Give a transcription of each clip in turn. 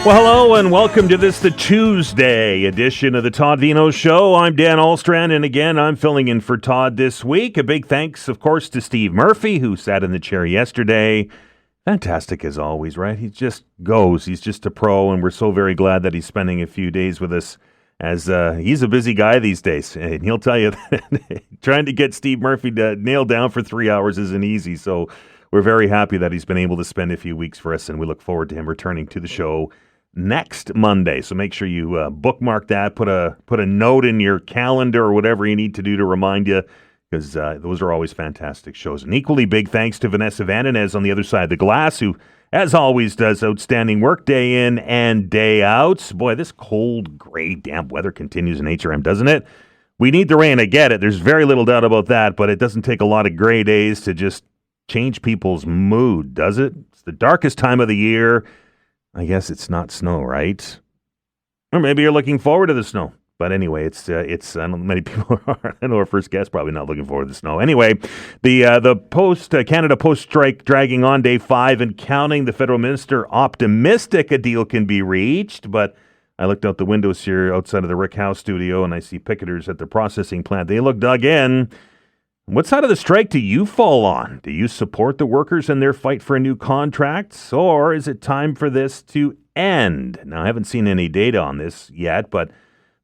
Well, hello and welcome to the Tuesday edition of the Todd Veinotte Show. I'm Dan Alstrand, and again, I'm filling in for Todd this week. A big thanks, of course, to Steve Murphy, who sat in the chair yesterday. Fantastic as always, right? He just goes. He's just a pro, and we're so very glad that he's spending a few days with us, as he's a busy guy these days. And he'll tell you that trying to get Steve Murphy nailed down for 3 hours isn't easy. So we're very happy that he's been able to spend a few weeks for us, and we look forward to him returning to the show next Monday. So make sure you bookmark that, put a note in your calendar or whatever you need to do to remind you, because those are always fantastic shows. And equally big thanks to Vanessa Vandenez on the other side of the glass, who, as always, does outstanding work day in and day out. Boy, this cold, gray, damp weather continues in HRM, doesn't it? We need the rain, I get it. There's very little doubt about that, but it doesn't take a lot of gray days to just change people's mood, does it? It's the darkest time of the year. I guess it's not snow, right? Or maybe you're looking forward to the snow. But anyway, it's I don't know, many people are. I know our first guest probably not looking forward to the snow. Anyway, the Canada Post strike dragging on day 5 and counting. The federal minister optimistic a deal can be reached, but I looked out the windows here outside of the Rick House studio and I see picketers at the processing plant. They look dug in. What side of the strike do you fall on? Do you support the workers in their fight for new contracts, or is it time for this to end? Now, I haven't seen any data on this yet, but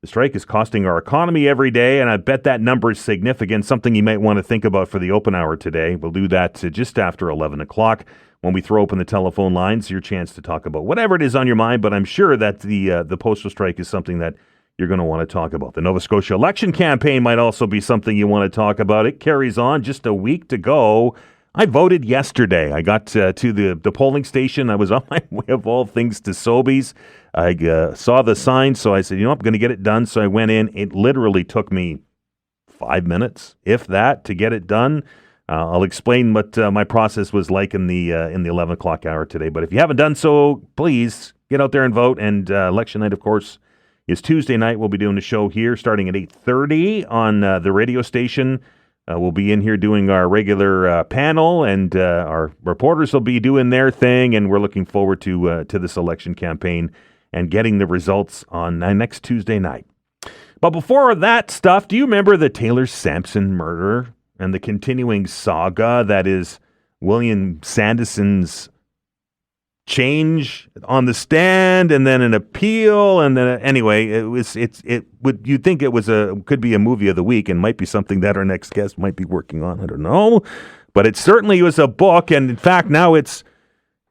the strike is costing our economy every day, and I bet that number is significant, something you might want to think about for the open hour today. We'll do that just after 11 o'clock when we throw open the telephone lines, your chance to talk about whatever it is on your mind, but I'm sure that the postal strike is something that you're going to want to talk about. The Nova Scotia election campaign might also be something you want to talk about. It carries on, just a week to go. I voted yesterday. I got to the polling station. I was on my way, of all things, to Sobeys. I saw the sign, so I said, I'm going to get it done. So I went in. It literally took me 5 minutes, if that, to get it done. I'll explain what my process was like in the 11 o'clock hour today. But if you haven't done so, please get out there and vote. And election night, of course, is Tuesday night. We'll be doing a show here starting at 8:30 on the radio station. We'll be in here doing our regular panel, and our reporters will be doing their thing, and we're looking forward to this election campaign and getting the results on next Tuesday night. But before that stuff, do you remember the Taylor Sampson murder and the continuing saga that is William Sandeson's change on the stand and then an appeal, and then anyway, you'd think it could be a movie of the week and might be something that our next guest might be working on. I don't know, but it certainly was a book, and in fact now it's,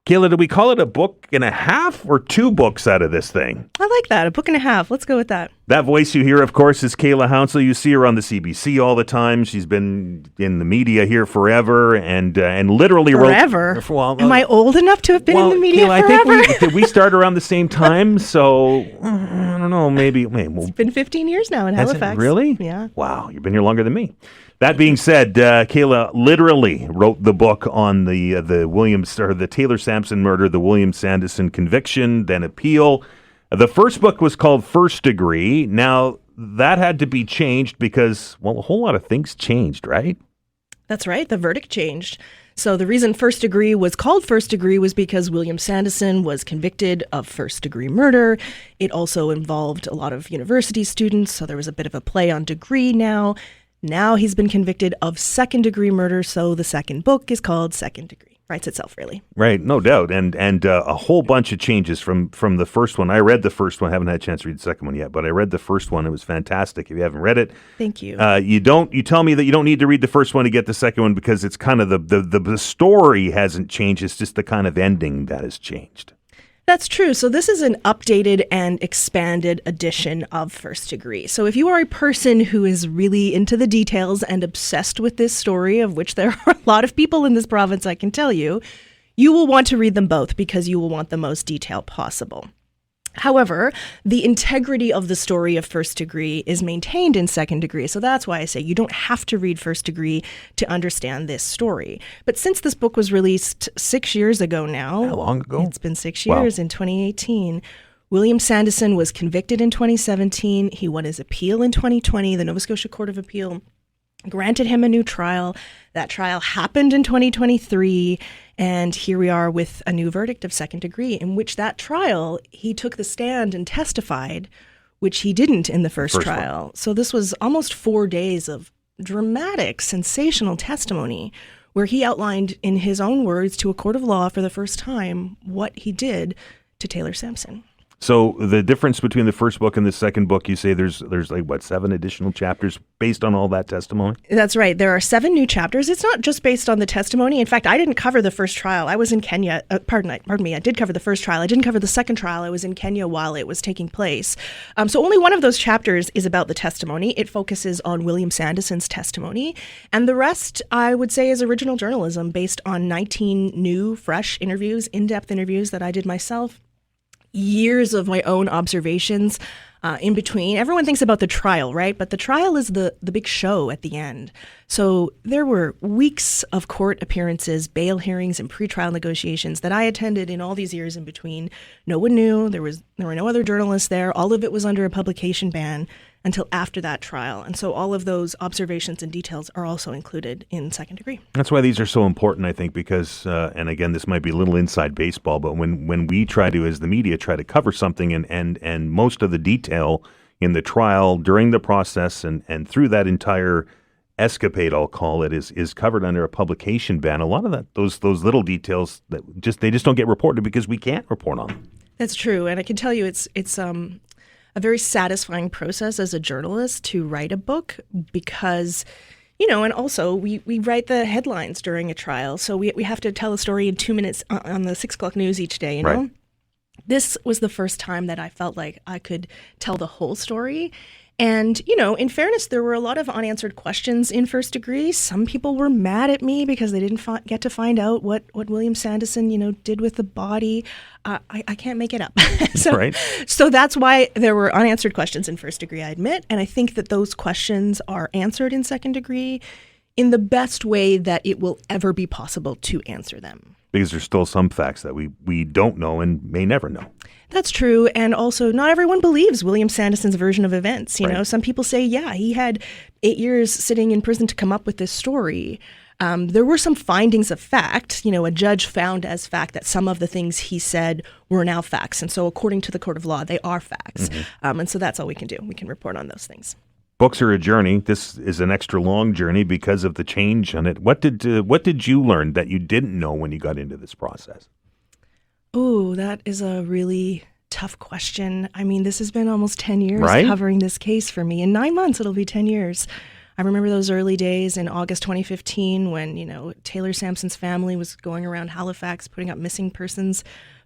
Kayla, do we call it a book and a half or 2 books out of this thing? I like that, a book and a half. Let's go with that. That voice you hear, of course, is Kayla Hounsell. You see her on the CBC all the time. She's been in the media here forever, and literally forever. Wrote... Am I old enough to have been in the media Kayla, forever? I think we started around the same time, so I don't know, maybe. It's been 15 years now in Halifax. Really? Yeah. Wow, you've been here longer than me. That being said, Kayla literally wrote the book on the Taylor Sampson murder, the William Sandeson conviction, then appeal. The first book was called First Degree. Now, that had to be changed because, well, a whole lot of things changed, right? That's right. The verdict changed. So the reason First Degree was called First Degree was because William Sandeson was convicted of first-degree murder. It also involved a lot of university students, so there was a bit of a play on degree now. Now he's been convicted of second-degree murder, so the second book is called Second Degree. Writes itself, really. Right, no doubt. And a whole bunch of changes from the first one. I read the first one. I haven't had a chance to read the second one yet, but I read the first one. It was fantastic. If you haven't read it, thank you. You tell me that you don't need to read the first one to get the second one because it's kind of the story hasn't changed. It's just the kind of ending that has changed. That's true. So this is an updated and expanded edition of First Degree. So if you are a person who is really into the details and obsessed with this story, of which there are a lot of people in this province, I can tell you, you will want to read them both because you will want the most detail possible. However, the integrity of the story of First Degree is maintained in Second Degree, so that's why I say you don't have to read First Degree to understand this story. But since this book was released 6 years ago now... How long ago? It's been 6 years, in 2018. William Sandeson was convicted in 2017. He won his appeal in 2020. The Nova Scotia Court of Appeal granted him a new trial. That trial happened in 2023, and here we are with a new verdict of second degree, in which that trial, he took the stand and testified, which he didn't in the first trial. One. So this was almost 4 days of dramatic, sensational testimony where he outlined in his own words to a court of law for the first time what he did to Taylor Sandeson. So the difference between the first book and the second book, you say there's like, what, 7 additional chapters based on all that testimony? That's right. There are 7 new chapters. It's not just based on the testimony. In fact, I didn't cover the first trial. I was in Kenya. Pardon me. I did cover the first trial. I didn't cover the second trial. I was in Kenya while it was taking place. So only one of those chapters is about the testimony. It focuses on William Sandeson's testimony. And the rest, I would say, is original journalism based on 19 new, fresh interviews, in-depth interviews that I did myself. Years of my own observations in between. Everyone thinks about the trial, right? But the trial is the big show at the end. So there were weeks of court appearances, bail hearings, and pretrial negotiations that I attended in all these years in between. No one knew. There were no other journalists there. All of it was under a publication ban until after that trial. And so all of those observations and details are also included in second degree. That's why these are so important, I think, because, and again, this might be a little inside baseball, but when we try to, as the media, try to cover something and most of the detail in the trial during the process and through that entire escapade, I'll call it, is covered under a publication ban. A lot of those little details that they just don't get reported because we can't report on them. That's true. And I can tell you it's a very satisfying process as a journalist to write a book because, and also we write the headlines during a trial. So we have to tell a story in 2 minutes on the 6 o'clock news each day, Right. This was the first time that I felt like I could tell the whole story. And, in fairness, there were a lot of unanswered questions in first degree. Some people were mad at me because they didn't get to find out what William Sandeson, did with the body. I can't make it up. So that's why there were unanswered questions in first degree, I admit. And I think that those questions are answered in second degree in the best way that it will ever be possible to answer them. Because there's still some facts that we don't know and may never know. That's true. And also, not everyone believes William Sandeson's version of events. Right. Some people say, yeah, he had 8 years sitting in prison to come up with this story. There were some findings of fact. A judge found as fact that some of the things he said were now facts. And so according to the court of law, they are facts. Mm-hmm. And so that's all we can do. We can report on those things. Books are a journey. This is an extra long journey because of the change on it. What did you learn that you didn't know when you got into this process? Oh, that is a really tough question. I mean, this has been almost 10 years Right? covering this case for me. In 9 months, it'll be 10 years. I remember those early days in August 2015 when, Taylor Sampson's family was going around Halifax putting up missing persons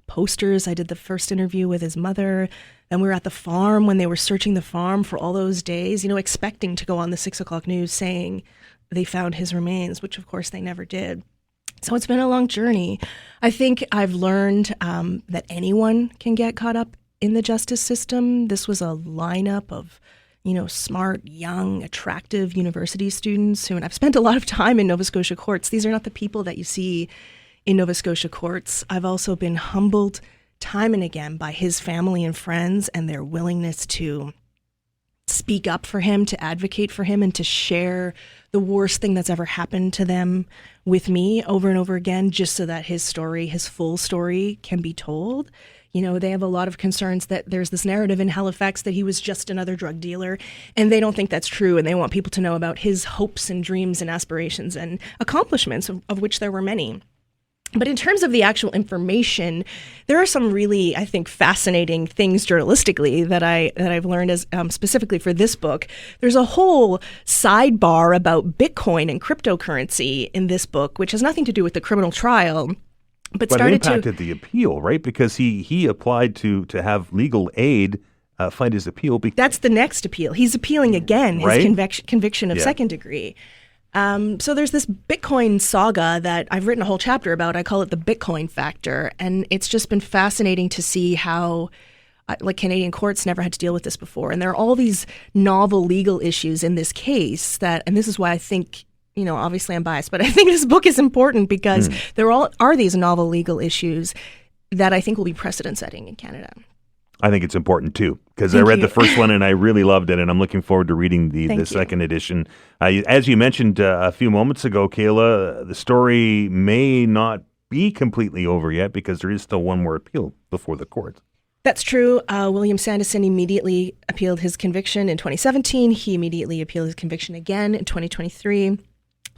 posters. I did the first interview with his mother. Then we were at the farm when they were searching the farm for all those days, expecting to go on the 6 o'clock news saying they found his remains, which of course they never did. So it's been a long journey. I think I've learned that anyone can get caught up in the justice system. This was a lineup of, smart, young, attractive university students and I've spent a lot of time in Nova Scotia courts. These are not the people that you see in Nova Scotia courts. I've also been humbled time and again by his family and friends and their willingness to speak up for him, to advocate for him, and to share the worst thing that's ever happened to them with me over and over again, just so that his story, his full story, can be told. They have a lot of concerns that there's this narrative in Halifax that he was just another drug dealer, and they don't think that's true, and they want people to know about his hopes and dreams and aspirations and accomplishments, of which there were many. But in terms of the actual information, there are some really, I think, fascinating things journalistically that I've learned as specifically for this book. There's a whole sidebar about Bitcoin and cryptocurrency in this book, which has nothing to do with the criminal trial, but started impacted the appeal, right? Because he applied to have legal aid fight his appeal. That's the next appeal. He's appealing again his Right? conviction of second degree. So there's this Bitcoin saga that I've written a whole chapter about. I call it the Bitcoin factor. And it's just been fascinating to see how Canadian courts never had to deal with this before. And there are all these novel legal issues in this case and this is why I think, obviously I'm biased, but I think this book is important because there are these novel legal issues that I think will be precedent setting in Canada. I think it's important too. because I read the first one and I really loved it, and I'm looking forward to reading the second edition. As you mentioned a few moments ago, Kayla, the story may not be completely over yet because there is still one more appeal before the courts. That's true. William Sandeson immediately appealed his conviction in 2017. He immediately appealed his conviction again in 2023.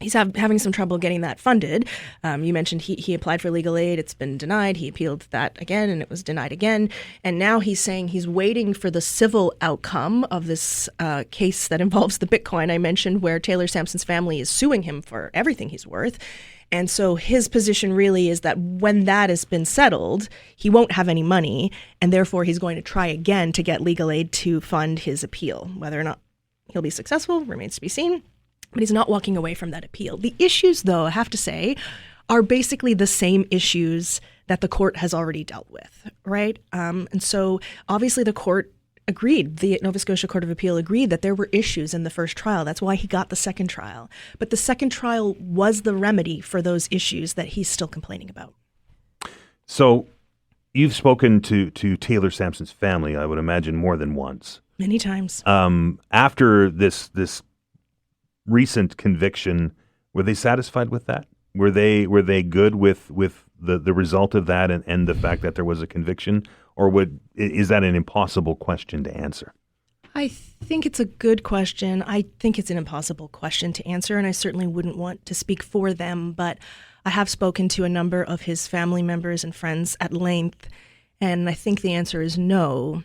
He's having some trouble getting that funded. You mentioned he applied for legal aid. It's been denied. He appealed that again, and it was denied again. And now he's saying he's waiting for the civil outcome of this case that involves the Bitcoin I mentioned, where Taylor Sampson's family is suing him for everything he's worth. And so his position really is that when that has been settled, he won't have any money, and therefore he's going to try again to get legal aid to fund his appeal. Whether or not he'll be successful remains to be seen, but he's not walking away from that appeal. The issues, though, I have to say, are basically the same issues that the court has already dealt with, right? And so obviously the court agreed, the Nova Scotia Court of Appeal agreed that there were issues in the first trial. That's why he got the second trial. But the second trial was the remedy for those issues that he's still complaining about. So you've spoken to Taylor Sampson's family, I would imagine, more than once. Many times. After this recent conviction, were they satisfied with that? Were they good with the result of that and the fact that there was a conviction? Or is that an impossible question to answer? I think it's a good question. I think it's an impossible question to answer, and I certainly wouldn't want to speak for them, but I have spoken to a number of his family members and friends at length, and I think the answer is no.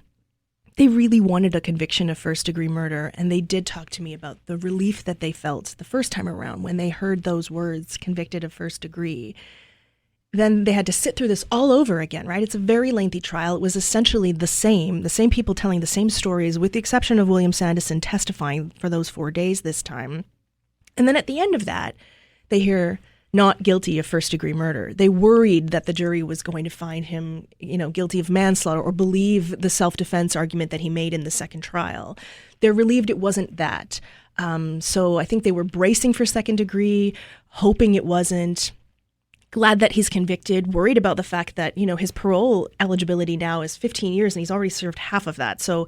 They really wanted a conviction of first-degree murder, and they did talk to me about the relief that they felt the first time around when they heard those words, convicted of first degree. Then they had to sit through this all over again, right? It's a very lengthy trial. It was essentially the same people telling the same stories, with the exception of William Sandeson testifying for those 4 days this time. And then at the end of that, they hear not guilty of first-degree murder. They worried that the jury was going to find him, guilty of manslaughter or believe the self-defense argument that he made in the second trial. They're relieved it wasn't that. So I think they were bracing for second degree, hoping it wasn't. Glad that he's convicted, worried about the fact that, his parole eligibility now is 15 years and he's already served half of that. So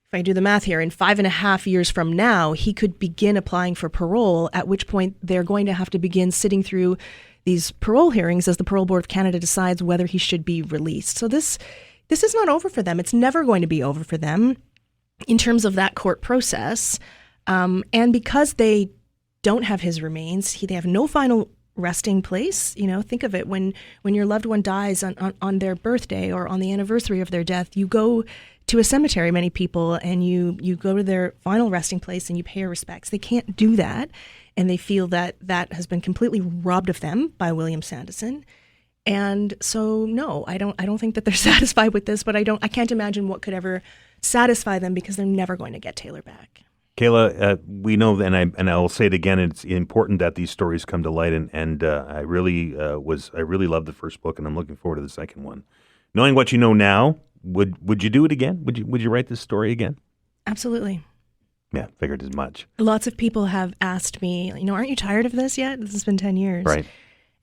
if I do the math here, in 5.5 years from now, he could begin applying for parole, at which point they're going to have to begin sitting through these parole hearings as the Parole Board of Canada decides whether he should be released. So this is not over for them. It's never going to be over for them in terms of that court process. And because they don't have his remains, they have no final resting place. Think of it, when your loved one dies on their birthday or on the anniversary of their death, you go to a cemetery, many people, and you go to their final resting place and you pay your respects. They can't do that, and they feel that has been completely robbed of them by William Sandeson. And so no, I don't think that they're satisfied with this, but I can't imagine what could ever satisfy them, because they're never going to get Taylor back. Kayla, we know, and I'll say it again, it's important that these stories come to light, and I really loved the first book, and I'm looking forward to the second one. Knowing what you know now, would you do it again? Would you write this story again? Absolutely. Yeah, figured as much. Lots of people have asked me, aren't you tired of this yet? This has been 10 years. Right.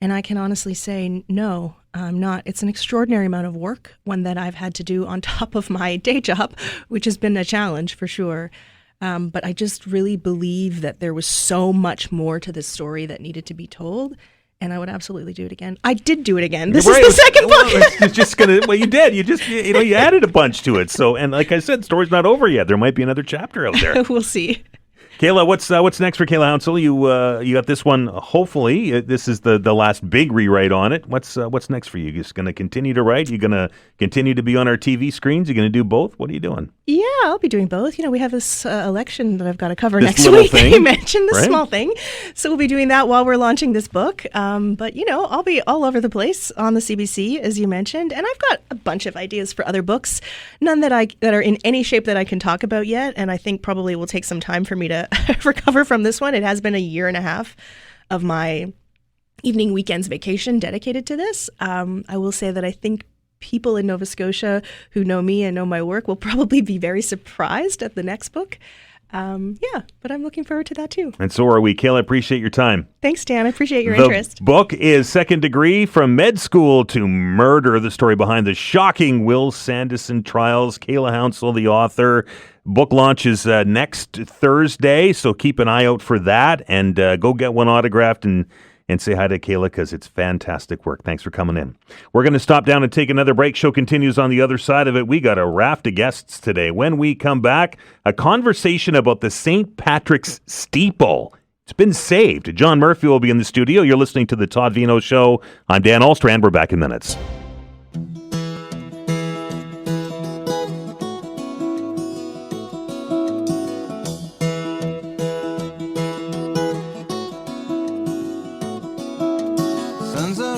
And I can honestly say, no, I'm not. It's an extraordinary amount of work, one that I've had to do on top of my day job, which has been a challenge for sure. But I just really believe that there was so much more to this story that needed to be told, and I would absolutely do it again. I did do it again. This is the second book. It's just gonna. Well, you did. You just you added a bunch to it. So, and like I said, the story's not over yet. There might be another chapter out there. We'll see. Kayla, what's next for Kayla Hounsell? You got this one. Hopefully, this is the last big rewrite on it. What's next for you? You just going to continue to write? You going to continue to be on our TV screens? You going to do both? What are you doing? Yeah, I'll be doing both. We have this election that I've got to cover this next week. Thing, you mentioned this right? Small thing, so we'll be doing that while we're launching this book. But I'll be all over the place on the CBC, as you mentioned, and I've got a bunch of ideas for other books. None that are in any shape that I can talk about yet, and I think probably will take some time for me to recover from this one. It has been 1.5 years of my evening weekends vacation dedicated to this. I will say that I think people in Nova Scotia who know me and know my work will probably be very surprised at the next book. Yeah, but I'm looking forward to that too. And so are we. Kayla, appreciate your time. Thanks, Dan. I appreciate your The interest. book is Second Degree From Med School to Murder, the story behind the shocking Will Sandeson trials. Kayla Hounsell, the author. Book launches next Thursday, so keep an eye out for that, and go get one autographed and say hi to Kayla, because it's fantastic work. Thanks for coming in. We're going to stop down and take another break. Show continues on the other side of it. We got a raft of guests today. When we come back, a conversation about the St. Patrick's steeple. It's been saved. John Murphy will be in the studio. You're listening to the Todd Veinotte Show. I'm Dan Alstrand. We're back in minutes.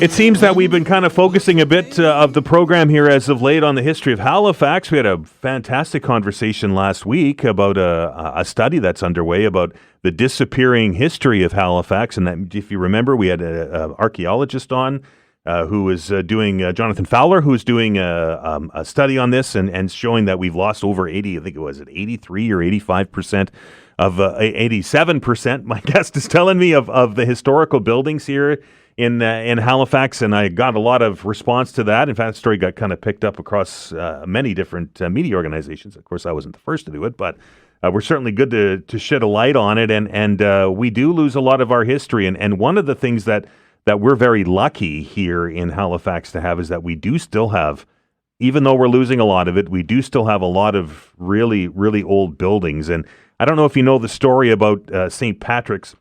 It seems that we've been kind of focusing a bit of the program here as of late on the history of Halifax. We had a fantastic conversation last week about a study that's underway about the disappearing history of Halifax. And that, if you remember, we had an archaeologist on who was doing, Jonathan Fowler, who's doing a study on this and showing that we've lost over 80, I think it was 83 or 85% of 87%, my guest is telling me, of the historical buildings here in Halifax, and I got a lot of response to that. In fact, the story got kind of picked up across many different media organizations. Of course, I wasn't the first to do it, but we're certainly good to shed a light on it, and we do lose a lot of our history. And one of the things that we're very lucky here in Halifax to have is that we do still have, even though we're losing a lot of it, we do still have a lot of really, really old buildings. And I don't know if you know the story about St. Patrick's.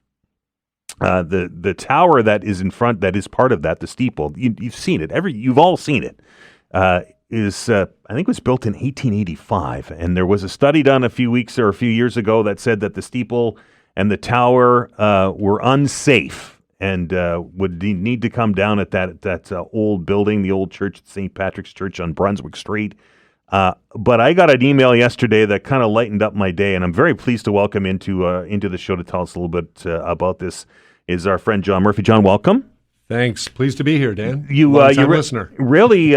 The tower that is in front, that is part of that, the steeple, you've seen it. You've all seen it. Is I think it was built in 1885, and there was a study done a few years ago that said that the steeple and the tower were unsafe and would need to come down at that old building, the old church, St. Patrick's Church on Brunswick Street. But I got an email yesterday that kind of lightened up my day, and I'm very pleased to welcome into the show to tell us a little bit about this is our friend John Murphy. John, welcome. Thanks. Pleased to be here, Dan. You listener. Really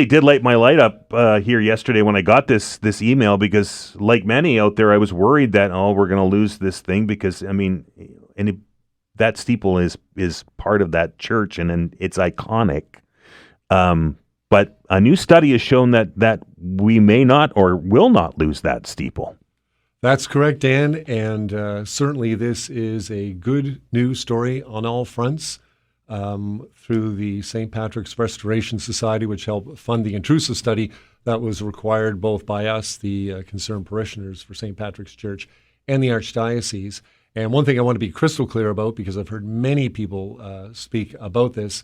did light my light up here yesterday when I got this email, because like many out there, I was worried that we're going to lose this thing, because that steeple is part of that church and it's iconic. But a new study has shown that we may not or will not lose that steeple. That's correct, Dan, and certainly this is a good news story on all fronts. Through the St. Patrick's Restoration Society, which helped fund the intrusive study that was required both by us, the concerned parishioners for St. Patrick's Church, and the Archdiocese. And one thing I want to be crystal clear about, because I've heard many people speak about this,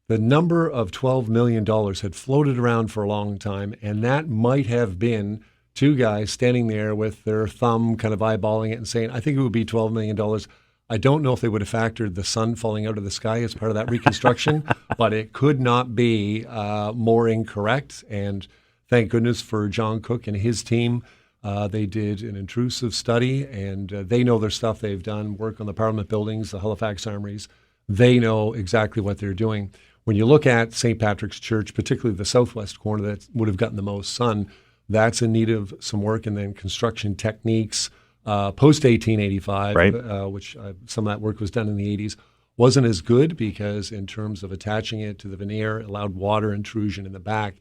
the number of $12 million had floated around for a long time, and that might have been two guys standing there with their thumb kind of eyeballing it and saying, I think it would be $12 million. I don't know if they would have factored the sun falling out of the sky as part of that reconstruction, but it could not be more incorrect. And thank goodness for John Cook and his team. They did an intrusive study, and they know their stuff. They've done work on the Parliament buildings, the Halifax armories. They know exactly what they're doing. When you look at St. Patrick's Church, particularly the southwest corner that would have gotten the most sun, that's in need of some work, and then construction techniques post-1885, right. Which some of that work was done in the 80s, wasn't as good because in terms of attaching it to the veneer, it allowed water intrusion in the back.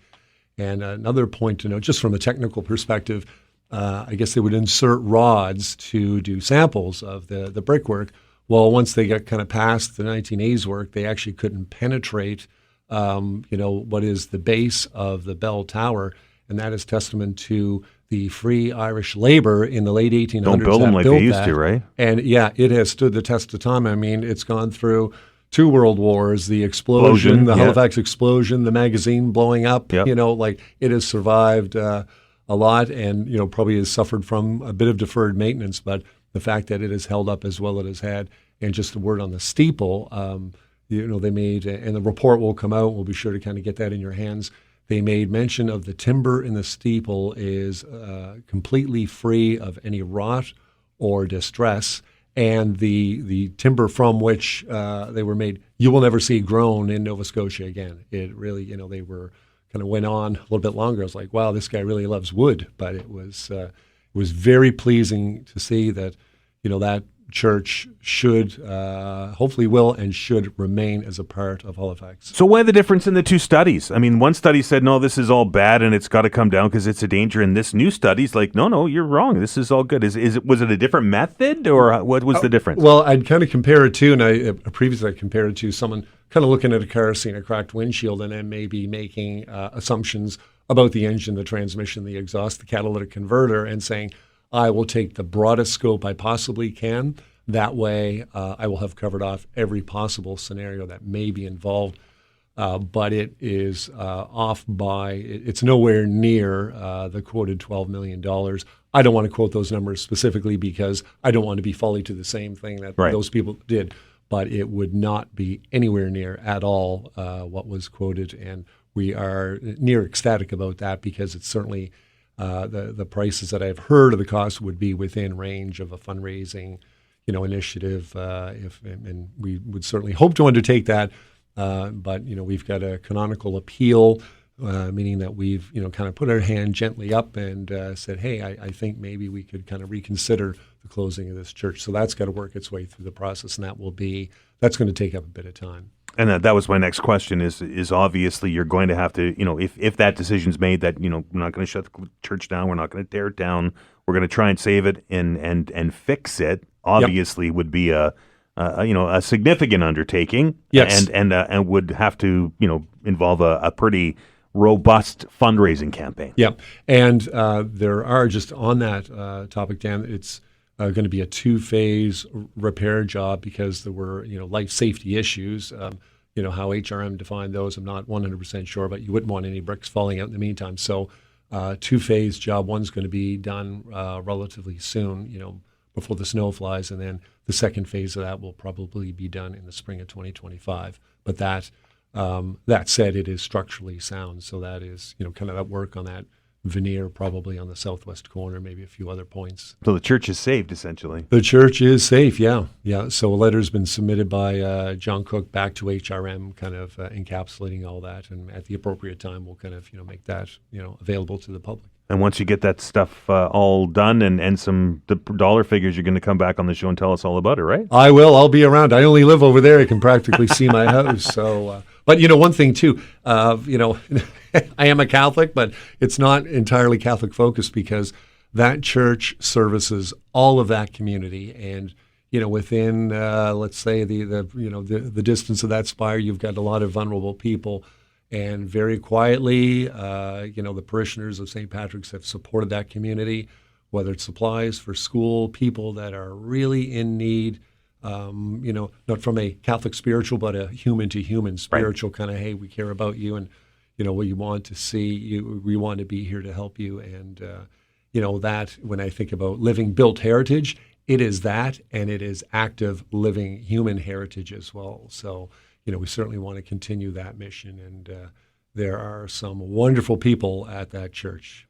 And another point to note, just from a technical perspective, I guess they would insert rods to do samples of the brickwork. Well, once they got kind of past the 1980s work, they actually couldn't penetrate, what is the base of the bell tower. And that is testament to the free Irish labor in the late 1800s. Don't build them like they used to, right? And yeah, it has stood the test of time. I mean, it's gone through 2 world wars, the explosion, the Halifax explosion, the magazine blowing up. Yep. It has survived a lot, and probably has suffered from a bit of deferred maintenance. But the fact that it has held up as well as it has had, and just the word on the steeple, they made, and the report will come out. We'll be sure to kind of get that in your hands. They made mention of the timber in the steeple is completely free of any rot or distress, and the timber from which they were made, you will never see grown in Nova Scotia again. It really, they were kind of went on a little bit longer. I was like, wow, this guy really loves wood, but it was was very pleasing to see that, that church should, hopefully will and should remain as a part of Halifax. So why the difference in the two studies? I mean, one study said, no, this is all bad and it's got to come down because it's a danger. And this new study's like, no, you're wrong. This is all good. Was it a different method, or what was the difference? Well, I'd kind of compare it to, and previously I compared it to someone kind of looking at a car, seeing a cracked windshield, and then maybe making assumptions about the engine, the transmission, the exhaust, the catalytic converter, and saying, I will take the broadest scope I possibly can. That way, I will have covered off every possible scenario that may be involved. But it is off by, it's nowhere near the quoted $12 million. I don't want to quote those numbers specifically because I don't want to be folly to the same thing that those people did. But it would not be anywhere near at all what was quoted. And we are near ecstatic about that because it's certainly the prices that I've heard of the cost would be within range of a fundraising initiative. And we would certainly hope to undertake that. But we've got a canonical appeal, meaning that we've kind of put our hand gently up and said, hey, I think maybe we could kind of reconsider the closing of this church. So that's got to work its way through the process, and that's going to take up a bit of time. And that was my next question is obviously you're going to have to, if that decision's made that, we're not going to shut the church down, we're not going to tear it down, we're going to try and save it and fix it, obviously would be a significant undertaking. Yes. And would have to, involve a pretty robust fundraising campaign. Yeah. And there are, just on that topic, Dan, it's going to be a 2-phase repair job because there were, life safety issues. How HRM defined those, I'm not 100% sure, but you wouldn't want any bricks falling out in the meantime. So 2-phase job, one's going to be done relatively soon, before the snow flies, and then the second phase of that will probably be done in the spring of 2025. But that said, it is structurally sound, so that is kind of that work on that veneer, probably on the southwest corner, maybe a few other points. So the church is saved, essentially. The church is safe, yeah. So a letter's been submitted by John Cook back to HRM, kind of encapsulating all that, and at the appropriate time, we'll kind of make that available to the public. And once you get that stuff all done and the dollar figures, you're going to come back on the show and tell us all about it, right? I will. I'll be around. I only live over there. I can practically see my house. So, but one thing too, I am a Catholic, but it's not entirely Catholic focused because that church services all of that community, and within let's say the distance of that spire, you've got a lot of vulnerable people. And very quietly, the parishioners of St. Patrick's have supported that community, whether it's supplies for school, people that are really in need, not from a Catholic spiritual, but a human-to-human spiritual kind of, hey, we care about you, and, what you want to see, we want to be here to help you. And, that, when I think about living built heritage, it is that, and it is active living human heritage as well. So, we certainly want to continue that mission, and there are some wonderful people at that church.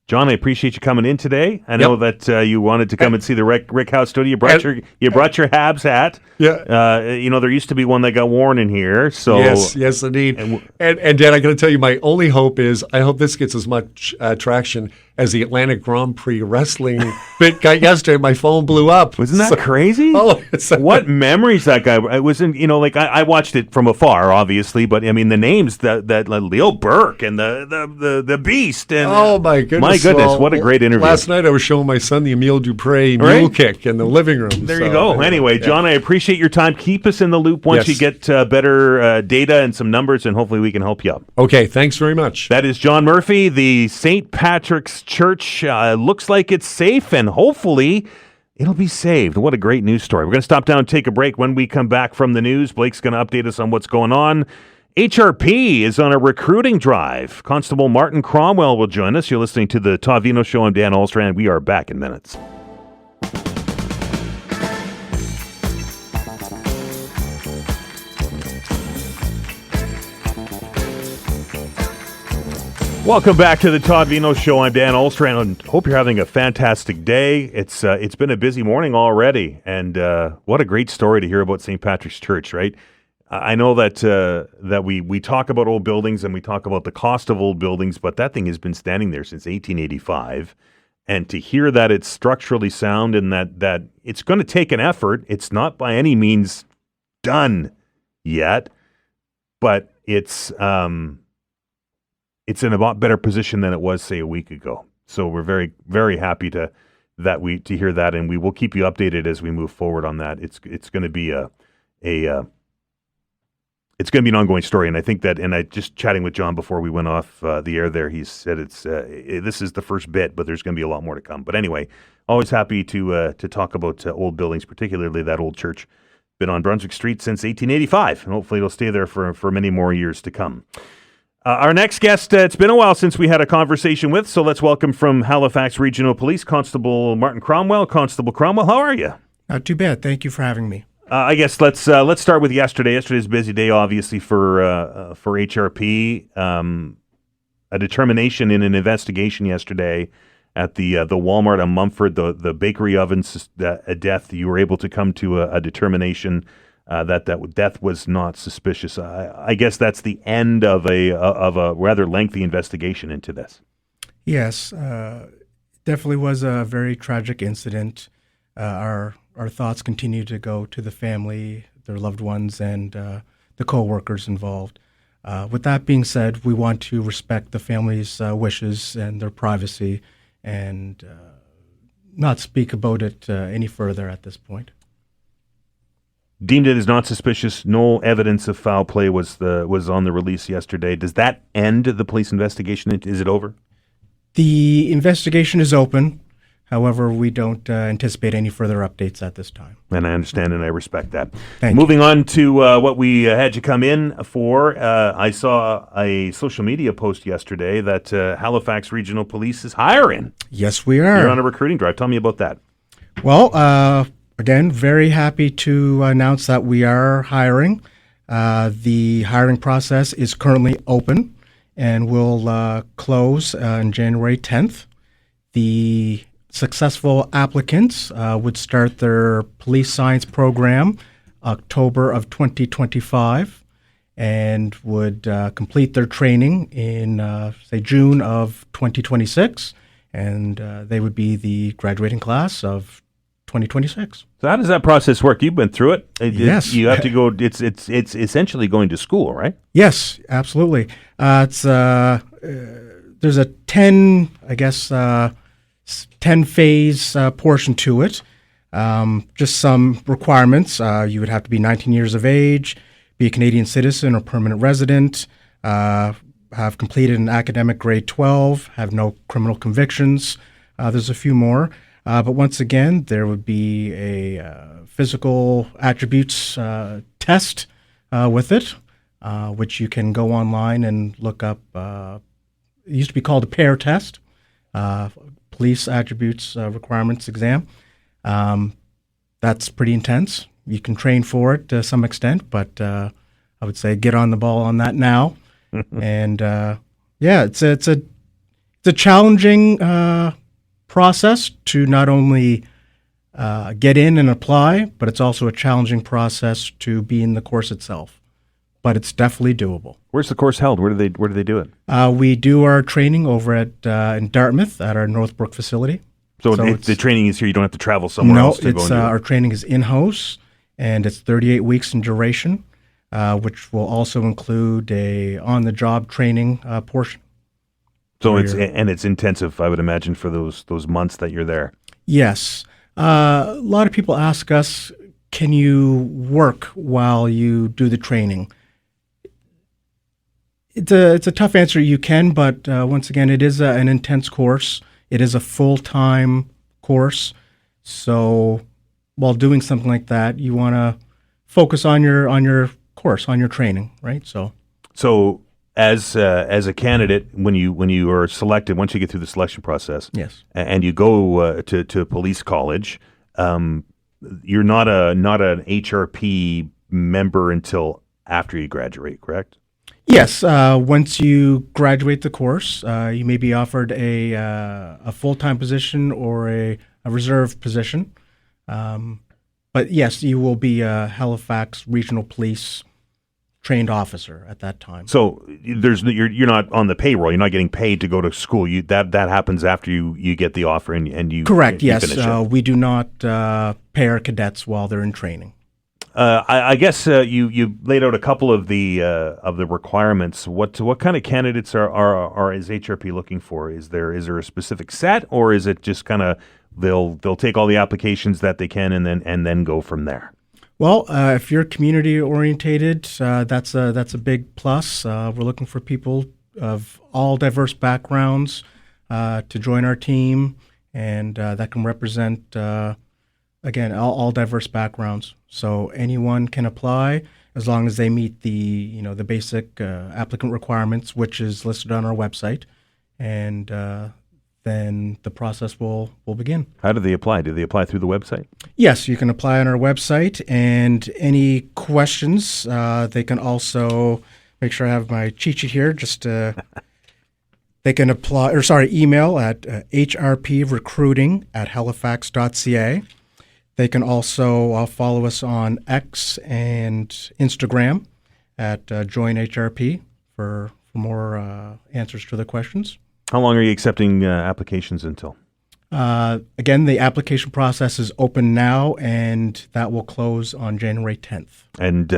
John, I appreciate you coming in today. I know that you wanted to come and see the Rick House studio. You brought your Habs hat. Yeah. There used to be one that got worn in here. So yes, indeed. And Dan, I got to tell you, my only hope is I hope this gets as much traction as the Atlantic Grand Prix wrestling bit got yesterday. My phone blew up. Wasn't that crazy? Oh, what memories that guy! It was in. I watched it from afar, obviously, but I mean the names that Leo Burke and the Beast and oh my goodness. My goodness, what a great interview. Last night I was showing my son the Emile Dupre mule kick in the living room. There you go. Anyway, John, I appreciate your time. Keep us in the loop once you get better data and some numbers, and hopefully we can help you out. Okay, thanks very much. That is John Murphy. The St. Patrick's Church looks like it's safe, and hopefully it'll be saved. What a great news story. We're going to stop down and take a break. When we come back from the news, Blake's going to update us on what's going on. HRP is on a recruiting drive. Constable Martin Cromwell will join us. You're listening to the Todd Veinotte Show. I'm Dan Ahlstrand. We are back in minutes. Welcome back to the Todd Veinotte Show. I'm Dan Ahlstrand, and hope you're having a fantastic day. It's been a busy morning already, and what a great story to hear about St. Patrick's Church, right? I know that we talk about old buildings and we talk about the cost of old buildings, but that thing has been standing there since 1885, and to hear that it's structurally sound and that it's going to take an effort. It's not by any means done yet, but it's in a lot better position than it was, say, a week ago. So we're very, very happy to hear that, and we will keep you updated as we move forward on that. It's going to be it's going to be an ongoing story, and I think that, and I just chatting with John before we went off the air there, he said this is the first bit, but there's going to be a lot more to come. But anyway, always happy to talk about old buildings, particularly that old church. Been on Brunswick Street since 1885, and hopefully it'll stay there for many more years to come. Our next guest, it's been a while since we had a conversation with, so let's welcome from Halifax Regional Police, Constable Martin Cromwell. Constable Cromwell, how are you? Not too bad. Thank you for having me. I guess let's start with yesterday. Yesterday's a busy day, obviously, for HRP. A determination in an investigation yesterday at the Walmart on Mumford, the bakery ovens death. You were able to come to a determination that death was not suspicious. I guess that's the end of a rather lengthy investigation into this. Yes, definitely was a very tragic incident. Our thoughts continue to go to the family, their loved ones, and the co-workers involved. With that being said, we want to respect the family's wishes and their privacy, and not speak about it any further at this point. Deemed it as not suspicious. No evidence of foul play was on the release yesterday. Does that end the police investigation? Is it over? The investigation is open. However, we don't anticipate any further updates at this time. And I understand and I respect that. Moving on to what we had you come in for, I saw a social media post yesterday that Halifax Regional Police is hiring. Yes, we are. You're on a recruiting drive. Tell me about that. Well, again, very happy to announce that we are hiring. The hiring process is currently open and will close on January 10th. The successful applicants would start their police science program October of 2025 and would complete their training in, say, June of 2026, and they would be the graduating class of 2026. So how does that process work? You've been through it. Yes. You have to go, it's essentially going to school, right? Yes, absolutely. There's a 10-phase portion to it. Just some requirements. You would have to be 19 years of age, be a Canadian citizen or permanent resident, have completed an academic grade 12, have no criminal convictions. There's a few more. But once again, there would be a physical attributes test with it, which you can go online and look up. It used to be called a PAIR test. Police attributes requirements exam. That's pretty intense. You can train for it to some extent, but I would say get on the ball on that now. And it's a challenging process to not only get in and apply, but it's also a challenging process to be in the course itself. But it's definitely doable. Where's the course held? Where do they do it? We do our training over at in Dartmouth at our Northbrook facility. So the training is here. You don't have to travel somewhere else to go and do it. Our training is in-house, and it's 38 weeks in duration, which will also include a on-the-job training portion. So it's intensive, I would imagine, for those months that you're there. Yes. A lot of people ask us, can you work while you do the training? It's a tough answer. You can, but once again, it is an intense course. It is a full-time course. So while doing something like that, you want to focus on your course, on your training, right? So as a candidate, when you are selected, once you get through the selection process, yes, and you go to police college, you're not an HRP member until after you graduate, correct? Yes. Once you graduate the course, you may be offered a full-time position or a reserve position. But yes, you will be a Halifax Regional Police trained officer at that time. So you're not on the payroll. You're not getting paid to go to school. That happens after you get the offer and you Correct. you Yes, finish it. we do not pay our cadets while they're in training. I guess you laid out a couple of the requirements. What kind of candidates are is HRP looking for? Is there a specific set, or is it just kind of they'll take all the applications that they can and then go from there? Well, if you're community orientated, that's a big plus. We're looking for people of all diverse backgrounds to join our team, and that can represent again all diverse backgrounds. So anyone can apply as long as they meet the basic applicant requirements, which is listed on our website, and then the process will begin. How do they apply? Do they apply through the website? Yes, you can apply on our website, and any questions, they can also make sure I have my cheat sheet here. Just they can email at hrprecruiting@halifax.ca. They can also follow us on X and Instagram at joinhrp for more answers to the questions. How long are you accepting applications until? Again, the application process is open now, and that will close on January 10th. And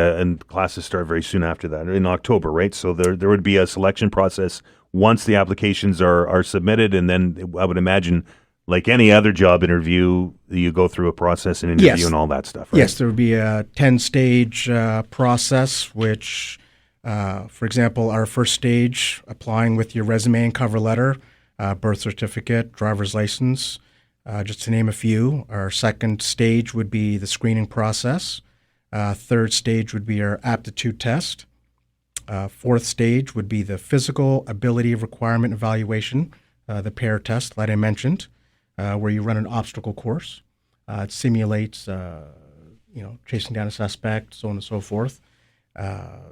classes start very soon after that, in October, right? So there would be a selection process once the applications are submitted, and then I would imagine, like any other job interview, you go through a process and interview and all that stuff, right? Yes, there would be a 10-stage process, which, for example, our first stage, applying with your resume and cover letter, birth certificate, driver's license, just to name a few. Our second stage would be the screening process. Third stage would be our aptitude test. Fourth stage would be the physical ability requirement evaluation, the PAIR test that I mentioned, where you run an obstacle course. It simulates, chasing down a suspect, so on and so forth.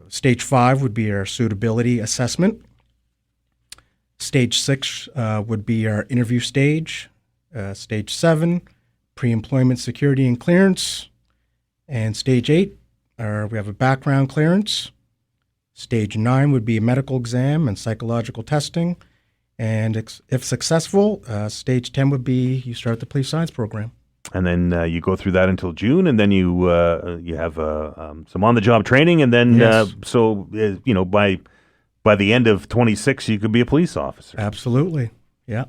Stage 5 would be our suitability assessment. Stage 6 would be our interview stage. Stage 7, pre-employment security and clearance. And Stage 8, we have a background clearance. Stage 9 would be a medical exam and psychological testing. And if successful, Stage 10 would be you start the police science program. And then you go through that until June, and then you have some on-the-job training, and then Yes. by the end of 26, you could be a police officer. Absolutely, yeah.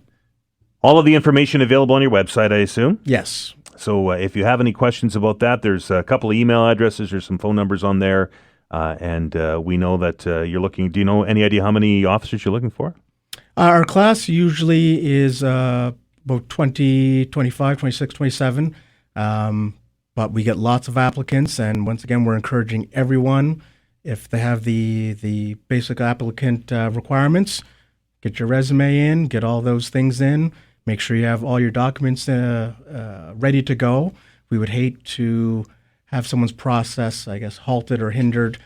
All of the information available on your website, I assume? Yes. So if you have any questions about that, there's a couple of email addresses, there's some phone numbers on there, and we know that you're looking. Do you know any idea how many officers you're looking for? Our class usually is about 20, 25, 26, 27, but we get lots of applicants, and once again, we're encouraging everyone, if they have the basic applicant requirements, get your resume in, get all those things in, make sure you have all your documents ready to go. We would hate to have someone's process, I guess, halted or hindered,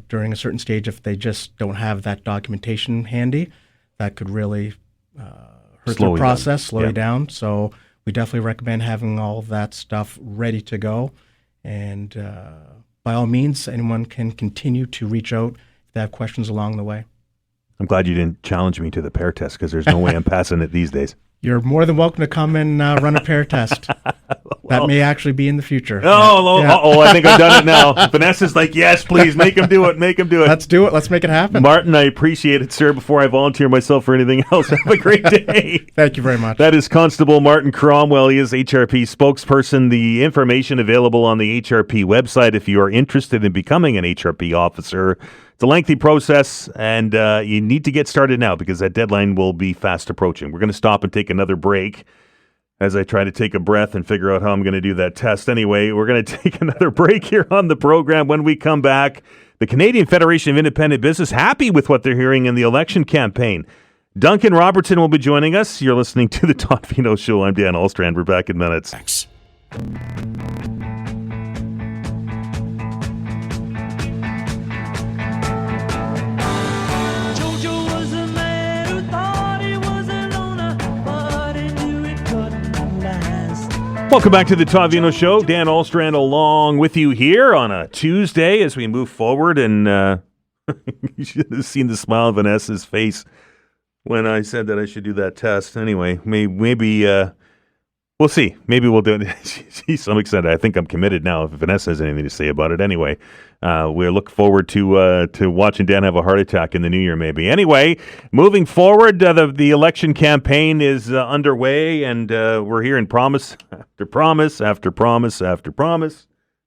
during a certain stage if they just don't have that documentation handy. That could really hurt their process, slow you down. So we definitely recommend having all of that stuff ready to go. And by all means, anyone can continue to reach out if they have questions along the way. I'm glad you didn't challenge me to the PAIR test, because there's no way I'm passing it these days. You're more than welcome to come and run a PAIR test. That may actually be in the future. I think I've done it now. Vanessa's like, yes, please, make him do it. Let's do it. Let's make it happen. Martin, I appreciate it, sir. Before I volunteer myself for anything else, have a great day. Thank you very much. That is Constable Martin Cromwell. He is HRP spokesperson. The information available on the HRP website if you are interested in becoming an HRP officer. It's a lengthy process, and you need to get started now because that deadline will be fast approaching. We're going to stop and take another break as I try to take a breath and figure out how I'm going to do that test. Anyway, we're going to take another break here on the program. When we come back, the Canadian Federation of Independent Business happy with what they're hearing in the election campaign. Duncan Robertson will be joining us. You're listening to the Todd Veinotte Show. I'm Dan Alstrand. We're back in minutes. Thanks. Welcome back to the Todd Veinotte Show. Dan Ahlstrand along with you here on a Tuesday as we move forward. And you should have seen the smile of Vanessa's face when I said that I should do that test. Anyway, maybe we'll see. Maybe we'll do it. I'm excited. I think I'm committed now if Vanessa has anything to say about it. Anyway, we look forward to watching Dan have a heart attack in the new year maybe. Anyway, moving forward, the election campaign is underway, and we're hearing promise after promise after promise after promise.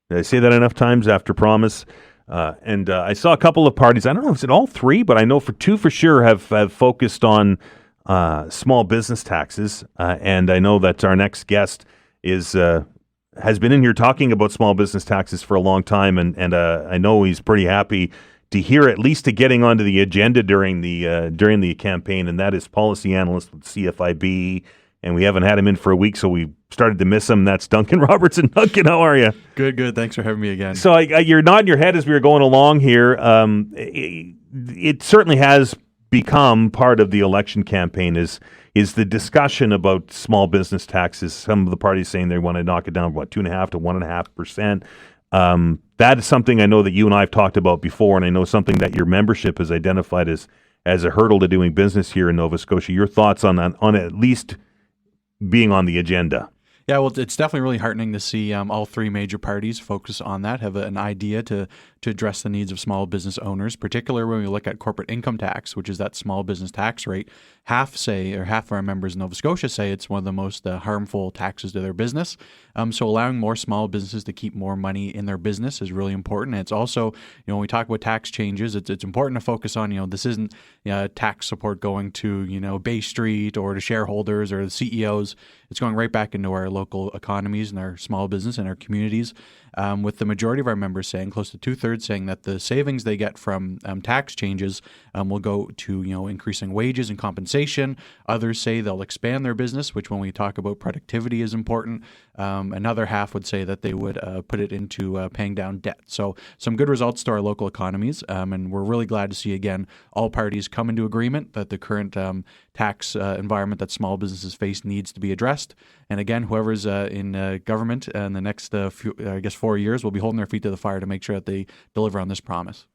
Did I say that enough times? After promise. And I saw a couple of parties. I don't know if it's all three, but I know for two for sure have focused on small business taxes. And I know that our next guest has been in here talking about small business taxes for a long time, and I know he's pretty happy to hear at least to getting onto the agenda during the campaign, and that is policy analyst with CFIB. And we haven't had him in for a week, so we started to miss him. That's Duncan Robertson. Duncan, how are you? Good. Thanks for having me again. So you're nodding your head as we were going along here. It certainly has become part of the election campaign is the discussion about small business taxes. Some of the parties saying they want to knock it down, 2.5% to 1.5%. That is something I know that you and I have talked about before, and I know something that your membership has identified as a hurdle to doing business here in Nova Scotia. Your thoughts on at least being on the agenda? Yeah, well, it's definitely really heartening to see all three major parties focus on that, have an idea to address the needs of small business owners, particularly when we look at corporate income tax, which is that small business tax rate. Half of our members in Nova Scotia say it's one of the most harmful taxes to their business. So allowing more small businesses to keep more money in their business is really important. And it's also, when we talk about tax changes, it's important to focus on, this isn't tax support going to, Bay Street or to shareholders or the CEOs. It's going right back into our local economies and our small business and our communities, with the majority of our members saying, close to 2/3 saying that the savings they get from tax changes will go to increasing wages and compensation. Others say they'll expand their business, which when we talk about productivity is important. Another half would say that they would put it into paying down debt. So some good results to our local economies, and we're really glad to see, again, all parties come into agreement that the current tax environment that small businesses face needs to be addressed. And again, whoever's in government in the next 4 years will be holding their feet to the fire to make sure that they deliver on this promise.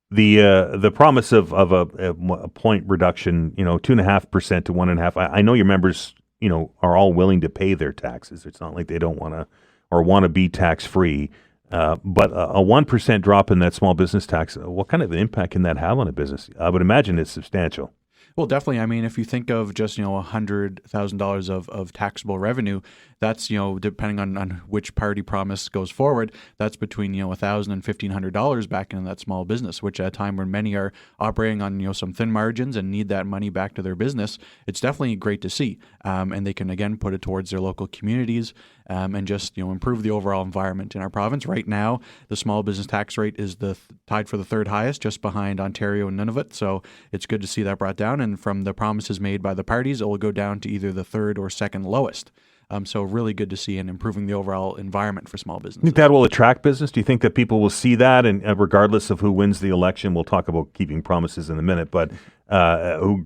The promise of a point reduction, 2.5% to 1.5%. I know your members, are all willing to pay their taxes. It's not like they don't want to or want to be tax free. But a 1% drop in that small business tax, what kind of an impact can that have on a business? I would imagine it's substantial. Well, definitely. I mean, if you think of just, $100,000 of taxable revenue, that's, depending on which party promise goes forward, that's between, $1,000 and $1,500 back into that small business, which at a time when many are operating on, some thin margins and need that money back to their business, it's definitely great to see. And they can, again, put it towards their local communities and just, improve the overall environment in our province. Right now, the small business tax rate is tied for the third highest, just behind Ontario and Nunavut. So it's good to see that brought down. And from the promises made by the parties, it will go down to either the third or second lowest. So really good to see and improving the overall environment for small businesses. Do you think that will attract business? Do you think that people will see that? And regardless of who wins the election, we'll talk about keeping promises in a minute, but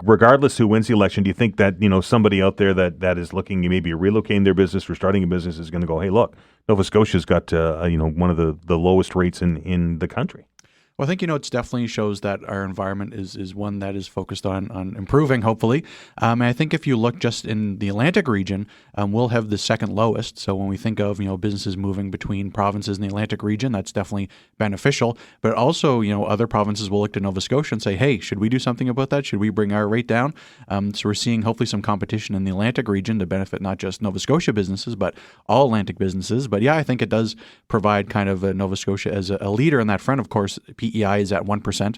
regardless who wins the election, do you think that, somebody out there that is looking, maybe relocating their business or starting a business is going to go, hey, look, Nova Scotia's got, one of the lowest rates in the country? Well, I think, it definitely shows that our environment is one that is focused on improving, hopefully. And I think if you look just in the Atlantic region, we'll have the second lowest. So when we think of, businesses moving between provinces in the Atlantic region, that's definitely beneficial. But also, other provinces will look to Nova Scotia and say, hey, should we do something about that? Should we bring our rate down? So we're seeing hopefully some competition in the Atlantic region to benefit not just Nova Scotia businesses, but all Atlantic businesses. But yeah, I think it does provide kind of Nova Scotia as a leader in that front. Of course, PEI is at 1%.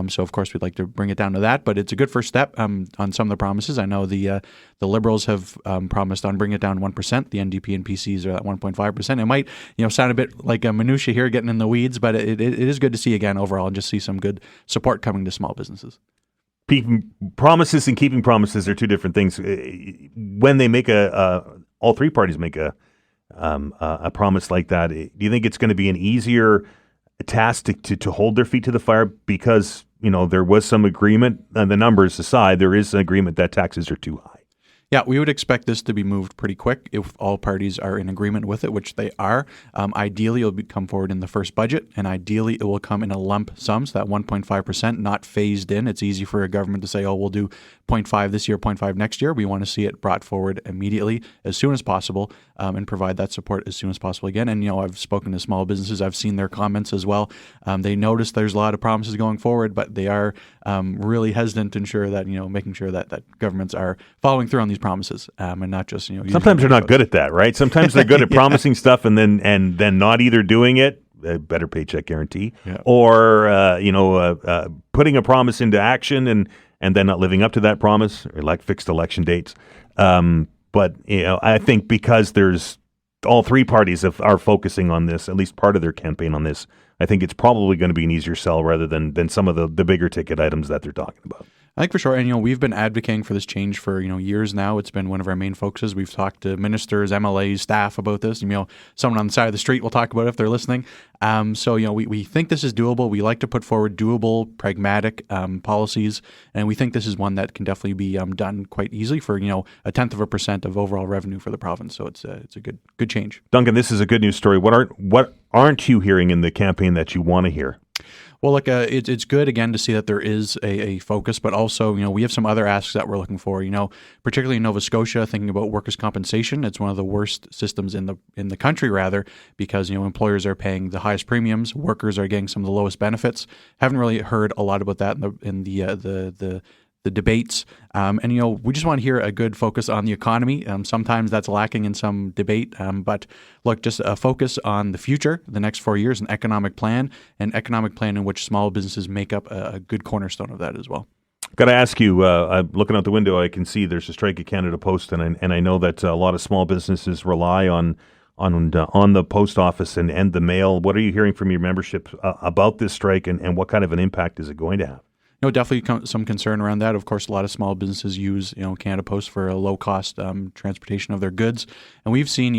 So, of course, we'd like to bring it down to that. But it's a good first step on some of the promises. I know the Liberals have promised on bringing it down 1%. The NDP and PCs are at 1.5%. It might sound a bit like a minutia here, getting in the weeds, but it is good to see, again, overall, and just see some good support coming to small businesses. Promises and keeping promises are two different things. When they make all three parties make a promise like that, do you think it's going to be an easier task to hold their feet to the fire because, there was some agreement, and the numbers aside, there is an agreement that taxes are too high? Yeah, we would expect this to be moved pretty quick if all parties are in agreement with it, which they are. Ideally, it'll come forward in the first budget, and ideally it will come in a lump sum, so that 1.5%, not phased in. It's easy for a government to say, oh, we'll do 0.5 this year, 0.5 next year. We want to see it brought forward immediately, as soon as possible, and provide that support as soon as possible again. And, I've spoken to small businesses. I've seen their comments as well. They notice there's a lot of promises going forward, but they are really hesitant to ensure that, making sure that governments are following through on these promises, and not just, Sometimes they're not good at that, right? Sometimes they're good at promising stuff and then not either doing it, a better paycheck guarantee, or putting a promise into action and then not living up to that promise, or like fixed election dates. But I think because there's all three parties are focusing on this, at least part of their campaign on this, I think it's probably going to be an easier sell rather than some of the bigger ticket items that they're talking about. I think for sure. And, we've been advocating for this change for, years now. It's been one of our main focuses. We've talked to ministers, MLAs, staff about this. Someone on the side of the street will talk about it if they're listening. So, we think this is doable. We like to put forward doable, pragmatic policies. And we think this is one that can definitely be done quite easily for, 0.1% of overall revenue for the province. So it's a good change. Duncan, this is a good news story. What aren't you hearing in the campaign that you want to hear? Well, look, it's good, again, to see that there is a focus, but also, we have some other asks that we're looking for, particularly in Nova Scotia, thinking about workers' compensation. It's one of the worst systems in the country, rather, because, employers are paying the highest premiums, workers are getting some of the lowest benefits. Haven't really heard a lot about that in the debates. And, we just want to hear a good focus on the economy. Sometimes that's lacking in some debate. But look, just a focus on the future, the next 4 years, an economic plan in which small businesses make up a good cornerstone of that as well. Got to ask you, looking out the window, I can see there's a strike at Canada Post, and I know that a lot of small businesses rely on the post office and the mail. What are you hearing from your membership about this strike, and what kind of an impact is it going to have? Definitely some concern around that. Of course, a lot of small businesses use, Canada Post for a low-cost transportation of their goods. And we've seen,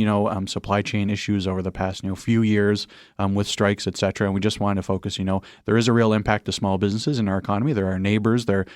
supply chain issues over the past, few years with strikes, et cetera. And we just want to focus, there is a real impact to small businesses in our economy. They're our neighbors. There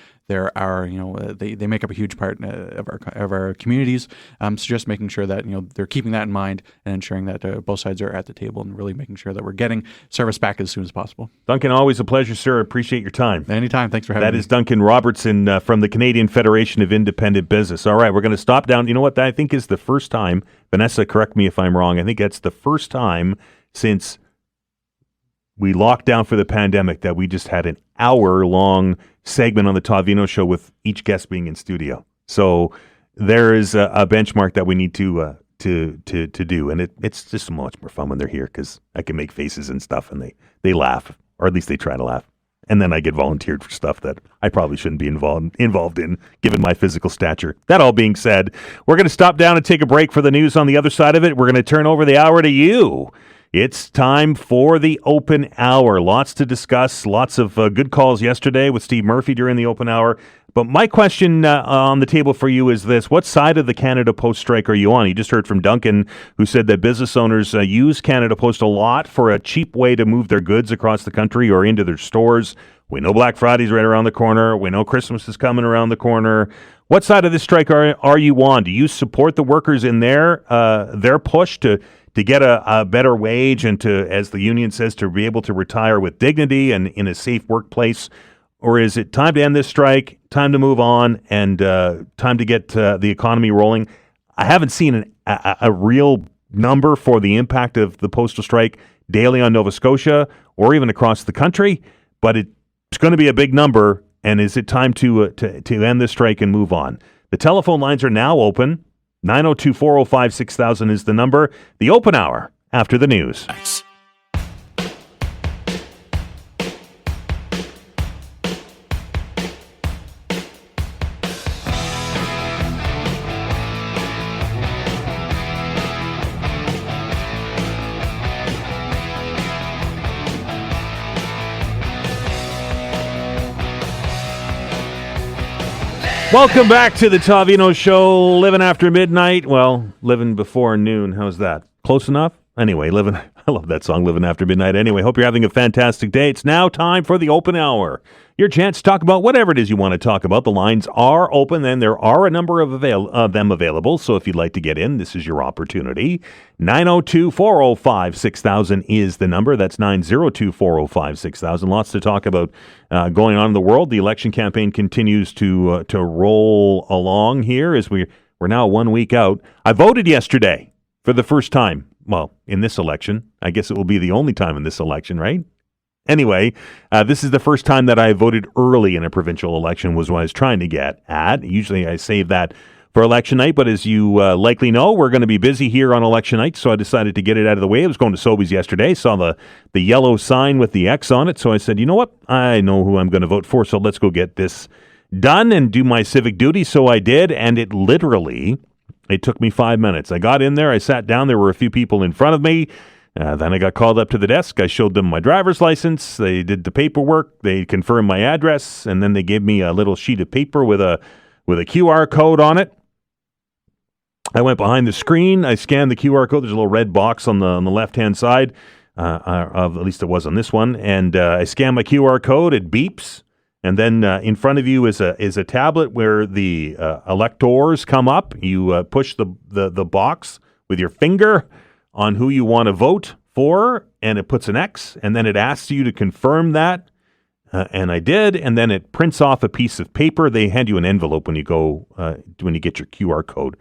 are, they make up a huge part of our communities. So just making sure that, they're keeping that in mind and ensuring that both sides are at the table and really making sure that we're getting service back as soon as possible. Duncan, always a pleasure, sir. Appreciate your time. Anytime. Thanks for having me. That is Duncan Robertson from the Canadian Federation of Independent Business. All right, we're going to stop down. You know what? I think is the first time, Vanessa, correct me if I'm wrong, I think that's the first time since we locked down for the pandemic that we just had an hour-long segment on the Todd Veinotte Show with each guest being in studio. So there is a benchmark that we need to do, and it's just so much more fun when they're here because I can make faces and stuff, and they laugh, or at least they try to laugh. And then I get volunteered for stuff that I probably shouldn't be involved in, given my physical stature. That all being said, we're going to stop down and take a break for the news. On the other side of it, we're going to turn over the hour to you. It's time for the open hour. Lots to discuss. Lots of good calls yesterday with Steve Murphy during the open hour. But my question on the table for you is this. What side of the Canada Post strike are you on? You just heard from Duncan, who said that business owners use Canada Post a lot for a cheap way to move their goods across the country or into their stores. We know Black Friday's right around the corner. We know Christmas is coming around the corner. What side of this strike are you on? Do you support the workers in their push to get a better wage and to, as the union says, to be able to retire with dignity and in a safe workplace? Or is it time to end this strike, time to move on, and time to get the economy rolling? I haven't seen a real number for the impact of the postal strike daily on Nova Scotia or even across the country, but it's going to be a big number, and is it time to end this strike and move on? The telephone lines are now open. 902-405-6000 is the number. The open hour after the news. Nice. Welcome back to the Todd Veinotte Show. Living after midnight. Well, living before noon. How's that? Close enough? Anyway, I love that song, Living After Midnight. Anyway, hope you're having a fantastic day. It's now time for the open hour. Your chance to talk about whatever it is you want to talk about. The lines are open, and there are a number of them available. So if you'd like to get in, this is your opportunity. 902-405-6000 is the number. That's 902-405-6000. Lots to talk about going on in the world. The election campaign continues to roll along here as we're now 1 week out. I voted yesterday for the first time. Well, in this election. I guess it will be the only time in this election, right? Anyway, this is the first time that I voted early in a provincial election was what I was trying to get at. Usually I save that for election night, but as you likely know, we're going to be busy here on election night, so I decided to get it out of the way. I was going to Sobeys yesterday, saw the yellow sign with the X on it, so I said, you know what? I know who I'm going to vote for, so let's go get this done and do my civic duty. So I did, and it took me 5 minutes. I got in there, I sat down, there were a few people in front of me. Then I got called up to the desk. I showed them my driver's license. They did the paperwork. They confirmed my address, and then they gave me a little sheet of paper with a QR code on it. I went behind the screen. I scanned the QR code. There's a little red box on the left-hand side, at least it was on this one. And I scanned my QR code. It beeps. And then in front of you is a tablet where the electors come up. You push the box with your finger on who you want to vote for, and it puts an X, and then it asks you to confirm that. And I did, and then it prints off a piece of paper. They hand you an envelope when you get your QR code.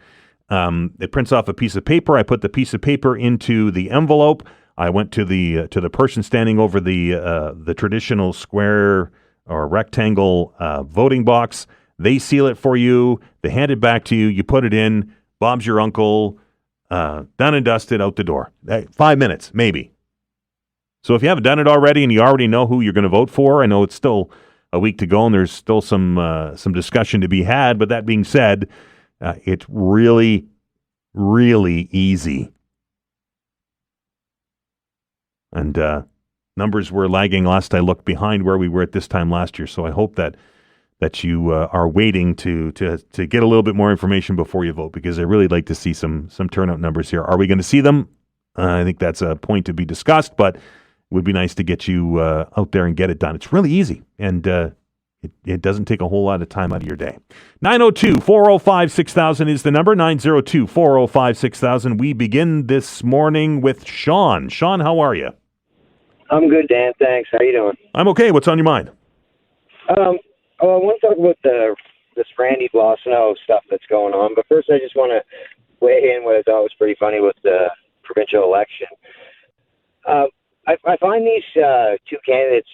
It prints off a piece of paper. I put the piece of paper into the envelope. I went to the person standing over the traditional square or rectangle voting box. They seal it for you. They hand it back to you. You put it in. Bob's your uncle. Done and dusted, out the door. 5 minutes, maybe. So if you haven't done it already and you already know who you're going to vote for, I know it's still a week to go and there's still some discussion to be had. But that being said, it's really, really easy. And numbers were lagging last I looked behind where we were at this time last year. So I hope that you are waiting to get a little bit more information before you vote, because I really like to see some turnout numbers here. Are we going to see them? I think that's a point to be discussed, but it would be nice to get you out there and get it done. It's really easy, and it doesn't take a whole lot of time out of your day. 902-405-6000 is the number, 902-405-6000. We begin this morning with Sean. Sean, how are you? I'm good, Dan. Thanks. How you doing? I'm okay. What's on your mind? I want to talk about this Randy Blossano stuff that's going on, but first I just want to weigh in what I thought was pretty funny with the provincial election. I find these two candidates,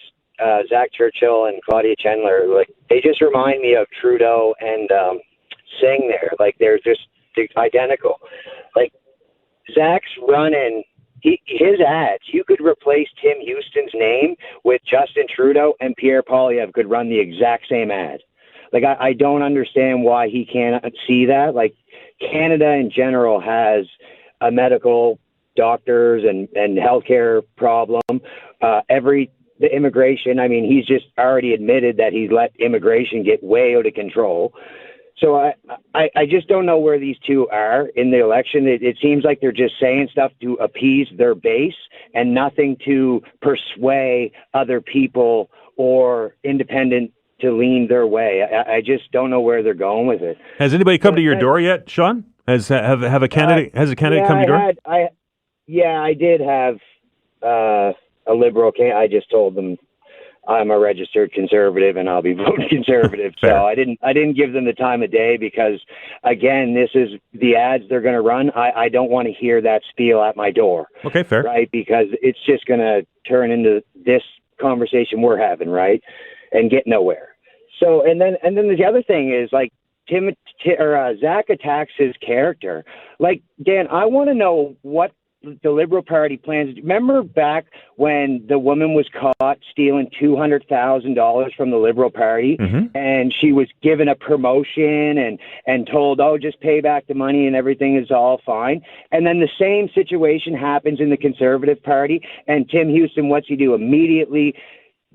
Zach Churchill and Claudia Chandler, like they just remind me of Trudeau and Singh there. Like they're identical. Like Zach's running. His ads, you could replace Tim Houston's name with Justin Trudeau, and Pierre Poilievre could run the exact same ad. Like, I don't understand why he can't see that. Like, Canada in general has a medical, doctors, and healthcare problem. The immigration, I mean, he's just already admitted that he's let immigration get way out of control. So I just don't know where these two are in the election. It seems like they're just saying stuff to appease their base and nothing to persuade other people or independent to lean their way. I just don't know where they're going with it. Has anybody come to your door yet, Sean? Has a candidate come to your door? I did have a liberal candidate. I just told them I'm a registered conservative and I'll be voting conservative. So I didn't give them the time of day because, again, this is the ads they're going to run. I don't want to hear that spiel at my door. Okay, fair. Right? Because it's just going to turn into this conversation we're having, right? And get nowhere. So, and then the other thing is, like, Zach attacks his character. Like, Dan, I want to know what the Liberal Party plans. Remember back when the woman was caught stealing $200,000 from the Liberal Party, and she was given a promotion and told, oh, just pay back the money and everything is all fine. And then the same situation happens in the Conservative Party, and Tim Houston, what's he do? Immediately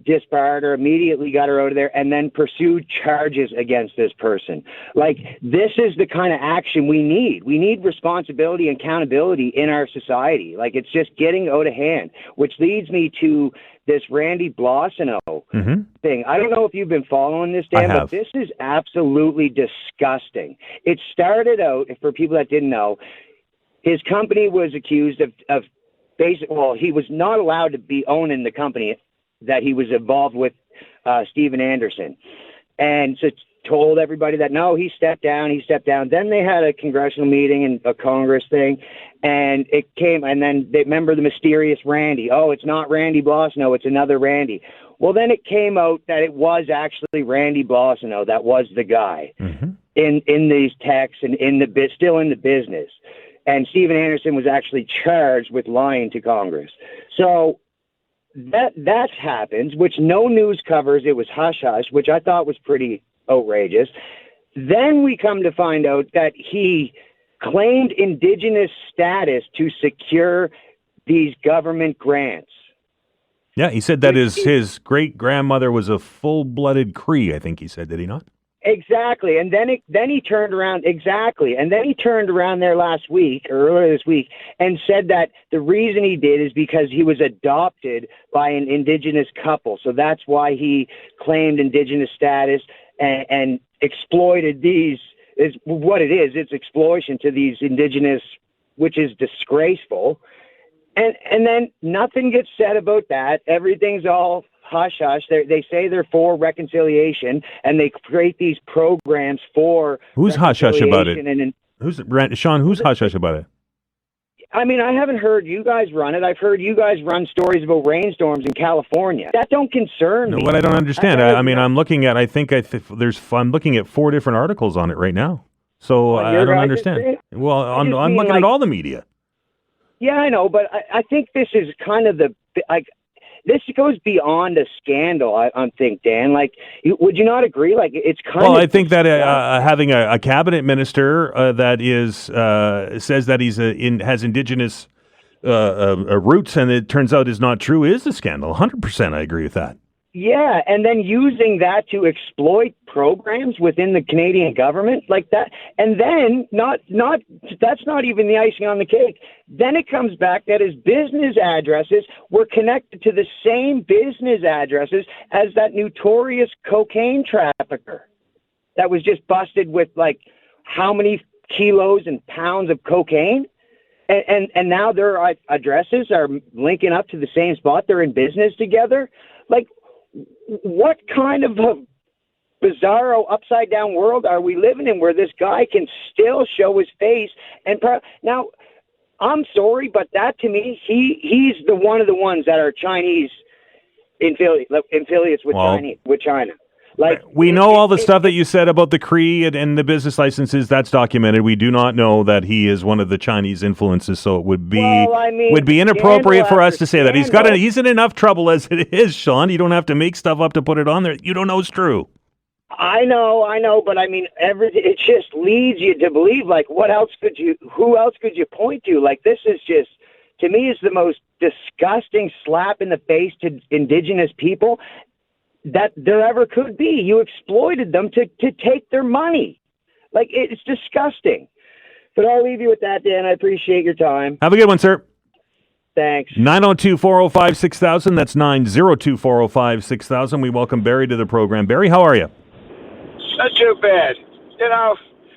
disbarred her, immediately got her out of there, and then pursued charges against this person. Like, this is the kind of action we need. We need responsibility and accountability in our society. Like, it's just getting out of hand, which leads me to this Randy Blossino thing. I don't know if you've been following this, Dan, but this is absolutely disgusting. It started out, for people that didn't know, his company was accused of he was not allowed to be owning the company that he was involved with, Steven Anderson. And so told everybody that, no, he stepped down. Then they had a congressional meeting and a Congress thing, and it came, and then they remember the mysterious Randy. Oh, it's not Randy Blossino, it's another Randy. Well, then it came out that it was actually Randy Blossino that was the guy in these texts and still in the business. And Steven Anderson was actually charged with lying to Congress. So that happens, which no news covers. It was hush-hush, which I thought was pretty outrageous. Then we come to find out that he claimed Indigenous status to secure these government grants. Yeah, he said that his great-grandmother was a full-blooded Cree, I think he said, did he not? Exactly. And then he turned around, and then he turned around there earlier this week, and said that the reason he did is because he was adopted by an Indigenous couple. So that's why he claimed Indigenous status and exploited these, is what it is. It's exploitation to these Indigenous, which is disgraceful. And then nothing gets said about that. Everything's all hush-hush. They say they're for reconciliation, and they create these programs for who's hush-hush about it? Who's hush-hush about it? I mean, I haven't heard you guys run it. I've heard you guys run stories about rainstorms in California. That don't concern me. What I don't understand. I'm looking at. I'm looking at 4 different articles on it right now. So I don't understand. Well, I'm looking at all the media. Yeah, I know, but I think this is kind of this goes beyond a scandal, I think, Dan. Like, would you not agree? Like, it's kind of... Well, I think that having a cabinet minister that says that has Indigenous roots, and it turns out is not true, is a scandal. 100%, I agree with that. Yeah, and then using that to exploit programs within the Canadian government like that, and then that's not even the icing on the cake. Then it comes back that his business addresses were connected to the same business addresses as that notorious cocaine trafficker that was just busted with like how many kilos and pounds of cocaine. And now their addresses are linking up to the same spot. They're in business together. Like, what kind of a bizarro upside-down world are we living in where this guy can still show his face? And now, I'm sorry, but that to me, he's one of the ones that are Chinese affiliates with China. Like, we know all the stuff that you said about the Cree and the business licenses. That's documented. We do not know that he is one of the Chinese influences, so it would be inappropriate for us to say that. He's in enough trouble as it is, Sean. You don't have to make stuff up to put it on there. You don't know it's true. I know, but I mean, it just leads you to believe. Like, who else could you point to? Like, this is just, to me, is the most disgusting slap in the face to Indigenous people that there ever could be. You exploited them to take their money. Like, it's disgusting. But I'll leave you with that, Dan. I appreciate your time. Have a good one, sir. Thanks. 902-405-6000. That's 902-405-6000. We welcome Barry to the program. Barry, how are you? Not too bad.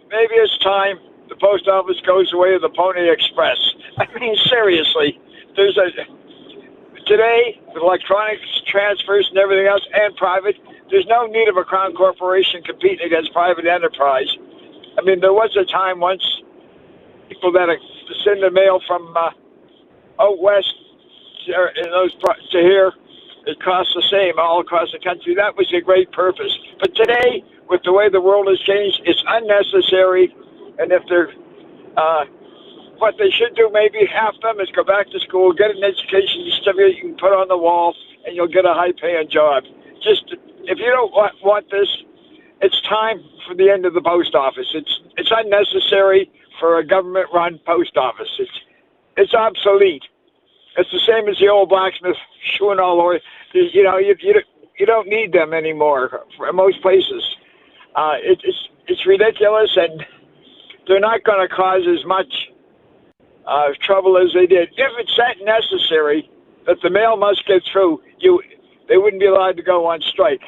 Maybe it's time the post office goes away to the Pony Express. I mean, seriously, today, with electronic transfers and everything else, and private, there's no need of a crown corporation competing against private enterprise. I mean, there was a time once, people that send the mail from out west to here, it costs the same all across the country. That was a great purpose. But today, with the way the world has changed, it's unnecessary. And if they're... what they should do, maybe half of them, is go back to school, get an education certificate you can put on the wall, and you'll get a high-paying job. Just, if you don't want this, it's time for the end of the post office. It's unnecessary for a government-run post office. It's obsolete. It's the same as the old blacksmith shoeing all over. you don't need them anymore for most places. It's ridiculous, and they're not going to cause as much trouble as they did. If it's that necessary that the mail must get through, they wouldn't be allowed to go on strike.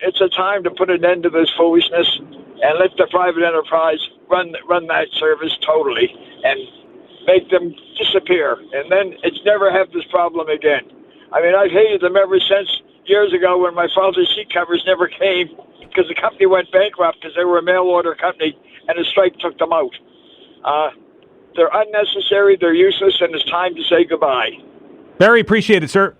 It's a time to put an end to this foolishness and let the private enterprise run that service totally and make them disappear. And then it's never have this problem again. I mean, I've hated them ever since years ago when my father's seat covers never came because the company went bankrupt because they were a mail order company and a strike took them out. They're unnecessary, they're useless, and it's time to say goodbye. Barry, appreciate it, sir.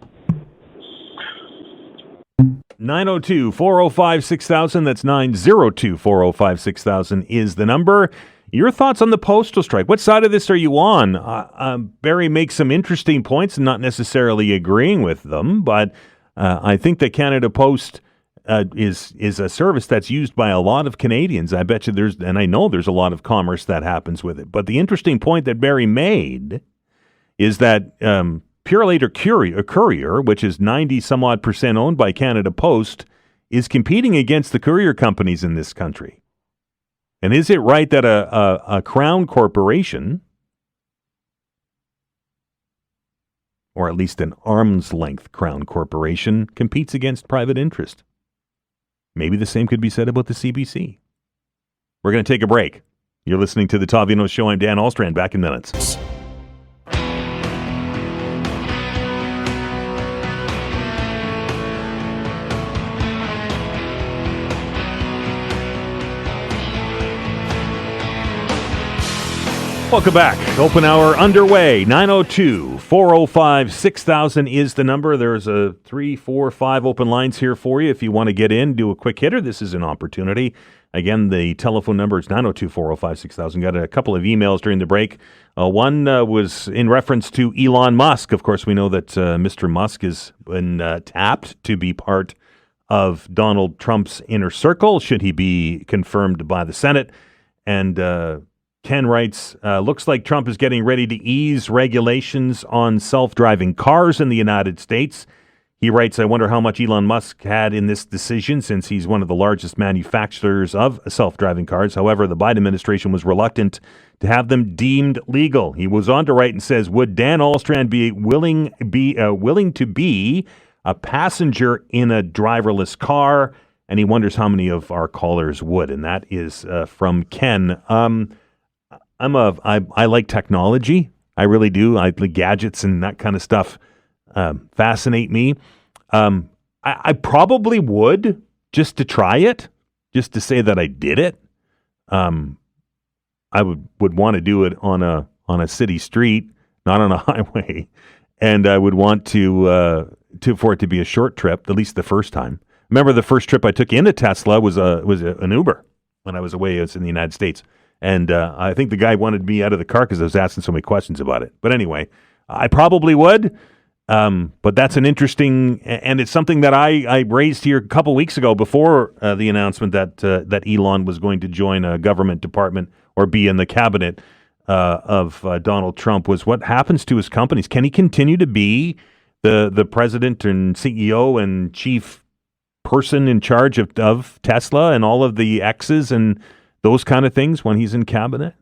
902-405-6000. That's 902-405-6000 is the number. Your thoughts on the postal strike? What side of this are you on? Barry makes some interesting points, not necessarily agreeing with them, but I think that Canada Post is a service that's used by a lot of Canadians. I bet you and I know there's a lot of commerce that happens with it. But the interesting point that Barry made is that Purelator Courier, which is 90-some-odd% owned by Canada Post, is competing against the courier companies in this country. And is it right that a Crown corporation, or at least an arm's-length Crown corporation, competes against private interest? Maybe the same could be said about the CBC. We're going to take a break. You're listening to the Todd Veinotte Show. I'm Dan Alstrand. Back in minutes. Welcome back. Open hour underway. 902-405-6000 is the number. There's 3, 4, 5 open lines here for you. If you want to get in, do a quick hitter. This is an opportunity. Again, the telephone number is 902-405-6000. Got a couple of emails during the break. One was in reference to Elon Musk. Of course, we know that Mr. Musk has been tapped to be part of Donald Trump's inner circle, should he be confirmed by the Senate. And Ken writes, looks like Trump is getting ready to ease regulations on self-driving cars in the United States. He writes, I wonder how much Elon Musk had in this decision since he's one of the largest manufacturers of self-driving cars. However, the Biden administration was reluctant to have them deemed legal. He was on to write and says, would Dan Alstrand be willing to be a passenger in a driverless car? And he wonders how many of our callers would. And that is from Ken. I like technology. I really do. The gadgets and that kind of stuff fascinate me. I probably would, just to try it, just to say that I did it. I would want to do it on a city street, not on a highway, and I would want for it to be a short trip, at least the first time. Remember, the first trip I took in a Tesla was an Uber when I was away. It was in the United States. And I think the guy wanted me out of the car because I was asking so many questions about it. But anyway, I probably would. But that's an interesting, and it's something that I raised here a couple weeks ago before the announcement that Elon was going to join a government department or be in the cabinet of Donald Trump, was what happens to his companies. Can he continue to be the president and CEO and chief person in charge of Tesla and all of the X's and those kind of things when he's in cabinet?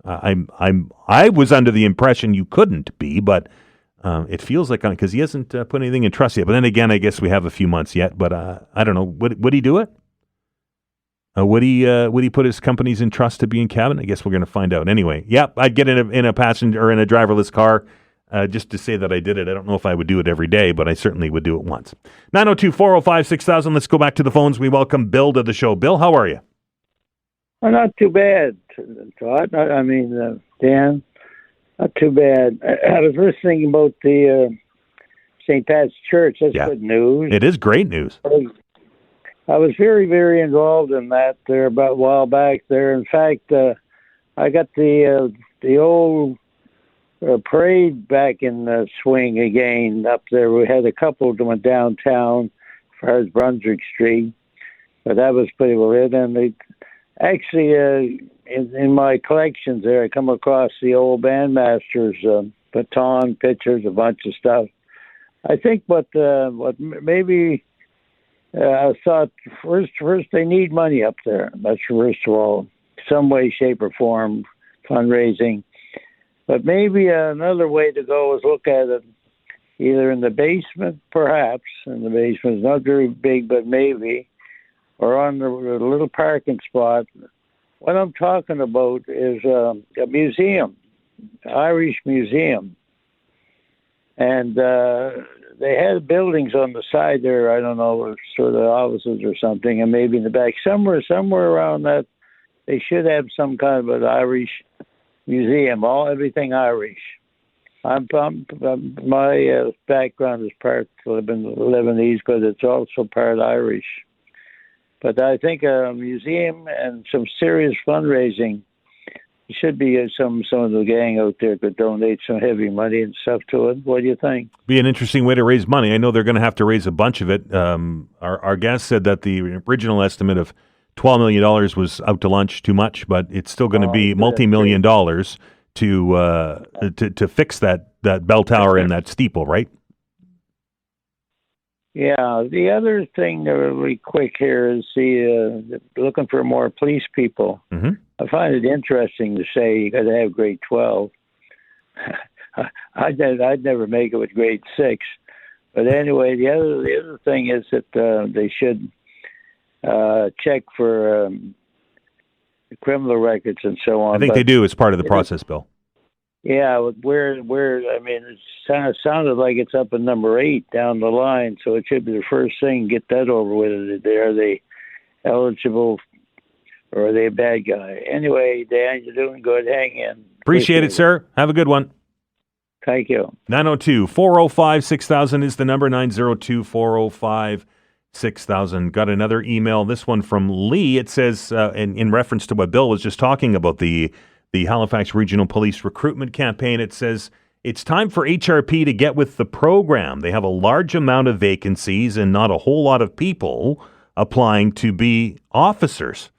I was under the impression you couldn't be, but it feels like, because he hasn't put anything in trust yet. But then again, I guess we have a few months yet. But I don't know. Would he do it? Would he put his companies in trust to be in cabinet? I guess we're going to find out. Anyway, yep, I'd get in a passenger or in a driverless car just to say that I did it. I don't know if I would do it every day, but I certainly would do it once. 902-405-6000. Let's go back to the phones. We welcome Bill to the show. Bill, how are you? Well, not too bad, Todd. Dan, not too bad. I was listening about the St. Pat's Church. That's good news. It is great news. I was very, very involved in that there about a while back there. In fact, I got the old parade back in swing again up there. We had a couple of them downtown as far as Brunswick Street, but that was pretty well it. And they actually, in my collections there, I come across the old bandmaster's baton pictures, a bunch of stuff. I think what maybe I thought first they need money up there. That's first of all, some way, shape, or form, fundraising. But maybe another way to go is look at it either in the basement, perhaps. And the basement is not very big, but maybe, or on the little parking spot. What I'm talking about is a museum, Irish museum. And they had buildings on the side there, I don't know, sort of offices or something, and maybe in the back. Somewhere around that, they should have some kind of an Irish museum, everything Irish. My background is part Lebanese, but it's also part Irish. But I think a museum and some serious fundraising. Should be some of the gang out there could donate some heavy money and stuff to it. What do you think? Be an interesting way to raise money. I know they're going to have to raise a bunch of it. Our guest said that the original estimate of $12 million was out to lunch too much, but it's still going to be multi-million dollars to fix that bell tower and that steeple, right? Yeah. The other thing, really quick here, is looking for more police people. Mm-hmm. I find it interesting to say you got to have grade 12. I'd never make it with grade 6. But anyway, the other thing is that they should check for criminal records and so on. I think they do as part of the process, Bill. Yeah, where I mean, it sounded like it's up at number 8 down the line, so it should be the first thing. Get that over with. Are they eligible, or are they a bad guy? Anyway, Dan, you're doing good. Hang in. Appreciate it, sir. Have a good one. Thank you. 902-405-6000 is the number, 902-405-6000. Got another email, this one from Lee. It says, in reference to what Bill was just talking about, the Halifax Regional Police recruitment campaign, it says, it's time for HRP to get with the program. They have a large amount of vacancies and not a whole lot of people applying to be officers.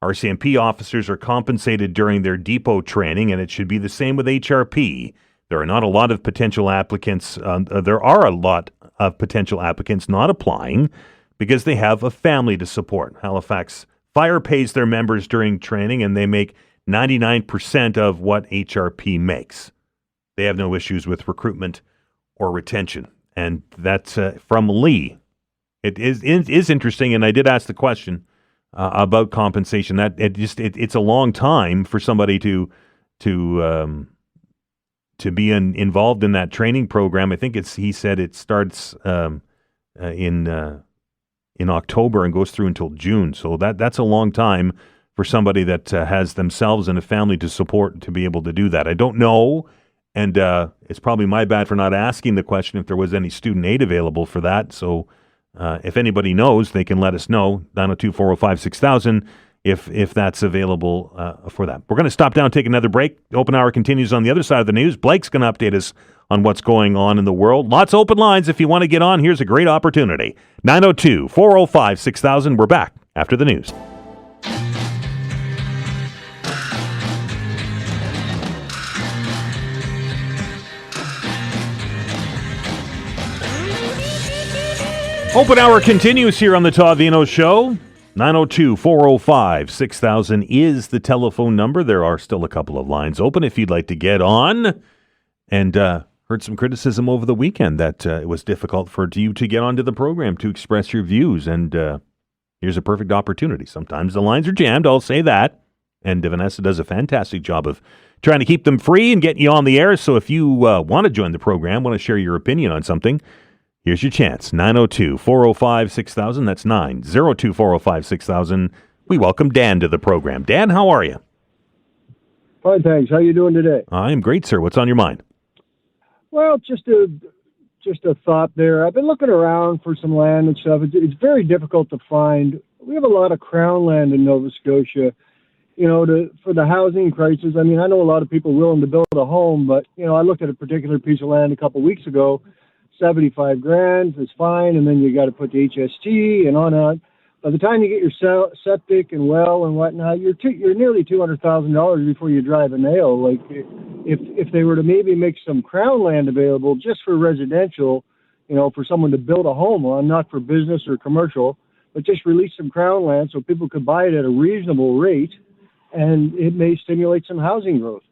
RCMP officers are compensated during their depot training, and it should be the same with HRP. There are not a lot of potential applicants. There are a lot of potential applicants not applying because they have a family to support. Halifax Fire pays their members during training, and they make 99% of what HRP makes. They have no issues with recruitment or retention. And that's from Lee. It is interesting, and I did ask the question about compensation. That it's a long time for somebody to be involved in that training program. I think he said it starts in October and goes through until June. So that's a long time for somebody that has themselves and a family to support to be able to do that. I don't know, and it's probably my bad for not asking the question if there was any student aid available for that. So if anybody knows, they can let us know, 902-405-6000, if that's available for that. We're going to stop down and take another break. Open Hour continues on the other side of the news. Blake's going to update us on what's going on in the world. Lots of open lines if you want to get on. Here's a great opportunity. 902-405-6000. We're back after the news. Open Hour continues here on the Todd Veinotte Show. 902-405-6000 is the telephone number. There are still a couple of lines open if you'd like to get on. And heard some criticism over the weekend that it was difficult for you to get onto the program to express your views. And here's a perfect opportunity. Sometimes the lines are jammed, I'll say that. And Vanessa does a fantastic job of trying to keep them free and get you on the air. So if you want to join the program, want to share your opinion on something, here's your chance. 902-405-6000. That's 902-405-6000. We welcome Dan to the program. Dan, how are you? Fine, thanks. How you doing today? I'm great, sir. What's on your mind? Well, just a thought there. I've been looking around for some land and stuff. It's very difficult to find. We have a lot of crown land in Nova Scotia, for the housing crisis. I mean, I know a lot of people willing to build a home, but, I looked at a particular piece of land a couple of weeks ago. $75,000 is fine, and then you got to put the HST and on and on. By the time you get your septic and well and whatnot, you're nearly $200,000 before you drive a nail. Like if they were to maybe make some crown land available just for residential, for someone to build a home on, not for business or commercial, but just release some Crown land so people could buy it at a reasonable rate, and it may stimulate some housing growth.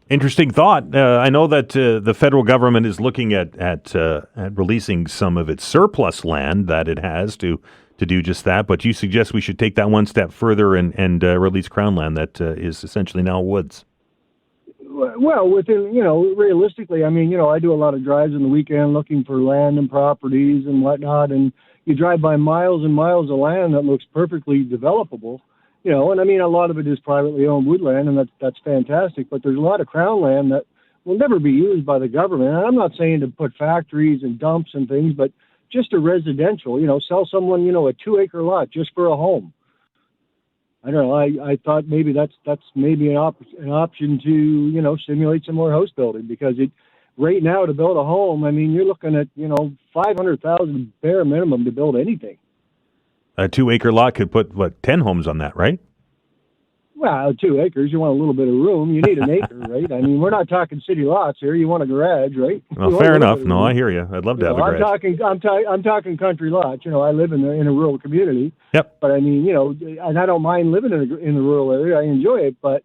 Interesting thought. I know that the federal government is looking at releasing some of its surplus land that it has to do just that. But you suggest we should take that one step further and release Crown land that is essentially now woods. Well, within, realistically, I do a lot of drives on the weekend looking for land and properties and whatnot, and you drive by miles and miles of land that looks perfectly developable. And a lot of it is privately owned woodland, and that's fantastic. But there's a lot of Crown land that will never be used by the government. And I'm not saying to put factories and dumps and things, but just a residential, sell someone, a 2-acre lot just for a home. I don't know. I thought maybe that's maybe an option to, stimulate some more house building, because right now to build a home, you're looking at, $500,000 bare minimum to build anything. A 2-acre lot could put, 10 homes on that, right? Well, 2 acres, you want a little bit of room. You need an acre, right? We're not talking city lots here. You want a garage, right? Well, fair enough. No, I hear you. I'd love to have a garage. I'm talking country lots. I live in a rural community. Yep. But and I don't mind living in the rural area. I enjoy it. But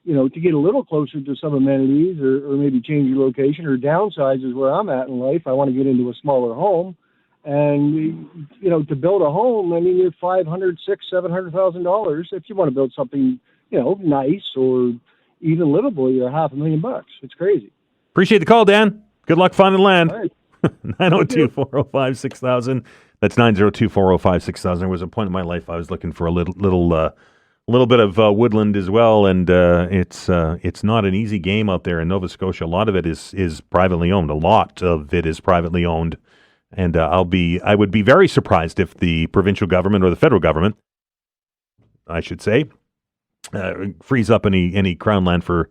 to get a little closer to some amenities, or maybe change your location, or downsize is where I'm at in life. I want to get into a smaller home. And, to build a home, you're $500,000, $600,000, $700,000. If you want to build something, nice or even livable, you're $500,000. It's crazy. Appreciate the call, Dan. Good luck finding land. All right. 902-405-6000. That's 902-405-6000. There was a point in my life I was looking for a little bit of woodland as well, and it's not an easy game out there in Nova Scotia. A lot of it is privately owned. A lot of it is privately owned. And I would be very surprised if the provincial government, or the federal government, I should say, frees up any Crown land for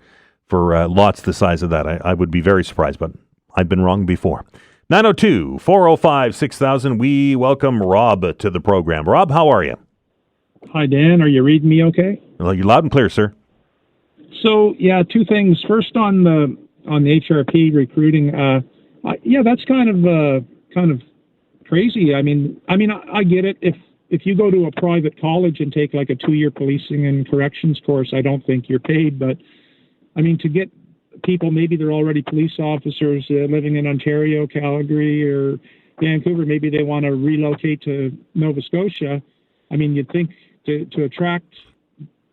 lots the size of that. I would be very surprised, but I've been wrong before. 902-405-6000. We welcome Rob to the program. Rob, how are you? Hi, Dan. Are you reading me okay? Well, you're loud and clear, sir. So, yeah, two things. First, on the HRP recruiting, that's kind of crazy. I get it. If you go to a private college and take like a 2-year policing and corrections course, I don't think you're paid. But to get people, maybe they're already police officers living in Ontario, Calgary, or Vancouver, maybe they want to relocate to Nova Scotia. You'd think to attract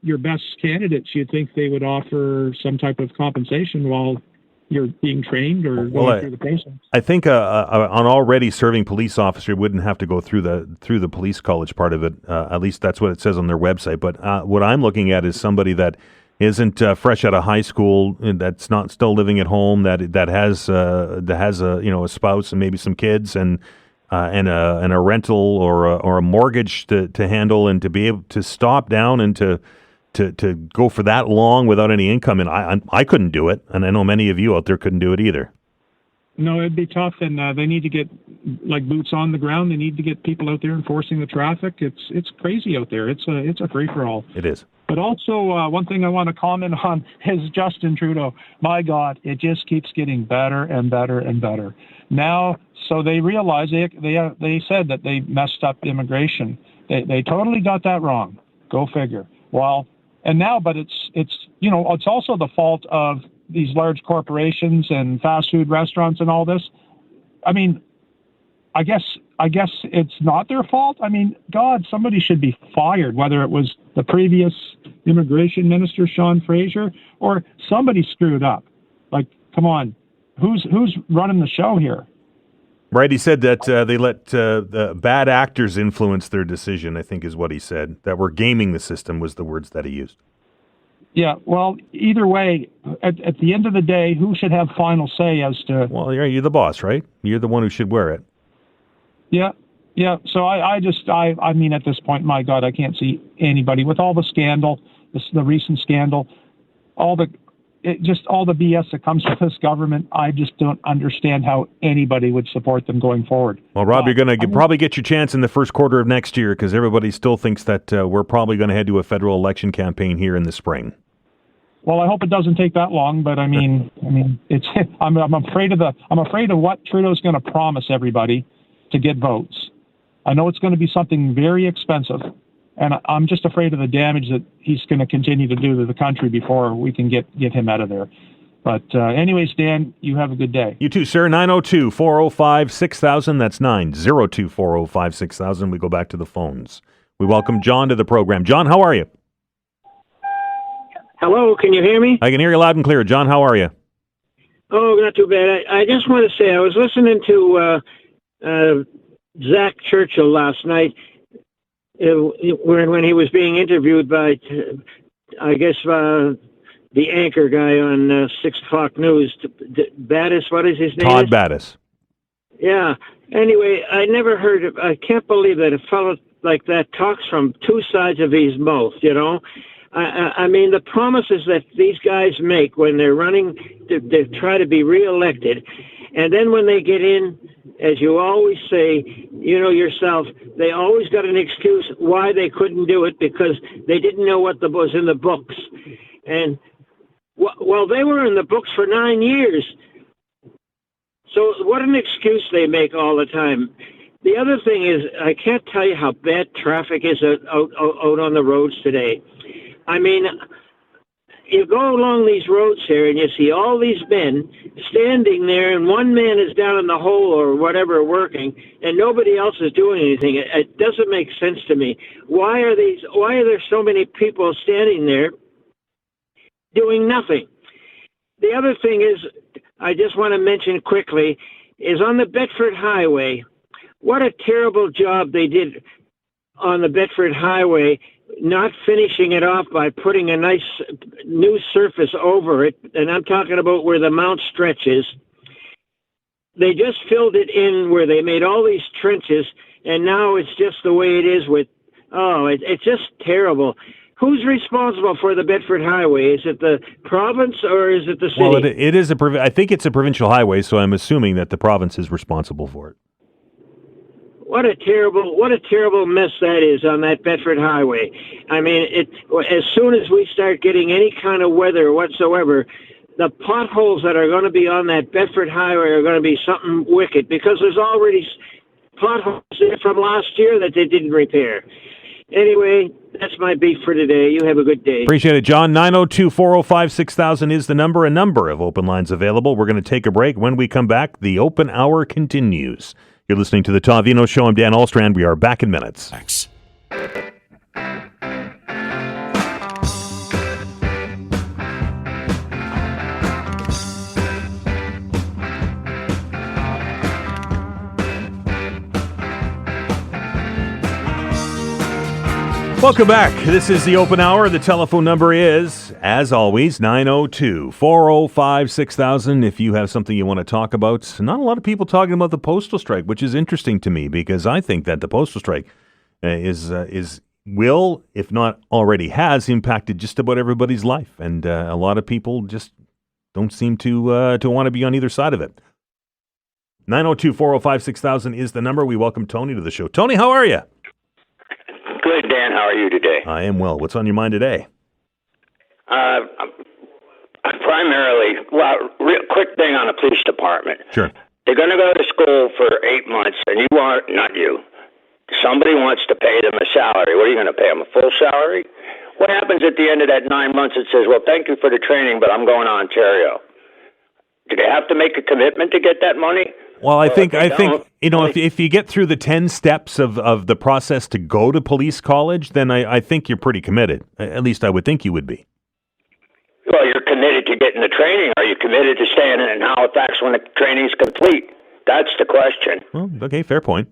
your best candidates, you'd think they would offer some type of compensation while you're being trained or going through the process. I think an already serving police officer wouldn't have to go through the police college part of it. At least that's what it says on their website. But what I'm looking at is somebody that isn't fresh out of high school, and that's not still living at home, that has a spouse and maybe some kids and a rental or a mortgage to handle, and to be able to stop down and to go for that long without any income. And I couldn't do it, and I know many of you out there couldn't do it either. No, it'd be tough, and they need to get boots on the ground. They need to get people out there enforcing the traffic. It's crazy out there. It's a free for all. It is. But also, one thing I want to comment on is Justin Trudeau. My God, it just keeps getting better and better and better. Now, so they realize they said that they messed up immigration. They totally got that wrong. Go figure. Well, and now, but it's also the fault of these large corporations and fast food restaurants and all this. I guess it's not their fault. God, somebody should be fired, whether it was the previous immigration minister, Sean Fraser, or somebody screwed up. Come on, who's running the show here? Right, he said that they let the bad actors influence their decision, I think is what he said. That we're gaming the system was the words that he used. Yeah, well, either way, at the end of the day, who should have final say as to... Well, you're the boss, right? You're the one who should wear it. Yeah. So I at this point, my God, I can't see anybody with all the scandal, the recent scandal, all the BS that comes with this government. I just don't understand how anybody would support them going forward. Well, Rob, you're going to probably get your chance in the first quarter of next year, because everybody still thinks that we're probably going to head to a federal election campaign here in the spring. Well, I hope it doesn't take that long, but I mean, it's. I'm afraid of what Trudeau's going to promise everybody to get votes. I know it's going to be something very expensive, and I'm just afraid of the damage that he's going to continue to do to the country before we can get him out of there. But anyways, Dan, you have a good day. You too, sir. 902-405-6000. That's 902-405-6000. We go back to the phones. We welcome John to the program. John, how are you? Hello, can you hear me? I can hear you loud and clear. John, how are you? Oh, not too bad. I just want to say I was listening to Zach Churchill last night when he was being interviewed by, I guess, the anchor guy on 6 o'clock news. Battis, what is his name? Todd Battis. Yeah. Anyway, I can't believe that a fellow like that talks from two sides of his mouth, you know? I mean, the promises that these guys make when they're running to try to be reelected, and then when they get in, as you always say, you know yourself, they always got an excuse why they couldn't do it because they didn't know what was in the books. And, well, they were in the books for 9 years. So what an excuse they make all the time. The other thing is, I can't tell you how bad traffic is out on the roads today. I mean, you go along these roads here and you see all these men standing there and one man is down in the hole or whatever working and nobody else is doing anything. It doesn't make sense to me. Why are there so many people standing there doing nothing? The other thing is, I just want to mention quickly, is on the Bedford Highway, what a terrible job they did on the Bedford Highway, not finishing it off by putting a nice new surface over it, and I'm talking about where the mount stretches. They just filled it in where they made all these trenches, and now it's just the way it is it's just terrible. Who's responsible for the Bedford Highway? Is it the province or is it the city? Well, it is I think it's a provincial highway, so I'm assuming that the province is responsible for it. What a terrible mess that is on that Bedford Highway. I mean, as soon as we start getting any kind of weather whatsoever, the potholes that are going to be on that Bedford Highway are going to be something wicked because there's already potholes there from last year that they didn't repair. Anyway, that's my beef for today. You have a good day. Appreciate it, John. 902-405-6000 is the number. A number of open lines available. We're going to take a break. When we come back, the open hour continues. You're listening to the Todd Veinotte Show. I'm Dan Alstrand. We are back in minutes. Thanks. Welcome back. This is the open hour. The telephone number is, as always, 902-405-6000. If you have something you want to talk about. Not a lot of people talking about the postal strike, which is interesting to me because I think that the postal strike will, if not already has, impacted just about everybody's life. And a lot of people just don't seem to want to be on either side of it. 902-405-6000 is the number. We welcome Tony to the show. Tony, how are you? Good, Dan. How are you today? I am well. What's on your mind today? Primarily, real quick thing on the police department. Sure. They're going to go to school for 8 months, and somebody wants to pay them a salary. What are you going to pay them, a full salary? What happens at the end of that 9 months? It says, well, thank you for the training, but I'm going to Ontario. Do they have to make a commitment to get that money? Well, I think if you get through the 10 steps of the process to go to police college, then I think you're pretty committed. At least I would think you would be. Well, you're committed to getting the training. Are you committed to staying in Halifax when the training's complete? That's the question. Well, okay, fair point.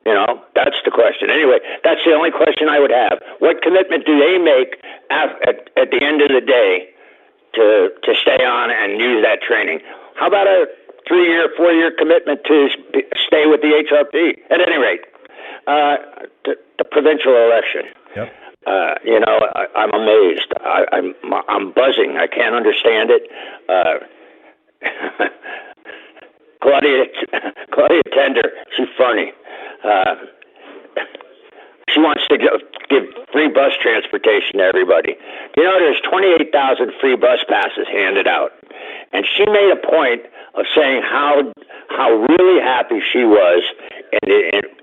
That's the question. Anyway, that's the only question I would have. What commitment do they make at the end of the day to stay on and use that training? How about a 3-year, 4-year commitment to stay with the HRP? At any rate, the provincial election. Yep. I'm amazed. I'm buzzing. I can't understand it. Claudia Tender, she's funny. She wants to give free bus transportation to everybody. There's 28,000 3,000 free bus passes handed out. And she made a point of saying how really happy she was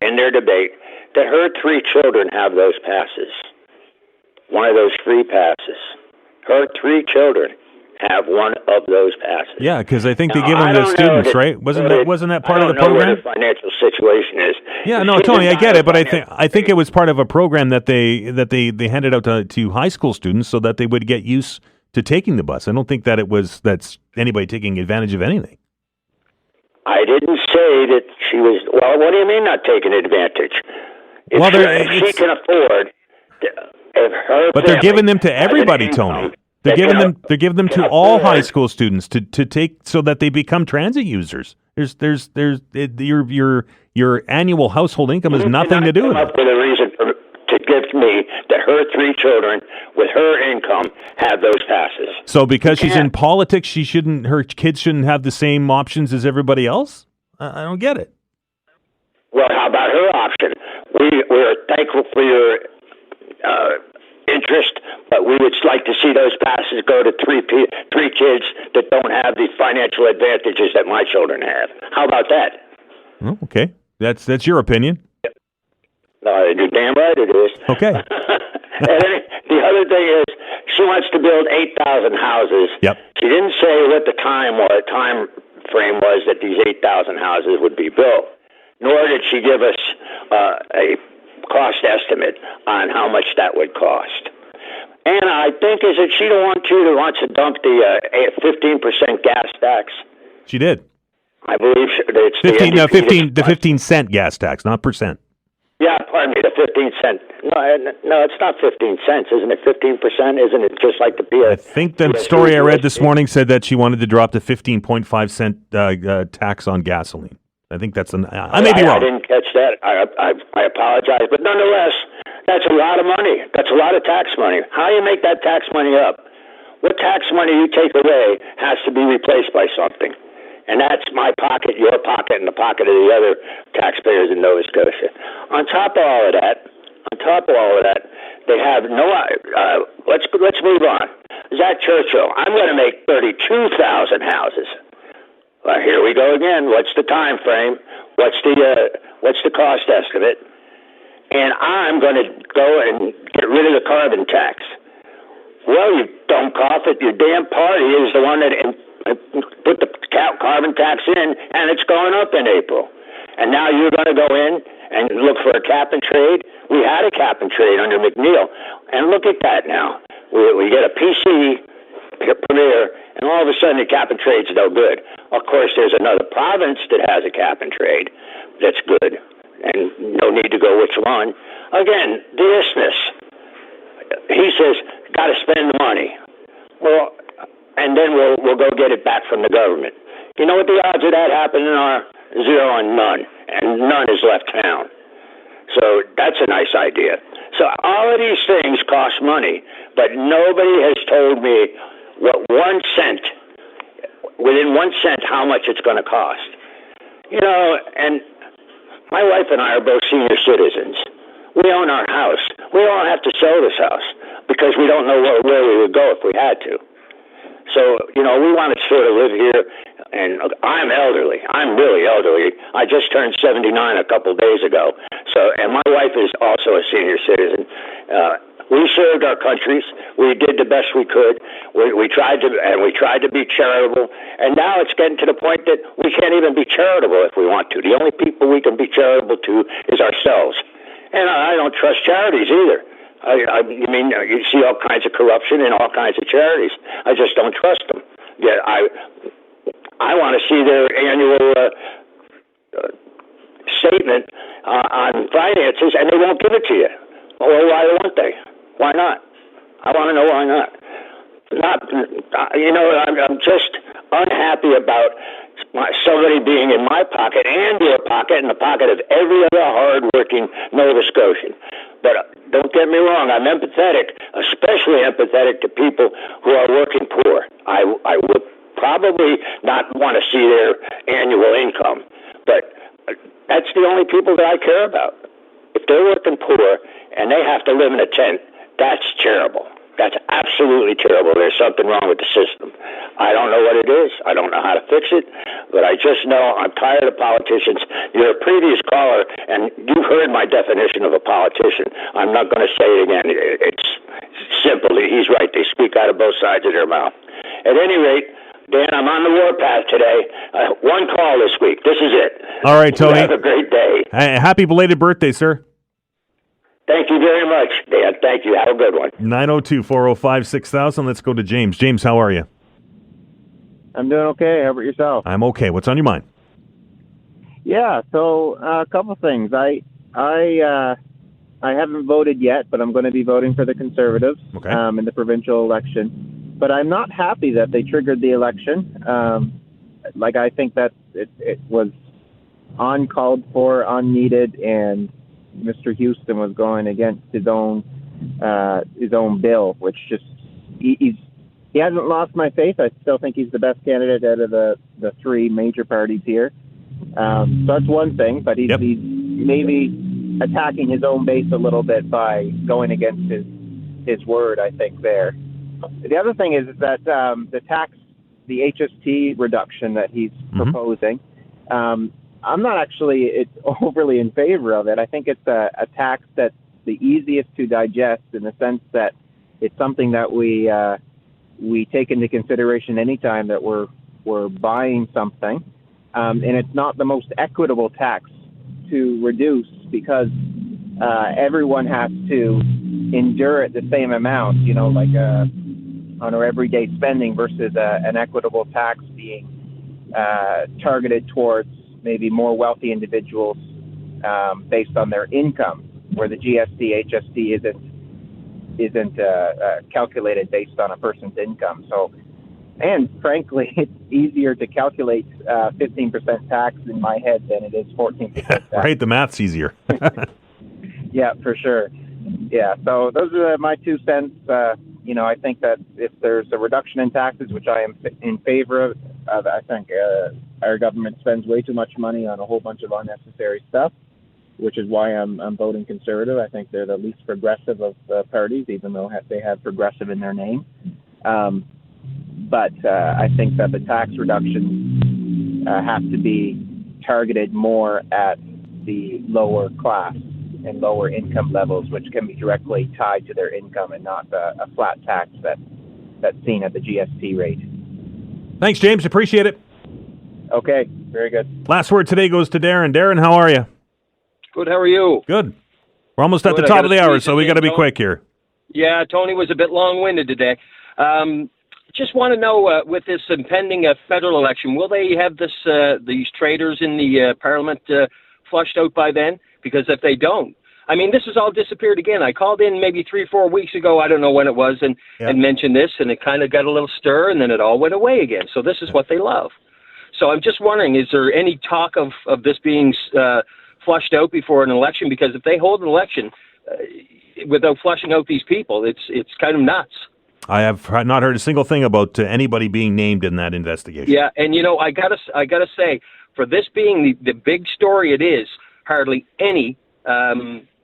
in their debate that her 3 children have those passes, one of those free passes. Her 3 children have one of those passes. Yeah, because I think they give them to students, right? Wasn't that part of the program? I don't know what the financial situation is. Yeah, no, Tony, I get it, but I think it was part of a program that they handed out to high school students so that they would get used to taking the bus. I don't think that's anybody taking advantage of anything. I didn't say that she was. Well, what do you mean not taking advantage? If she can afford, but they're giving them to everybody, Tony. They're giving them to all high school students to take so that they become transit users. Your annual household income has nothing to do with it. Up with a reason to give me that her 3 children with her income have those passes. So because she's in politics, her kids shouldn't have the same options as everybody else? I don't get it. Well, how about her option? We're thankful for your interest, but we would like to see those passes go to 3 kids that don't have the financial advantages that my children have. How about that? Oh, okay. That's your opinion. You're damn right it is. Okay. And then the other thing is, she wants to build 8,000 houses. Yep. She didn't say what the time frame was that these 8,000 houses would be built, nor did she give us a cost estimate on how much that would cost. And I think is it she the one too that wants to dump the 15% gas tax? She did. I believe it's 15-cent gas tax, not percent. Yeah, pardon me, the 15 cent. No, it's not 15 cents, isn't it? 15%, isn't it? Just like the beer. I think the story I read this morning said that she wanted to drop the 15.5 cent tax on gasoline. I think that's I may be wrong. I didn't catch that. I apologize, but nonetheless, that's a lot of money. That's a lot of tax money. How do you make that tax money up? What tax money you take away has to be replaced by something. And that's my pocket, your pocket, and the pocket of the other taxpayers in Nova Scotia. On top of all of that, they have no. Let's move on. Zach Churchill, I'm going to make 32,000 houses. Well, here we go again. What's the time frame? What's the cost estimate? And I'm going to go and get rid of the carbon tax. Well, you dumb cough it. Your damn party is the one that put the carbon tax in, and it's going up in April. And now you're going to go in and look for a cap and trade. We had a cap and trade under McNeil, and look at that now. We get a PC premier, and all of a sudden the cap and trade's no good. Of course, there's another province that has a cap and trade that's good, and no need to go which one. Again, the isthmus. He says, got to spend the money. Well, and then we'll go get it back from the government. You know what the odds of that happening are? 0 and none. And none is left town. So that's a nice idea. So all of these things cost money, but nobody has told me within 1 cent, how much it's going to cost. You know, and my wife and I are both senior citizens. We own our house. We don't have to sell this house because we don't know where we would go if we had to. So, you know, we want to sort of live here, and I'm elderly. I'm really elderly. I just turned 79 a couple of days ago. So, and my wife is also a senior citizen. We served our countries. We did the best we could. We tried to be charitable, and now it's getting to the point that we can't even be charitable if we want to. The only people we can be charitable to is ourselves. And I don't trust charities either. I mean, you see all kinds of corruption in all kinds of charities. I just don't trust them. Yeah, I want to see their annual statement on finances, and they won't give it to you. Well, why won't they? Why not? I want to know why not. I'm just unhappy about somebody being in my pocket and your pocket and the pocket of every other hard-working Nova Scotian. But don't get me wrong, I'm empathetic, especially empathetic to people who are working poor. I would probably not want to see their annual income, but that's the only people that I care about. If they're working poor and they have to live in a tent, that's terrible. That's absolutely terrible. There's something wrong with the system. I don't know what it is. I don't know how to fix it, but I just know I'm tired of politicians. You're a previous caller, and you've heard my definition of a politician. I'm not going to say it again. It's simple. He's right. They speak out of both sides of their mouth. At any rate, Dan, I'm on the warpath today. One call this week. This is it. All right, Tony. Have a great day. Happy belated birthday, sir. Thank you very much, Dan. Thank you. Have a good one. 902-405-6000. Let's go to James. James, how are you? I'm doing okay. How about yourself? I'm okay. What's on your mind? Yeah, so a couple things. I haven't voted yet, but I'm going to be voting for the Conservatives in the provincial election. But I'm not happy that they triggered the election. I think that it was uncalled for, unneeded, and Mr. Houston was going against his own bill, which just he hasn't lost my faith. I still think he's the best candidate out of the three major parties here. So that's one thing, but he's maybe attacking his own base a little bit by going against his word, I think, there. The other thing is that the HST reduction that he's proposing, I'm not actually overly in favor of it. I think it's a tax that's the easiest to digest in the sense that it's something that we take into consideration anytime that we're buying something. And it's not the most equitable tax to reduce because everyone has to endure it the same amount, on our everyday spending versus an equitable tax being targeted towards maybe more wealthy individuals based on their income, where the HST isn't calculated based on a person's income. So, and frankly, it's easier to calculate 15% tax in my head than it is 14% tax. Right, the math's easier. Yeah, for sure. Yeah, so those are my 2 cents. I think that if there's a reduction in taxes, which I am in favor of, I think our government spends way too much money on a whole bunch of unnecessary stuff, which is why I'm voting Conservative. I think they're the least progressive of parties, even though they have progressive in their name. But I think that the tax reductions have to be targeted more at the lower class and lower income levels, which can be directly tied to their income and not a flat tax that's seen at the GST rate. Thanks, James. Appreciate it. Okay, very good. Last word today goes to Darren. Darren, how are you? Good, how are you? Good. We're almost at the top of the hour, so we got to be quick here. Yeah, Tony was a bit long-winded today. Just want to know, with this impending federal election, will they have these traitors in the Parliament flushed out by then? Because if they don't, this has all disappeared again. I called in maybe 3-4 weeks ago, I don't know when it was, and mentioned this, and it kind of got a little stir, and then it all went away again. So this is what they love. So I'm just wondering, is there any talk of this being flushed out before an election? Because if they hold an election without flushing out these people, it's kind of nuts. I have not heard a single thing about anybody being named in that investigation. Yeah, and I gotta say, for this being the big story it is, hardly any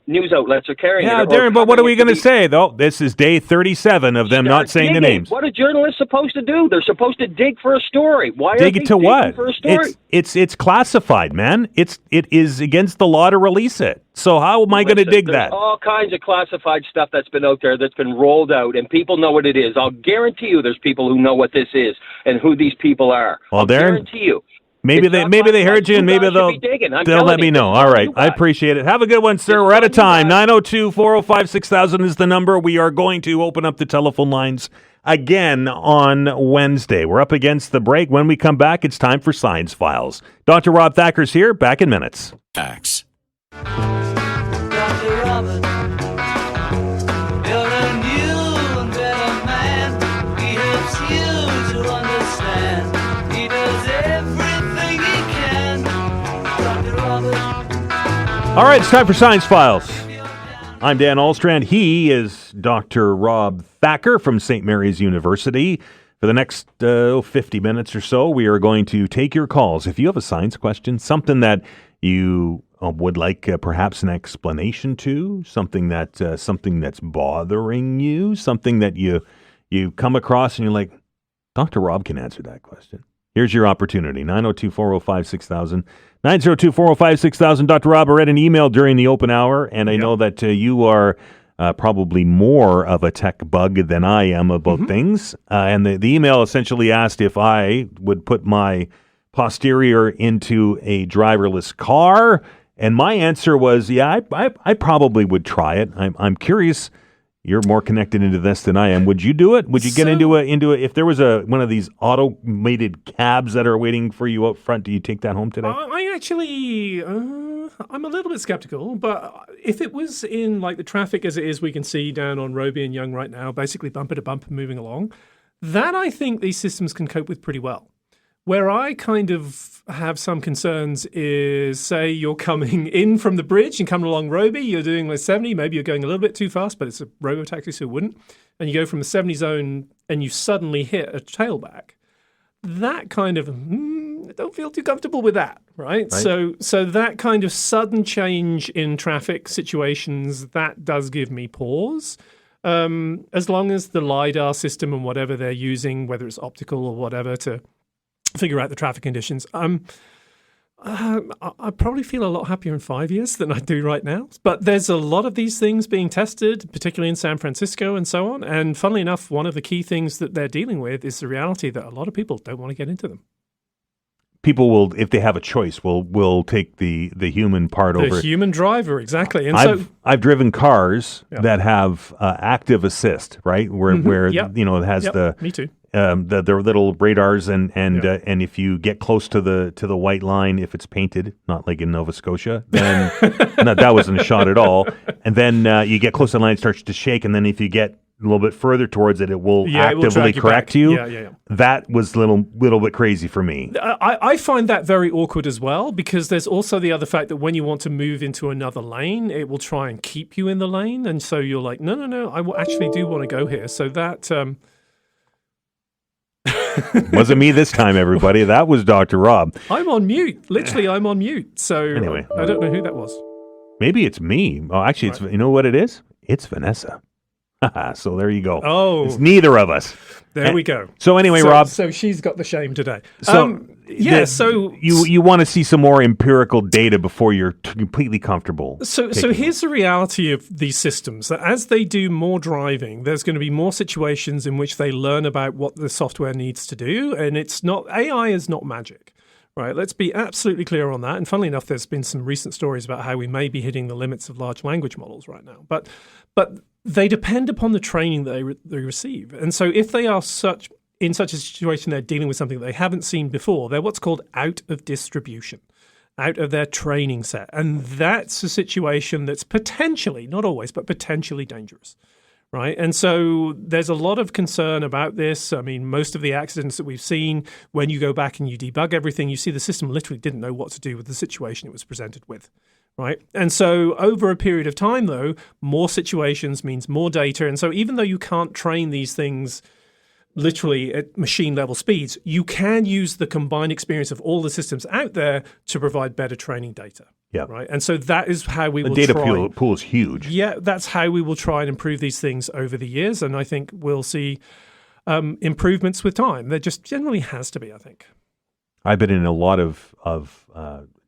news outlets are carrying it. Yeah, Darren, but what are we going to say, though? This is day 37 of them not saying digging. the names. What are journalists supposed to do? They're supposed to dig for a story. Why dig are they to digging what? For a story? It's classified, man. It is against the law to release it. So how am I going to dig there's that? All kinds of classified stuff that's been out there that's been rolled out, and people know what it is. I'll guarantee you there's people who know what this is and who these people are. Well, I'll Darren, guarantee you. Maybe they heard you, and maybe they'll let me know. All right. I appreciate it. Have a good one, sir. We're out of time. 902-405-6000 is the number. We are going to open up the telephone lines again on Wednesday. We're up against the break. When we come back, it's time for Science Files. Dr. Rob Thacker's here. Back in minutes. Facts. Dr. Robert, you're a new and better man. He helps you to understand. He does everything he can. Dr. Robert. All right, it's time for Science Files. I'm Dan Alstrand. He is Dr. Rob Thacker from St. Mary's University. For the next 50 minutes or so, we are going to take your calls. If you have a science question, something that you would like perhaps an explanation to, something that's bothering you, something that you come across and you're like, Dr. Rob can answer that question. Here's your opportunity, 902-405-6000. 902-405-6000. Dr. Rob, I read an email during the open hour, and I know that you are probably more of a tech bug than I am about things. And the email essentially asked if I would put my posterior into a driverless car. And my answer was, yeah, I probably would try it. I'm curious. You're more connected into this than I am. Would you do it? Would you get into if there was one of these automated cabs that are waiting for you out front, do you take that home today? I actually, I'm a little bit skeptical, but if it was in like the traffic as it is, we can see down on Roby and Yonge right now, basically bumper to bumper moving along, that I think these systems can cope with pretty well. Where I kind of have some concerns is, say you're coming in from the bridge and coming along Roby, you're doing like 70, maybe you're going a little bit too fast, but it's a robo-taxi, so it wouldn't. And you go from the 70 zone and you suddenly hit a tailback. That kind of, I don't feel too comfortable with that, right? So that kind of sudden change in traffic situations, that does give me pause. As long as the LiDAR system and whatever they're using, whether it's optical or whatever, to figure out the traffic conditions. I probably feel a lot happier in 5 years than I do right now. But there's a lot of these things being tested, particularly in San Francisco and so on. And funnily enough, one of the key things that they're dealing with is the reality that a lot of people don't want to get into them. People will, if they have a choice, will take the human part over. The human driver, exactly. And I've driven cars that have active assist, right? Where it has the me too. The little radars and if you get close to the white line, if it's painted, not like in Nova Scotia, then that wasn't a shot at all. And then you get close to the line, it starts to shake, and then if you get a little bit further towards it, it will actively correct you. Yeah. That was a little bit crazy for me. I find that very awkward as well, because there's also the other fact that when you want to move into another lane, it will try and keep you in the lane, and so you're like, no, I actually do want to go here. So that wasn't me this time, everybody. That was Dr. Rob. I'm on mute. Literally, I'm on mute. So anyway, I don't know who that was. Maybe it's me. Oh, actually, it's you know what it is? It's Vanessa. So there you go. Oh, it's neither of us. There we go. So anyway, Rob. So she's got the shame today. So so you want to see some more empirical data before you're completely comfortable. So here's the reality of these systems: that as they do more driving, there's going to be more situations in which they learn about what the software needs to do, and AI is not magic. Right, let's be absolutely clear on that. And funnily enough, there's been some recent stories about how we may be hitting the limits of large language models right now. But they depend upon the training that they receive. And so if they are in such a situation they're dealing with something they haven't seen before, they're what's called out of distribution, out of their training set. And that's a situation that's potentially, not always, but potentially dangerous. Right. And so there's a lot of concern about this. I mean, most of the accidents that we've seen, when you go back and you debug everything, you see the system literally didn't know what to do with the situation it was presented with. Right. And so over a period of time, though, more situations means more data. And so even though you can't train these things literally at machine level speeds, you can use the combined experience of all the systems out there to provide better training data. Yeah. Right. And so that is how we will try. The data pool is huge. Yeah, that's how we will try and improve these things over the years. And I think we'll see improvements with time. There just generally has to be, I think. I've been in a lot of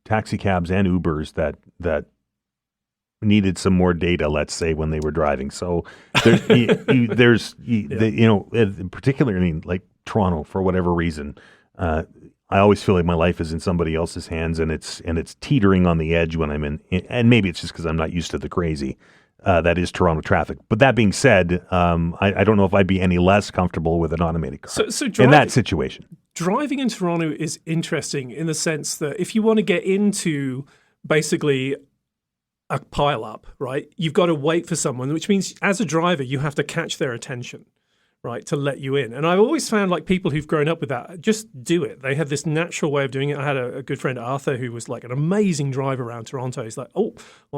taxi cabs and Ubers that needed some more data, let's say, when they were driving. So there's particularly like Toronto, for whatever reason, I always feel like my life is in somebody else's hands, and it's teetering on the edge when I'm in. And maybe it's just because I'm not used to the crazy that is Toronto traffic. But that being said, I don't know if I'd be any less comfortable with an automated car in that situation. Driving in Toronto is interesting in the sense that if you want to get into basically a pile-up, right, you've got to wait for someone, which means as a driver, you have to catch their attention, right, to let you in. And I've always found like people who've grown up with that, just do it. They have this natural way of doing it. I had a good friend, Arthur, who was like an amazing driver around Toronto. He's like,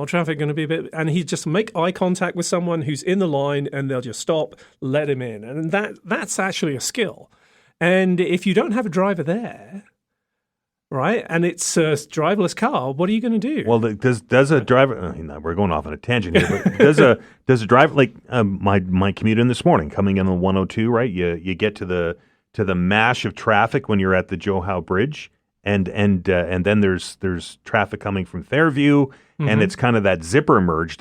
traffic going to be a bit, and he'd just make eye contact with someone who's in the line and they'll just stop, let him in. And that's actually a skill. And if you don't have a driver there, right, and it's a driverless car, what are you going to do? Well, does a driver? We're going off on a tangent here, but does a driver like my commute in this morning coming in on 102? Right, you get to the mash of traffic when you're at the Joe Howe Bridge, and then there's traffic coming from Fairview, and it's kind of that zipper merge.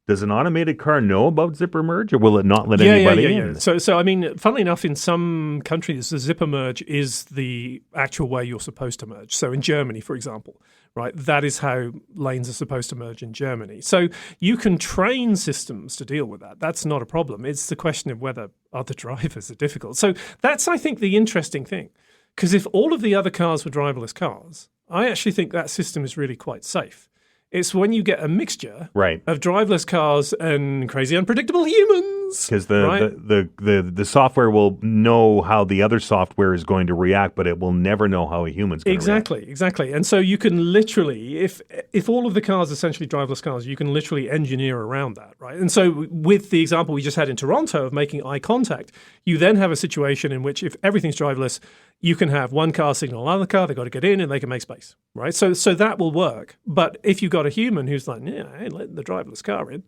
Does an automated car know about zipper merge, or will it not let anybody in? So I mean, funnily enough, in some countries, the zipper merge is the actual way you're supposed to merge. So in Germany, for example, right, that is how lanes are supposed to merge in Germany. So you can train systems to deal with that. That's not a problem. It's the question of whether other drivers are difficult. So that's, I think, the interesting thing. Because if all of the other cars were driverless cars, I actually think that system is really quite safe. It's when you get a mixture of driverless cars and crazy unpredictable humans. Because the software will know how the other software is going to react, but it will never know how a human's going to react. Exactly. And so you can literally, if all of the cars are essentially driverless cars, you can literally engineer around that, right? And so with the example we just had in Toronto of making eye contact, you then have a situation in which if everything's driverless, you can have one car signal another car, they've got to get in and they can make space, right? So that will work. But if you've got a human who's like, hey, let the driverless car in,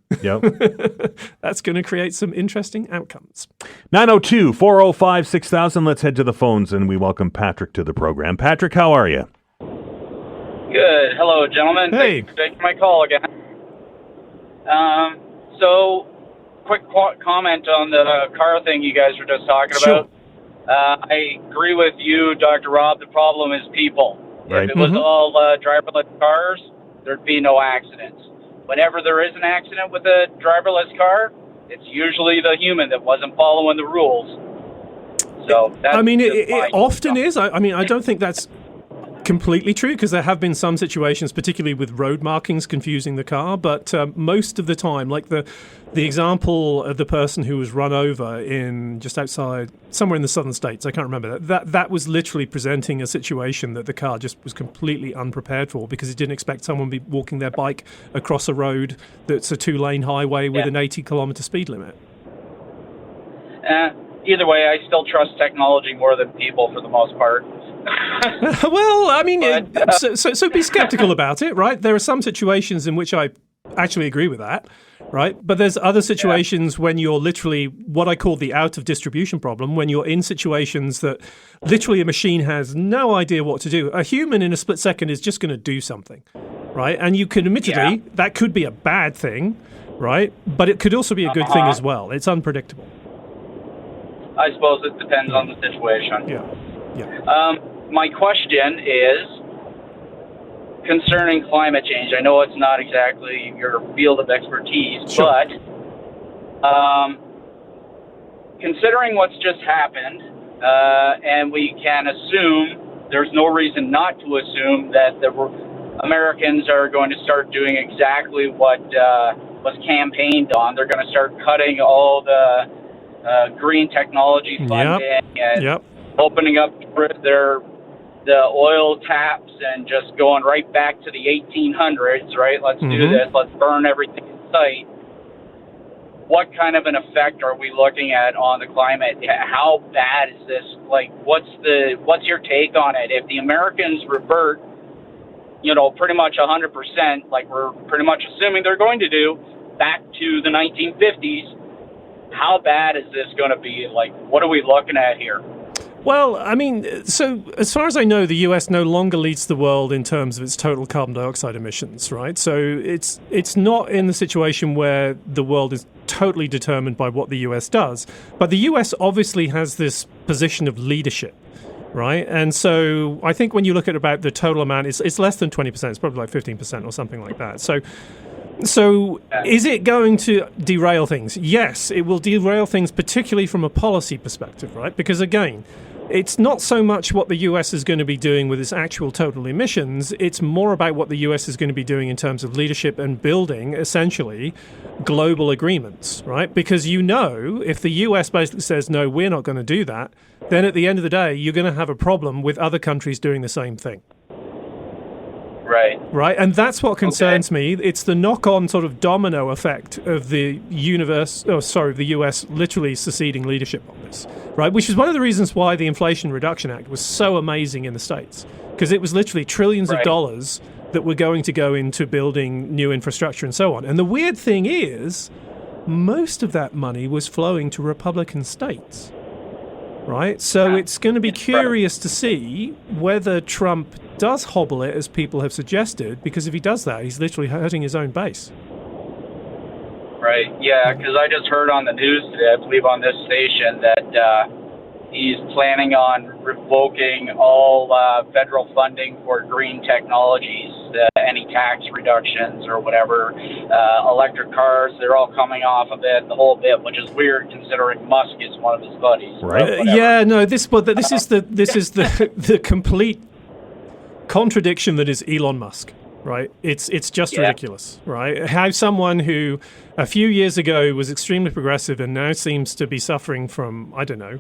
that's going to create some interesting outcomes. 902-405-6000. Let's head to the phones and we welcome Patrick to the program. Patrick, how are you? Good. Hello, gentlemen. Hey. Thanks for taking my call again. So, quick comment on the car thing you guys were just talking about. I agree with you, Dr. Rob. The problem is people. Right. If it was all driverless cars, there'd be no accidents. Whenever there is an accident with a driverless car, it's usually the human that wasn't following the rules. So that's it often is. I don't think that's completely true because there have been some situations, particularly with road markings, confusing the car. But most of the time, like the example of the person who was run over in just outside somewhere in the southern states, I can't remember that was literally presenting a situation that the car just was completely unprepared for because it didn't expect someone to be walking their bike across a road that's a 2-lane highway with an 80-kilometer speed limit. Either way, I still trust technology more than people for the most part. Well, so be skeptical about it, right? There are some situations in which I actually agree with that, right? But there's other situations when you're literally what I call the out of distribution problem, when you're in situations that literally a machine has no idea what to do. A human in a split second is just going to do something, right? And you can admittedly, that could be a bad thing, right? But it could also be a good thing as well. It's unpredictable. I suppose it depends on the situation. Yeah. My question is concerning climate change. I know it's not exactly your field of expertise, but considering what's just happened, and we can assume, there's no reason not to assume that the Americans are going to start doing exactly what was campaigned on. They're going to start cutting all the green technology funding and opening up the oil taps and just going right back to the 1800s, right? Let's do this. Let's burn everything in sight. What kind of an effect are we looking at on the climate? How bad is this? Like, what's your take on it? If the Americans revert, pretty much 100%, like we're pretty much assuming they're going to do, back to the 1950s, how bad is this going to be? Like, what are we looking at here? Well, so as far as I know, the US no longer leads the world in terms of its total carbon dioxide emissions, right? So it's not in the situation where the world is totally determined by what the US does. But the US obviously has this position of leadership, right? And so I think when you look at about the total amount, it's less than 20%. It's probably like 15% or something like that. So is it going to derail things? Yes, it will derail things, particularly from a policy perspective, right? Because again, it's not so much what the US is going to be doing with its actual total emissions. It's more about what the US is going to be doing in terms of leadership and building, essentially, global agreements, right? Because if the US basically says, no, we're not going to do that, then at the end of the day, you're going to have a problem with other countries doing the same thing. Right, and that's what concerns me. It's the knock-on sort of domino effect of the the US literally seceding leadership on this, right? Which is one of the reasons why the Inflation Reduction Act was so amazing in the States, because it was literally trillions of dollars that were going to go into building new infrastructure and so on. And the weird thing is, most of that money was flowing to Republican states, right? So it's going to be curious to see whether Trump does hobble it, as people have suggested, because if he does that, he's literally hurting his own base. Right, yeah, because I just heard on the news today, I believe on this station, that he's planning on revoking all federal funding for green technologies, any tax reductions or whatever. Electric cars, they're all coming off of it, the whole bit, which is weird considering Musk is one of his buddies. Right. This is the complete contradiction that is Elon Musk. Right, it's just ridiculous, right? How someone who a few years ago was extremely progressive and now seems to be suffering from, I don't know,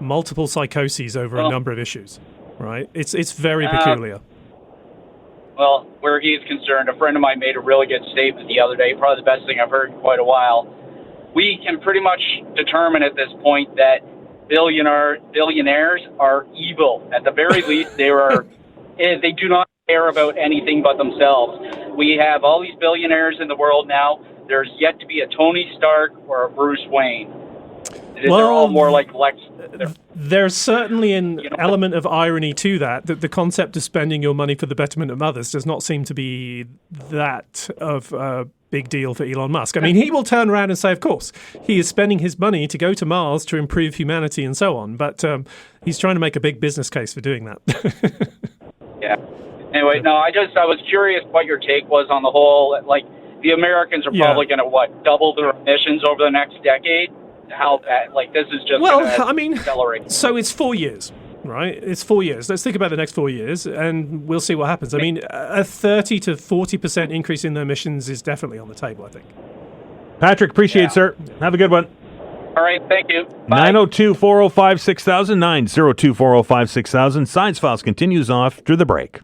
multiple psychoses over a number of issues, right? It's very peculiar. Well, where he's concerned, a friend of mine made a really good statement the other day, probably the best thing I've heard in quite a while. We can pretty much determine at this point that billionaires are evil. At the very least, they do not care about anything but themselves. We have all these billionaires in the world now. There's yet to be a Tony Stark or a Bruce Wayne. They're all more like Lex. There's certainly an element of irony to that the concept of spending your money for the betterment of others does not seem to be that of a big deal for Elon Musk. I mean, he will turn around and say, of course, he is spending his money to go to Mars to improve humanity and so on, but he's trying to make a big business case for doing that. Yeah. Anyway, no, I was curious what your take was on the whole, like, the Americans are probably going to, double their emissions over the next decade? How bad? Like, this is just accelerate. So it's 4 years, right? It's 4 years. Let's think about the next 4 years, and we'll see what happens. I mean, a 30 to 40% increase in the emissions is definitely on the table, I think. Patrick, appreciate it, sir. Have a good one. All right, thank you. 902-405-6000, 902-405-6000. Science Files continues off through the break.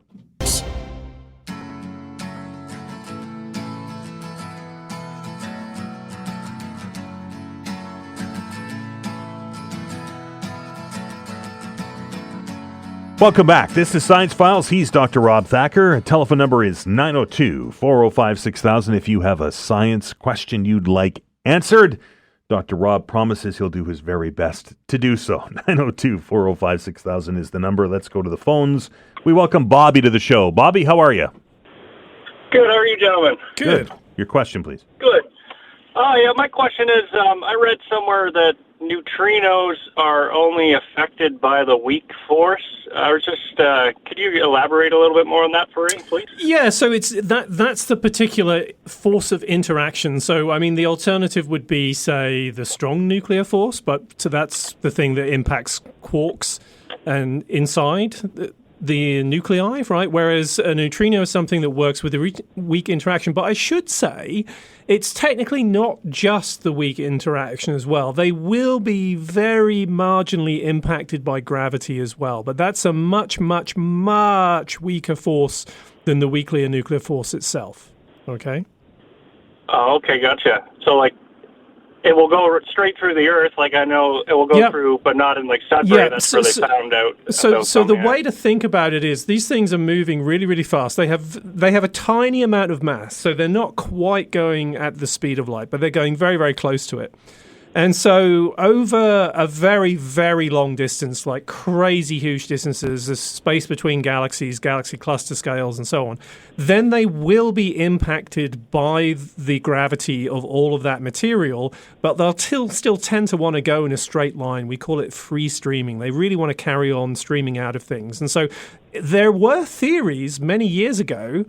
Welcome back. This is Science Files. He's Dr. Rob Thacker. Telephone number is 902-405-6000 if you have a science question you'd like answered. Dr. Rob promises he'll do his very best to do so. 902-405-6000 is the number. Let's go to the phones. We welcome Bobby to the show. Bobby, how are you? Good. How are you, gentlemen? Good. Your question, please. Good. My question is, I read somewhere that neutrinos are only affected by the weak force. I was just, could you elaborate a little bit more on that for me, please? Yeah, so that's the particular force of interaction. So, I mean, the alternative would be, say, the strong nuclear force, but that's the thing that impacts quarks and inside the nuclei, right? Whereas a neutrino is something that works with a weak interaction. But I should say it's technically not just the weak interaction as well. They will be very marginally impacted by gravity as well. But that's a much, much, much weaker force than the weakly nuclear force itself. Okay? Oh, okay, gotcha. So, it will go straight through the Earth, I know it will go through, but not in Sudbury. That's where they found out. So the way to think about it is these things are moving really, really fast. They have a tiny amount of mass, so they're not quite going at the speed of light, but they're going very, very close to it. And so over a very, very long distance, like crazy huge distances, the space between galaxies, galaxy cluster scales, and so on, then they will be impacted by the gravity of all of that material, but they'll still tend to want to go in a straight line. We call it free streaming. They really want to carry on streaming out of things. And so there were theories many years ago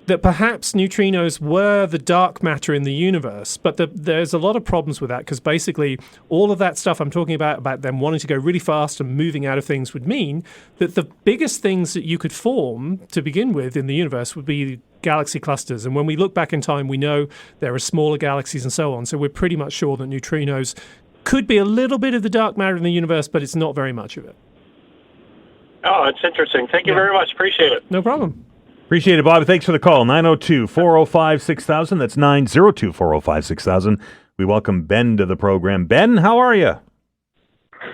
that perhaps neutrinos were the dark matter in the universe, but there's a lot of problems with that because basically all of that stuff I'm talking about them wanting to go really fast and moving out of things would mean that the biggest things that you could form to begin with in the universe would be galaxy clusters. And when we look back in time, we know there are smaller galaxies and so on. So we're pretty much sure that neutrinos could be a little bit of the dark matter in the universe, but it's not very much of it. Oh, it's interesting. Thank you very much. Appreciate it. No problem. Appreciate it, Bob. Thanks for the call. 902-405-6000. That's 902-405-6000. We welcome Ben to the program. Ben, how are you?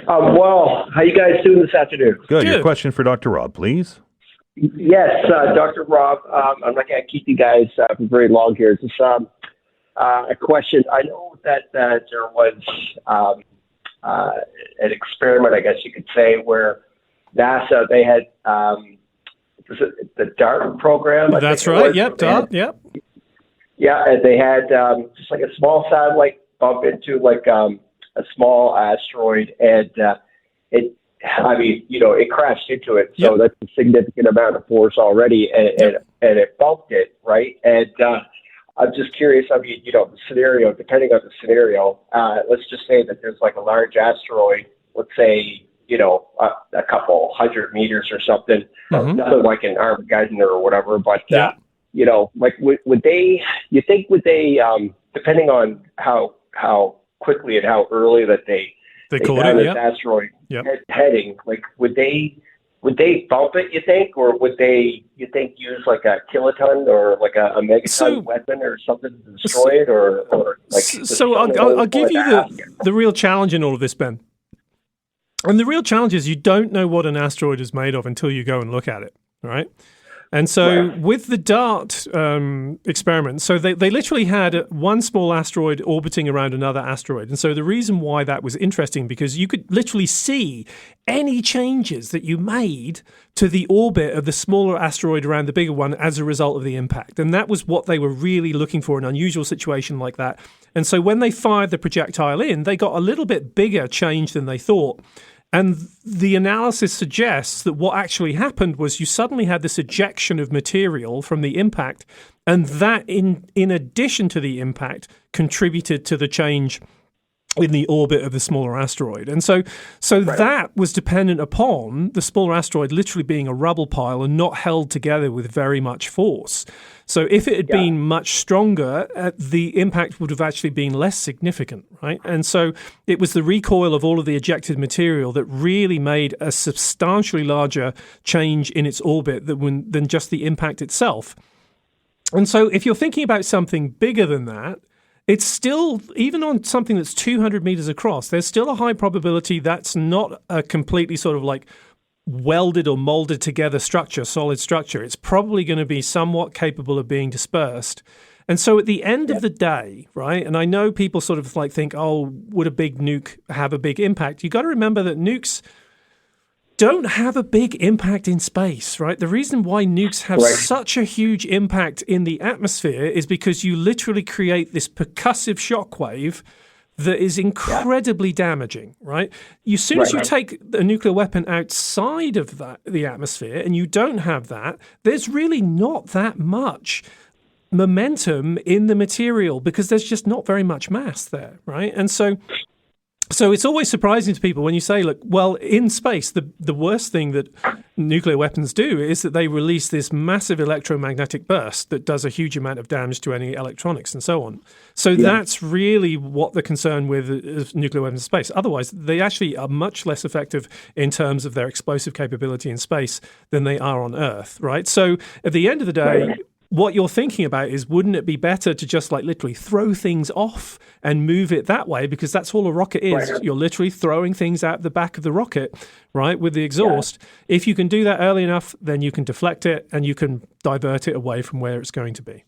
Well, how you guys doing this afternoon? Good. Your question for Dr. Rob, please. Yes, Dr. Rob. I'm not going to keep you guys for very long here. Just a question. I know that there was an experiment, I guess you could say, where NASA, they had was it the DART program? That's right. Yep, DART. Yep. Yeah, and they had just like a small satellite bump into like a small asteroid, and it crashed into it. So that's a significant amount of force already, and it bumped it, right? And I'm just curious. I mean, the scenario, depending on the scenario, let's just say that there's like a large asteroid, let's say, a couple 100 meters or something, nothing like an Armageddon or whatever, but, like, would they, depending on how quickly and how early that they caught found it, this asteroid heading, like, would they bump it, you think, or would they, use like a kiloton or like a megaton weapon or something to destroy it, or like? So I'll give you the real challenge in all of this, Ben. And the real challenge is you don't know what an asteroid is made of until you go and look at it, right? And so with the DART experiment, so they literally had one small asteroid orbiting around another asteroid. And so the reason why that was interesting, because you could literally see any changes that you made to the orbit of the smaller asteroid around the bigger one as a result of the impact. And that was what they were really looking for, an unusual situation like that. And so when they fired the projectile in, they got a little bit bigger change than they thought. And the analysis suggests that what actually happened was you suddenly had this ejection of material from the impact, and that, in addition to the impact, contributed to the change in the orbit of the smaller asteroid. And so that was dependent upon the smaller asteroid literally being a rubble pile and not held together with very much force. So if it had been much stronger, the impact would have actually been less significant, right? And so it was the recoil of all of the ejected material that really made a substantially larger change in its orbit than just the impact itself. And so if you're thinking about something bigger than that, it's still, even on something that's 200 meters across, there's still a high probability that's not a completely sort of like welded or molded together structure, solid structure. It's probably going to be somewhat capable of being dispersed. And so at the end of the day, right, and I know people sort of like think, oh, would a big nuke have a big impact? You got to remember that nukes don't have a big impact in space, right? The reason why nukes have such a huge impact in the atmosphere is because you literally create this percussive shockwave that is incredibly damaging, right? As soon as you take a nuclear weapon outside of the atmosphere and you don't have that, there's really not that much momentum in the material because there's just not very much mass there, right? And so it's always surprising to people when you say, look, well, in space, the worst thing that nuclear weapons do is that they release this massive electromagnetic burst that does a huge amount of damage to any electronics and so on. So that's really what the concern with nuclear weapons in space. Otherwise, they actually are much less effective in terms of their explosive capability in space than they are on Earth, right? So at the end of the day, what you're thinking about is, wouldn't it be better to just like literally throw things off and move it that way? Because that's all a rocket is. You're literally throwing things out the back of the rocket, right, with the exhaust. If you can do that early enough, then you can deflect it and you can divert it away from where it's going to be.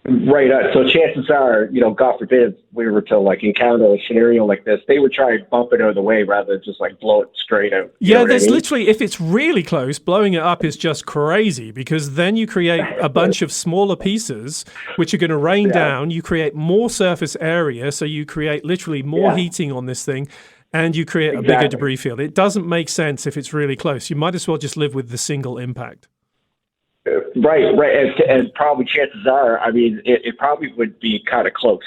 Right. So chances are, God forbid, if we were to like encounter a scenario like this, they would try and bump it out of the way rather than just like blow it straight out. There's literally, if it's really close, blowing it up is just crazy because then you create a bunch of smaller pieces which are going to rain down. You create more surface area, so you create literally more heating on this thing. And you create a bigger debris field. It doesn't make sense if it's really close. You might as well just live with the single impact. Right. And probably chances are, I mean, it probably would be kind of close,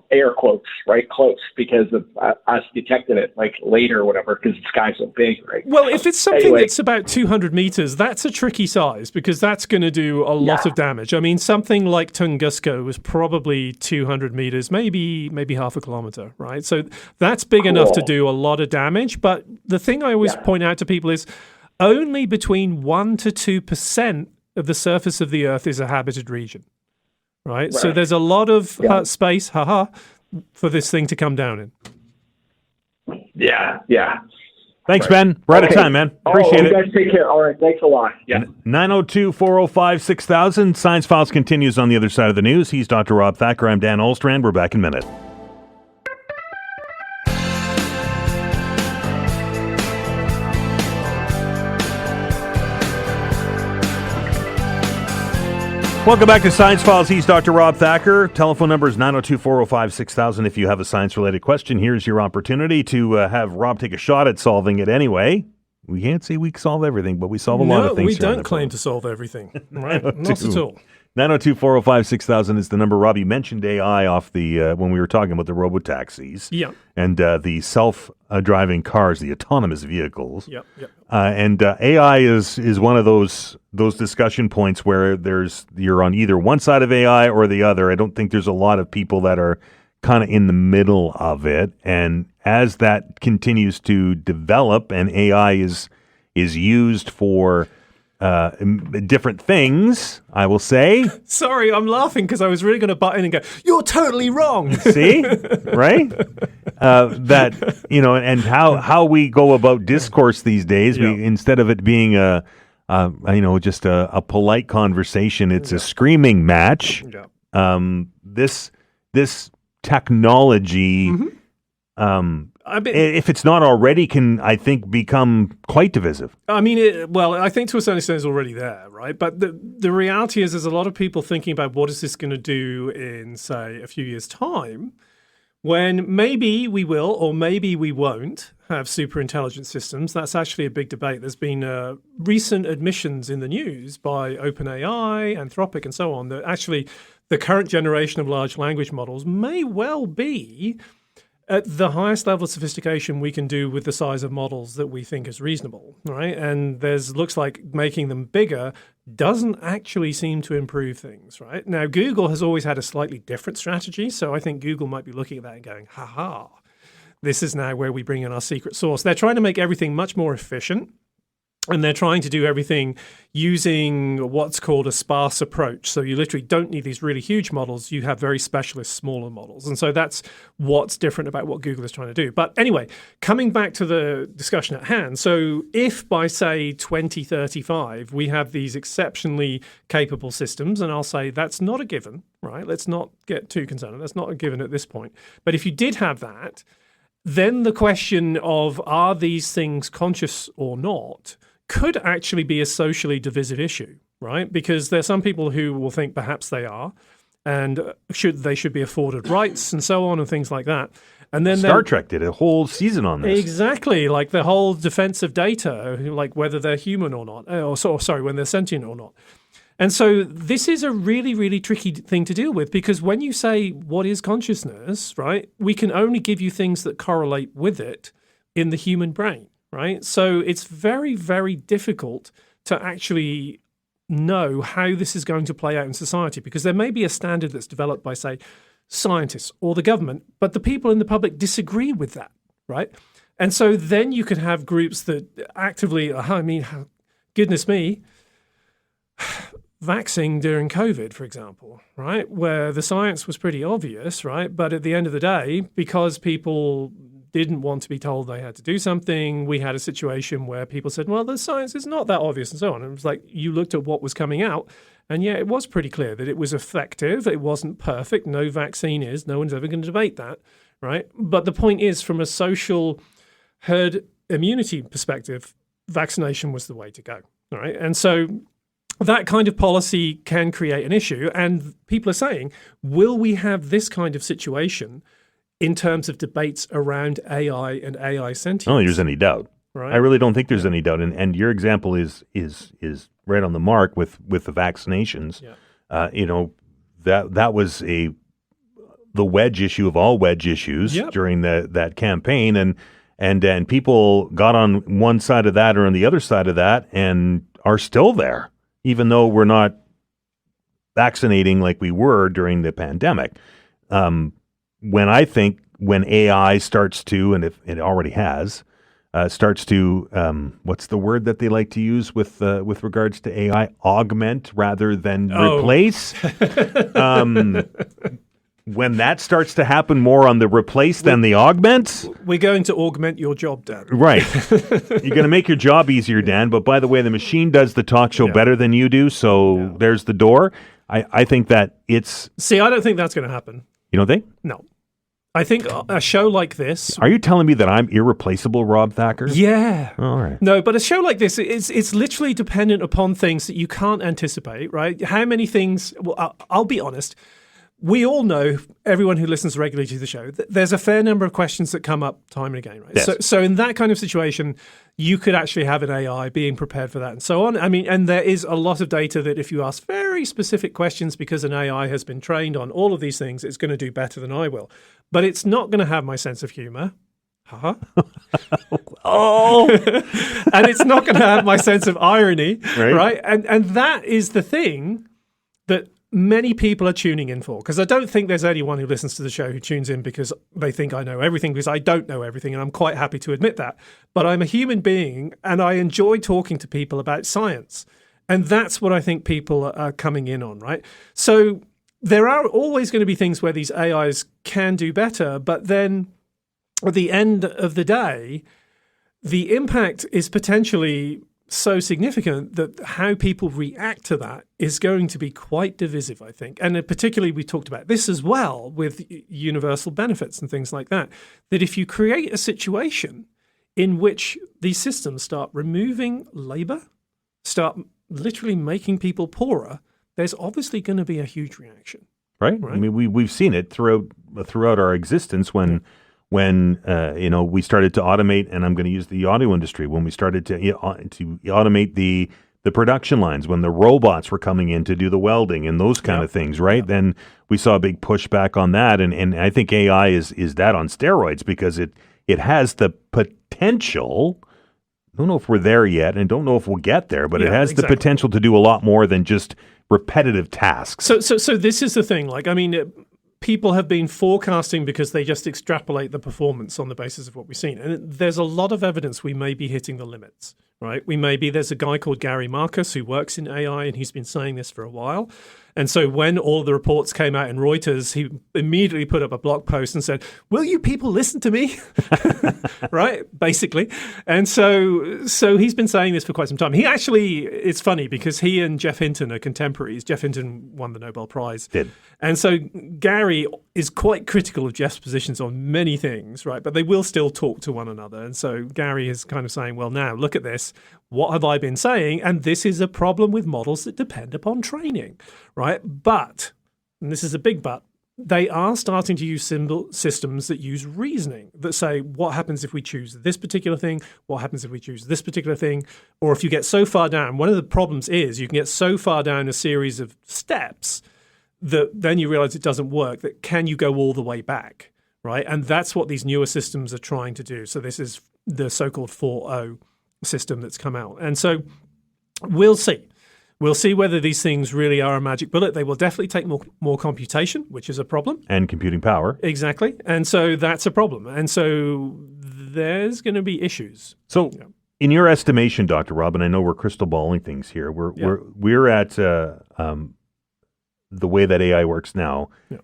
air quotes, right? Close because of us detecting it like later or whatever because the sky's so big, right? Well, if it's something that's about 200 meters, that's a tricky size because that's going to do a lot of damage. I mean, something like Tunguska was probably 200 meters, maybe half a kilometer, right? So that's big enough to do a lot of damage. But the thing I always point out to people is only between 1% to 2% of the surface of the Earth is a habited region, right? So there's a lot of space, for this thing to come down in. Yeah. Thanks, Ben. We're out of time, man. Appreciate it. You guys take care. All right. Thanks a lot. Yeah. 902-405-6000. Science Files continues on the other side of the news. He's Dr. Rob Thacker. I'm Dan Olstrand. We're back in a minute. Welcome back to Science Files. He's Dr. Rob Thacker. Telephone number is 902-405-6000. If you have a science-related question, here's your opportunity to have Rob take a shot at solving it anyway. We can't say we solve everything, but we solve a lot of things. We don't claim to solve everything. Right? Not at all. 902-405-6000 is the number. Rob, you mentioned AI off the when we were talking about the robotaxis. Yeah. And the self-driving cars, the autonomous vehicles. Yep. And AI is one of those discussion points where you're on either one side of AI or the other. I don't think there's a lot of people that are kind of in the middle of it. And as that continues to develop and AI is used for different things, I will say. Sorry, I'm laughing because I was really going to butt in and go, "You're totally wrong." See? Right? That, and how we go about discourse these days, we instead of it being just a polite conversation, it's a screaming match. This technology, if it's not already, can, I think, become quite divisive. I mean, I think to a certain extent it's already there, right? But the reality is there's a lot of people thinking about what is this going to do in, say, a few years' time, when maybe we will or maybe we won't have super intelligent systems. That's actually a big debate. There's been recent admissions in the news by OpenAI, Anthropic, and so on, that actually the current generation of large language models may well be at the highest level of sophistication we can do with the size of models that we think is reasonable, right? And looks like making them bigger doesn't actually seem to improve things, right? Now, Google has always had a slightly different strategy, so I think Google might be looking at that and going, this is now where we bring in our secret sauce. They're trying to make everything much more efficient, and they're trying to do everything using what's called a sparse approach. So you literally don't need these really huge models. You have very specialist, smaller models. And so that's what's different about what Google is trying to do. But anyway, coming back to the discussion at hand. So if by, say, 2035, we have these exceptionally capable systems, and I'll say that's not a given, right? Let's not get too concerned. That's not a given at this point. But if you did have that, then the question of are these things conscious or not could actually be a socially divisive issue, right? Because there are some people who will think perhaps they are, and they should be afforded rights and so on and things like that. And then Star Trek did a whole season on this. Exactly, like the whole defense of data, like whether they're human or not, when they're sentient or not. And so this is a really, really tricky thing to deal with, because when you say what is consciousness, right, we can only give you things that correlate with it in the human brain. Right? So it's very, very difficult to actually know how this is going to play out in society, because there may be a standard that's developed by, say, scientists or the government, but the people in the public disagree with that, right? And so then you could have groups that actively, goodness me, vaccine during COVID, for example, right? Where the science was pretty obvious, right? But at the end of the day, because people didn't want to be told they had to do something, we had a situation where people said, well, the science is not that obvious and so on. And it was like, you looked at what was coming out, and yeah, it was pretty clear that it was effective. It wasn't perfect. No vaccine is. No one's ever going to debate that, right? But the point is, from a social herd immunity perspective, vaccination was the way to go, right? And so that kind of policy can create an issue. And people are saying, will we have this kind of situation in terms of debates around AI and AI sentience? I don't think there's any doubt. Right. I really don't think there's any doubt. And your example is right on the mark with the vaccinations. Yeah. That was the wedge issue of all wedge issues during that campaign, and people got on one side of that or on the other side of that and are still there, even though we're not vaccinating like we were during the pandemic. When AI starts to, and if it already has, starts to what's the word that they like to use with regards to AI? Augment rather than replace. When that starts to happen more on the replace than the augment, we're going to augment your job, Dan. Right. You're going to make your job easier, Dan. But by the way, the machine does the talk show better than you do. So there's the door. I think that it's. See, I don't think that's going to happen. You don't think? No. I think a show like this. Are you telling me that I'm irreplaceable, Rob Thacker? Yeah. All right. No, but a show like this, it's literally dependent upon things that you can't anticipate, right? How many things? Well, I'll be honest. We all know, everyone who listens regularly to the show, there's a fair number of questions that come up time and again, right? Yes. So in that kind of situation, you could actually have an AI being prepared for that and so on. I mean, and there is a lot of data that if you ask very specific questions because an AI has been trained on all of these things, it's going to do better than I will. But it's not going to have my sense of humor. And it's not going to have my sense of irony, right? And that is the thing that many people are tuning in for, because I don't think there's anyone who listens to the show who tunes in because they think I know everything, because I don't know everything, and I'm quite happy to admit that. But I'm a human being, and I enjoy talking to people about science. And that's what I think people are coming in on, right? So there are always going to be things where these AIs can do better, but then at the end of the day, the impact is potentially so significant that how people react to that is going to be quite divisive, I think. And particularly, we talked about this as well with universal benefits and things like that, that if you create a situation in which these systems start removing labor, start literally making people poorer, there's obviously going to be a huge reaction. Right? I mean, we've seen it throughout our existence when we started to automate, and I'm going to use the audio industry, when we started to automate the production lines, when the robots were coming in to do the welding and those kind of things, right? Then we saw a big pushback on that, and I think AI is that on steroids, because it has the potential. I don't know if we're there yet, and don't know if we'll get there, but it has the potential to do a lot more than just repetitive tasks. So this is the thing. Like, I mean, people have been forecasting because they just extrapolate the performance on the basis of what we've seen. And there's a lot of evidence we may be hitting the limits, right? There's a guy called Gary Marcus who works in AI, and he's been saying this for a while. And so when all of the reports came out in Reuters, he immediately put up a blog post and said, "Will you people listen to me?" Right? Basically. And so he's been saying this for quite some time. He actually, it's funny because he and Jeff Hinton are contemporaries. Jeff Hinton won the Nobel Prize. Did. And so Gary is quite critical of Jeff's positions on many things, right? But they will still talk to one another. And so Gary is kind of saying, well, now look at this. What have I been saying? And this is a problem with models that depend upon training, right? But, and this is a big but, they are starting to use systems that use reasoning, that say, what happens if we choose this particular thing? What happens if we choose this particular thing? Or if you get so far down, one of the problems is you can get so far down a series of steps that then you realize it doesn't work, that can you go all the way back, right? And that's what these newer systems are trying to do. So this is the so-called 4.0 system that's come out. And so we'll see. We'll see whether these things really are a magic bullet. They will definitely take more computation, which is a problem. And computing power. Exactly. And so that's a problem. And so there's going to be issues. So in your estimation, Dr. Rob, and I know we're crystal balling things here, we're at the way that AI works now. Yeah.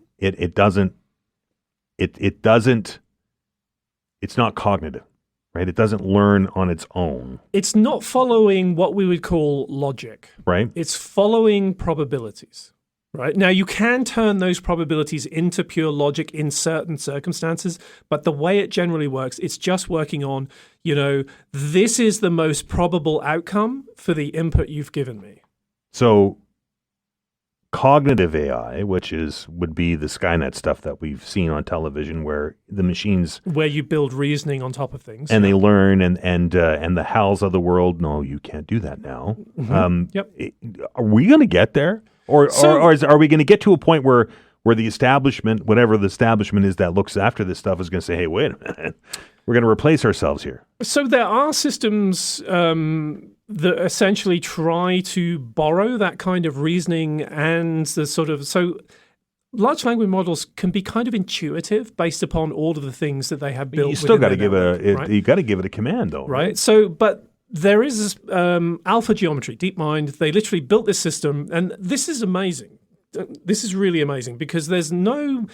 It's not cognitive. Right? It doesn't learn on its own. It's not following what we would call logic. Right. It's following probabilities. Right? Now, you can turn those probabilities into pure logic in certain circumstances, but the way it generally works, it's just working on, this is the most probable outcome for the input you've given me. So cognitive AI, which would be the Skynet stuff that we've seen on television, where the machines, where you build reasoning on top of things, and they learn, and the Hals of the world. No, you can't do that now. Mm-hmm. Are we going to get there, or are we going to get to a point where the establishment, whatever the establishment is that looks after this stuff, is going to say, "Hey, wait a minute, we're going to replace ourselves here"? So there are systems that essentially try to borrow that kind of reasoning and the sort of, so large language models can be kind of intuitive based upon all of the things that they have built. You still got to give right? you got to give it a command though, right? So, but there is alpha geometry, DeepMind. They literally built this system, and this is amazing. This is really amazing because there's no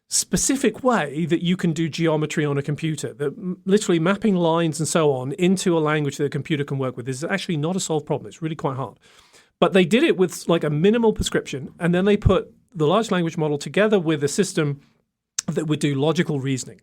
specific way that you can do geometry on a computer. That literally mapping lines and so on into a language that a computer can work with is actually not a solved problem. It's really quite hard. But they did it with like a minimal prescription, and then they put the large language model together with a system that would do logical reasoning,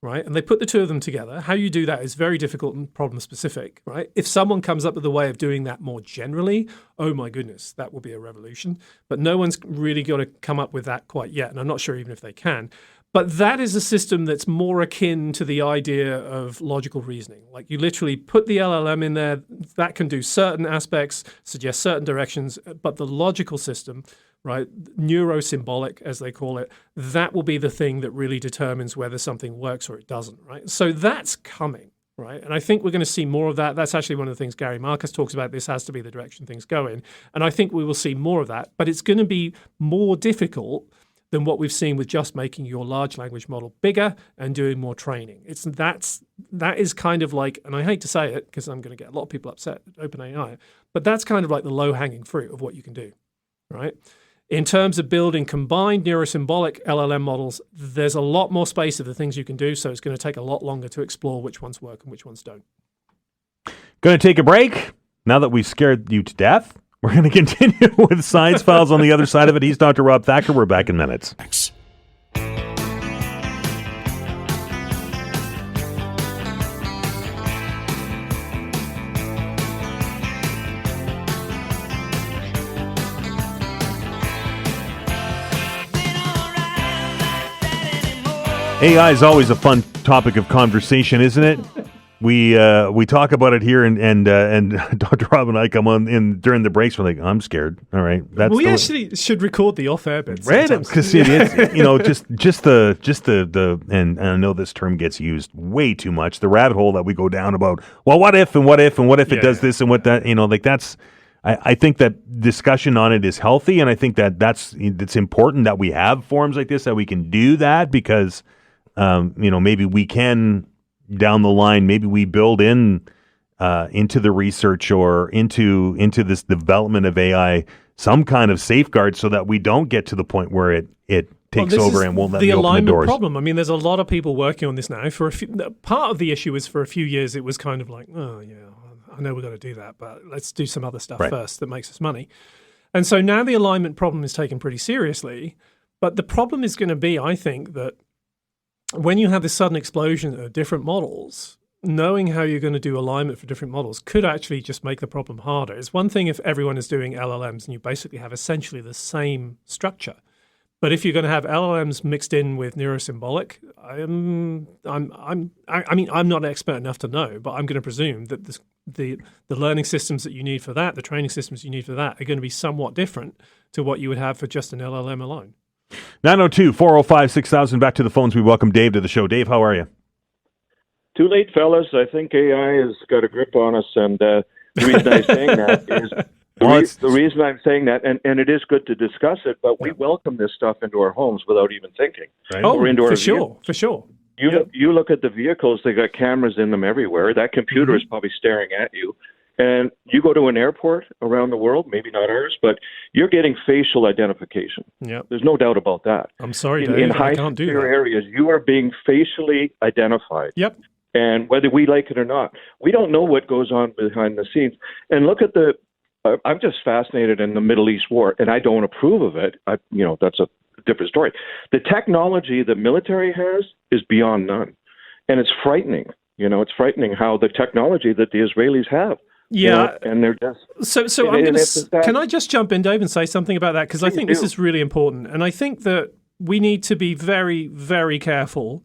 right? And they put the two of them together. How you do that is very difficult and problem specific, right? If someone comes up with a way of doing that more generally, oh my goodness, that will be a revolution. But no one's really got to come up with that quite yet, and I'm not sure even if they can. But that is a system that's more akin to the idea of logical reasoning. Like you literally put the LLM in there, that can do certain aspects, suggest certain directions, but the logical system, right, neurosymbolic as they call it, that will be the thing that really determines whether something works or it doesn't, right? So that's coming, right? And I think we're going to see more of that. That's actually one of the things Gary Marcus talks about. This has to be the direction things go in. And I think we will see more of that, but it's going to be more difficult than what we've seen with just making your large language model bigger and doing more training. That is kind of like, and I hate to say it because I'm going to get a lot of people upset at OpenAI, but that's kind of like the low-hanging fruit of what you can do, right? In terms of building combined neurosymbolic LLM models, there's a lot more space of the things you can do, so it's going to take a lot longer to explore which ones work and which ones don't. Going to take a break. Now that we've scared you to death, we're going to continue with Science Files on the other side of it. He's Dr. Rob Thacker. We're back in minutes. Thanks. AI is always a fun topic of conversation, isn't it? We talk about it here, and Dr. Rob and I come on in during the breaks. We're like, I'm scared. All right, we actually should record the off-air bits, right? Because just the and I know this term gets used way too much. The rabbit hole that we go down about, well, what if it does this and what that, that's. I think that discussion on it is healthy, and I think that it's important that we have forums like this that we can do that because, maybe we can. Down the line, maybe we build into the research or into this development of AI some kind of safeguard so that we don't get to the point where it takes over and won't let me open the doors. The alignment problem. I mean, there's a lot of people working on this now. Part of the issue is for a few years it was kind of like, oh yeah, I know we've got to do that, but let's do some other stuff first that makes us money. And so now the alignment problem is taken pretty seriously. But the problem is going to be, I think, that when you have this sudden explosion of different models, knowing how you're going to do alignment for different models could actually just make the problem harder. It's one thing if everyone is doing LLMs and you basically have essentially the same structure. But if you're going to have LLMs mixed in with neurosymbolic, I'm not expert enough to know, but I'm going to presume that the learning systems that you need for that, the training systems you need for that, are going to be somewhat different to what you would have for just an LLM alone. 902-405-6000. Back to the phones. We welcome Dave to the show. Dave, how are you? Too late, fellas. I think AI has got a grip on us, and the reason I'm saying that is the reason I'm saying that, and it is good to discuss it, but we welcome this stuff into our homes without even thinking. Right? Oh, for sure. You look at the vehicles; they got cameras in them everywhere. That computer is probably staring at you. And you go to an airport around the world, maybe not ours, but you're getting facial identification. Yeah, there's no doubt about that. I'm sorry, Dave, in I can't do that. areas, you are being facially identified. Yep. And whether we like it or not, we don't know what goes on behind the scenes. And look at I'm just fascinated in the Middle East war, and I don't approve of it. That's a different story. The technology the military has is beyond none, and it's frightening. It's frightening how the technology that the Israelis have. Yeah, and they're just so. Can I just jump in, Dave, and say something about that? Because I think this is really important, and I think that we need to be very, very careful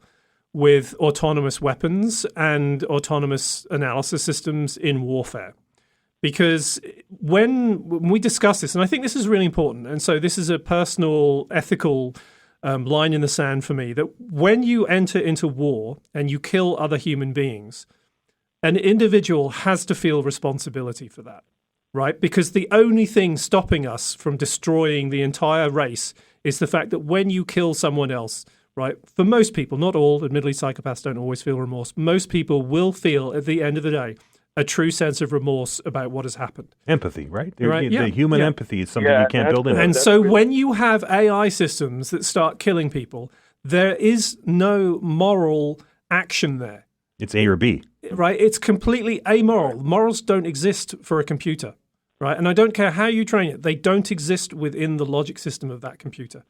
with autonomous weapons and autonomous analysis systems in warfare, because when we discuss this, and I think this is really important, and so this is a personal, ethical line in the sand for me, that when you enter into war and you kill other human beings, an individual has to feel responsibility for that. right? Because the only thing stopping us from destroying the entire race is the fact that when you kill someone else, right, for most people, not all, admittedly psychopaths don't always feel remorse, most people will feel at the end of the day a true sense of remorse about what has happened. Empathy, right? Yeah. The human empathy is something you can't build in. And so when you have AI systems that start killing people, there is no moral action there. It's A or B. Right? It's completely amoral. Morals don't exist for a computer, right? And I don't care how you train it. They don't exist within the logic system of that computer,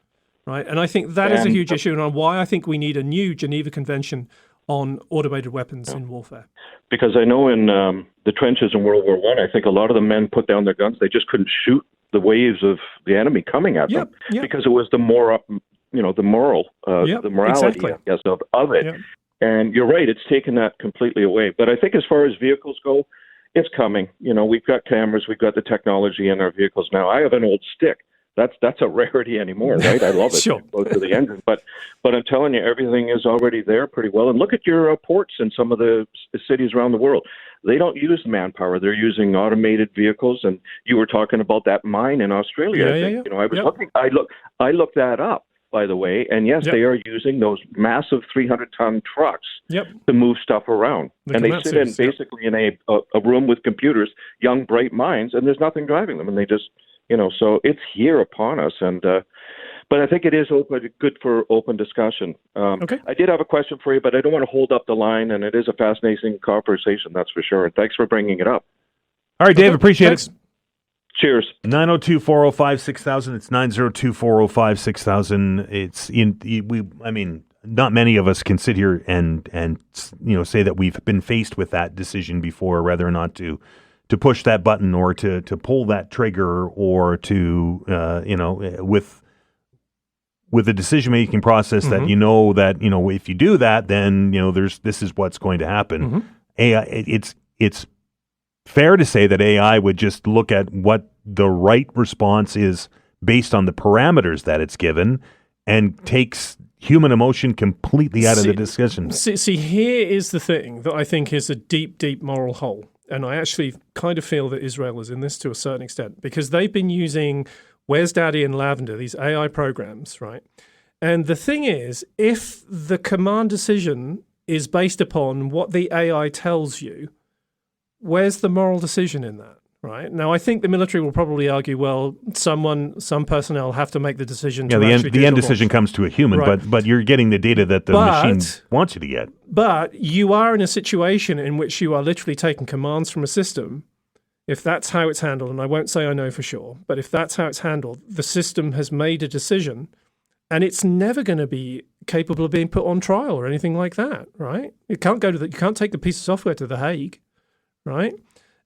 right? And I think that is a huge issue, and why I think we need a new Geneva Convention on automated weapons in warfare. Because I know in the trenches in World War I think a lot of the men put down their guns. They just couldn't shoot the waves of the enemy coming at them because it was the morality, exactly. I guess, of it. Yep. And you're right, it's taken that completely away. But I think as far as vehicles go, it's coming. We've got cameras, we've got the technology in our vehicles now. I have an old stick. That's a rarity anymore, right? I love it. Sure. It goes to the engine. But I'm telling you, everything is already there pretty well. And look at your ports in some of the cities around the world. They don't use manpower. They're using automated vehicles. And you were talking about that mine in Australia. I think. I was looking. I looked that up, by the way. And yes, they are using those massive 300-ton trucks to move stuff around. And they sit in basically in a room with computers, young, bright minds, and there's nothing driving them. And they just... so it's here upon us, but I think it is good for open discussion. I did have a question for you, but I don't want to hold up the line, and it is a fascinating conversation, that's for sure. And thanks for bringing it up. All right, Dave, appreciate it. Cheers. 902-405-6000. It's 902-405-6000. Not many of us can sit here and say that we've been faced with that decision before, whether or not to push that button or to pull that trigger or to, with a decision-making process that if you do that, then, this is what's going to happen. AI, it's fair to say that AI would just look at what the right response is based on the parameters that it's given and takes human emotion completely out of the discussion. See, here is the thing that I think is a deep, deep moral hole. And I actually kind of feel that Israel is in this to a certain extent because they've been using Where's Daddy and Lavender, these AI programs, right? And the thing is, if the command decision is based upon what the AI tells you, where's the moral decision in that, right? Now, I think the military will probably argue, well, some personnel have to make the decision. Yeah, the end decision comes to a human, right. but you're getting the data that the machine wants you to get. But you are in a situation in which you are literally taking commands from a system. If that's how it's handled, and I won't say I know for sure, but if that's how it's handled, the system has made a decision, and it's never going to be capable of being put on trial or anything like that, right? You can't take the piece of software to The Hague, right?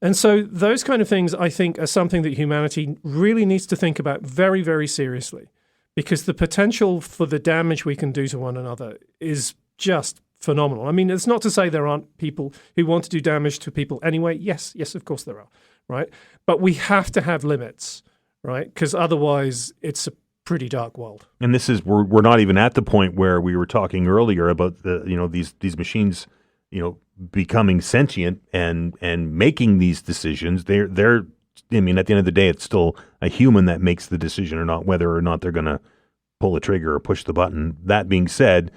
And so those kind of things, I think, are something that humanity really needs to think about very, very seriously, because the potential for the damage we can do to one another is just phenomenal. I mean, it's not to say there aren't people who want to do damage to people anyway. Yes, of course there are, right? But we have to have limits, right? Because otherwise it's a pretty dark world. And this is, we're not even at the point where we were talking earlier about these machines, becoming sentient and making these decisions. They're at the end of the day, it's still a human that makes the decision or not, whether or not they're going to pull a trigger or push the button. That being said,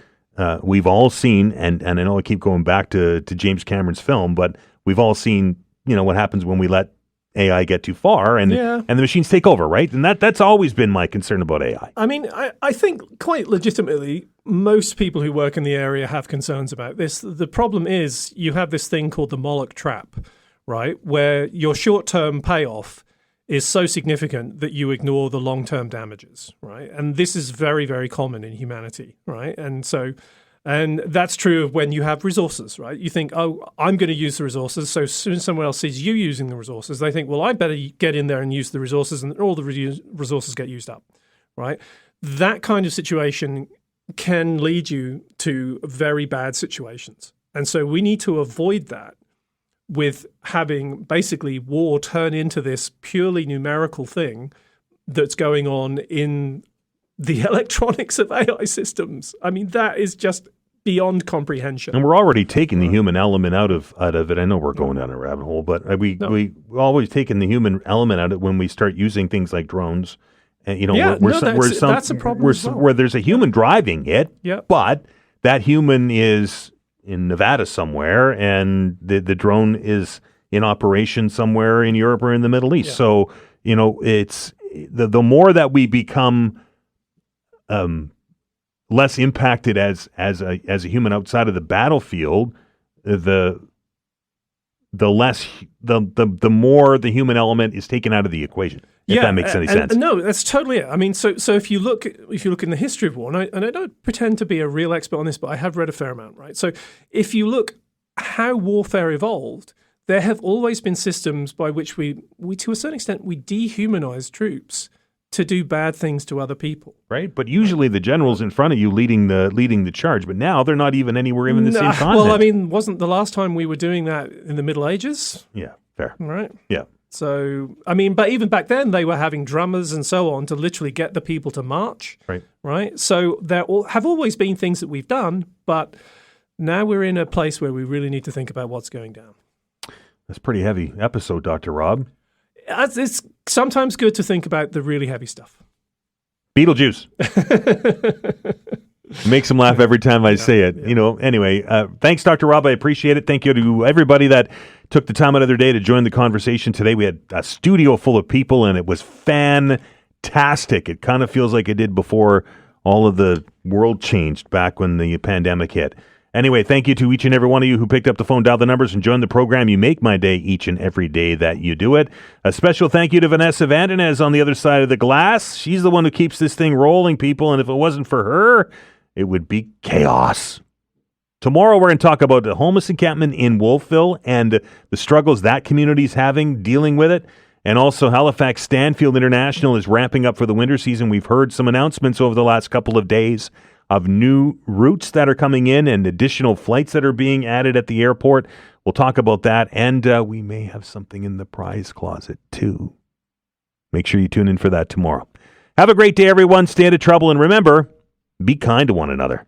we've all seen, and I know I keep going back to James Cameron's film, but we've all seen, what happens when we let AI get too far and the machines take over, right? And that's always been my concern about AI. I mean, I think quite legitimately, most people who work in the area have concerns about this. The problem is you have this thing called the Moloch trap, right? Where your short-term payoff is so significant that you ignore the long-term damages, right? And this is very, very common in humanity, right? And that's true of when you have resources, right? You think, oh, I'm going to use the resources. So as soon as someone else sees you using the resources, they think, well, I better get in there and use the resources, and all the resources get used up, right? That kind of situation can lead you to very bad situations. And so we need to avoid that with having basically war turn into this purely numerical thing that's going on in the electronics of AI systems. I mean, that is just beyond comprehension. And we're already taking the human element out of it. I know we're going down a rabbit hole, but we always taken the human element out of it when we start using things like drones. And, that's a problem as well. Where there's a human driving it, but that human is in Nevada somewhere, and the drone is in operation somewhere in Europe or in the Middle East. So, it's the more that we become less impacted as a human outside of the battlefield, the more the human element is taken out of the equation. If that makes any sense. No, that's totally it. I mean, so if you look in the history of war, and I don't pretend to be a real expert on this, but I have read a fair amount, right? So if you look how warfare evolved, there have always been systems by which we to a certain extent we dehumanize troops to do bad things to other people. Right, but usually the general's in front of you leading the charge. But now they're not even anywhere in the same continent. Well, I mean, wasn't the last time we were doing that in the Middle Ages? Yeah, fair. Right. Yeah. So, I mean, but even back then they were having drummers and so on to literally get the people to march. Right. Right. So there have always been things that we've done, but now we're in a place where we really need to think about what's going down. That's a pretty heavy episode, Dr. Rob. It's sometimes good to think about the really heavy stuff. Beetlejuice. Makes him laugh every time I say it. Yeah. Anyway, thanks, Dr. Rob. I appreciate it. Thank you to everybody that took the time out of their day to join the conversation today. We had a studio full of people, and it was fantastic. It kind of feels like it did before all of the world changed back when the pandemic hit. Anyway, thank you to each and every one of you who picked up the phone, dialed the numbers, and joined the program. You make my day each and every day that you do it. A special thank you to Vanessa Vandenez on the other side of the glass. She's the one who keeps this thing rolling, people, and if it wasn't for her, it would be chaos. Tomorrow, we're going to talk about the homeless encampment in Wolfville and the struggles that community's having dealing with it. And also, Halifax Stanfield International is ramping up for the winter season. We've heard some announcements over the last couple of days of new routes that are coming in and additional flights that are being added at the airport. We'll talk about that, and we may have something in the prize closet, too. Make sure you tune in for that tomorrow. Have a great day, everyone. Stay out of trouble, and remember, be kind to one another.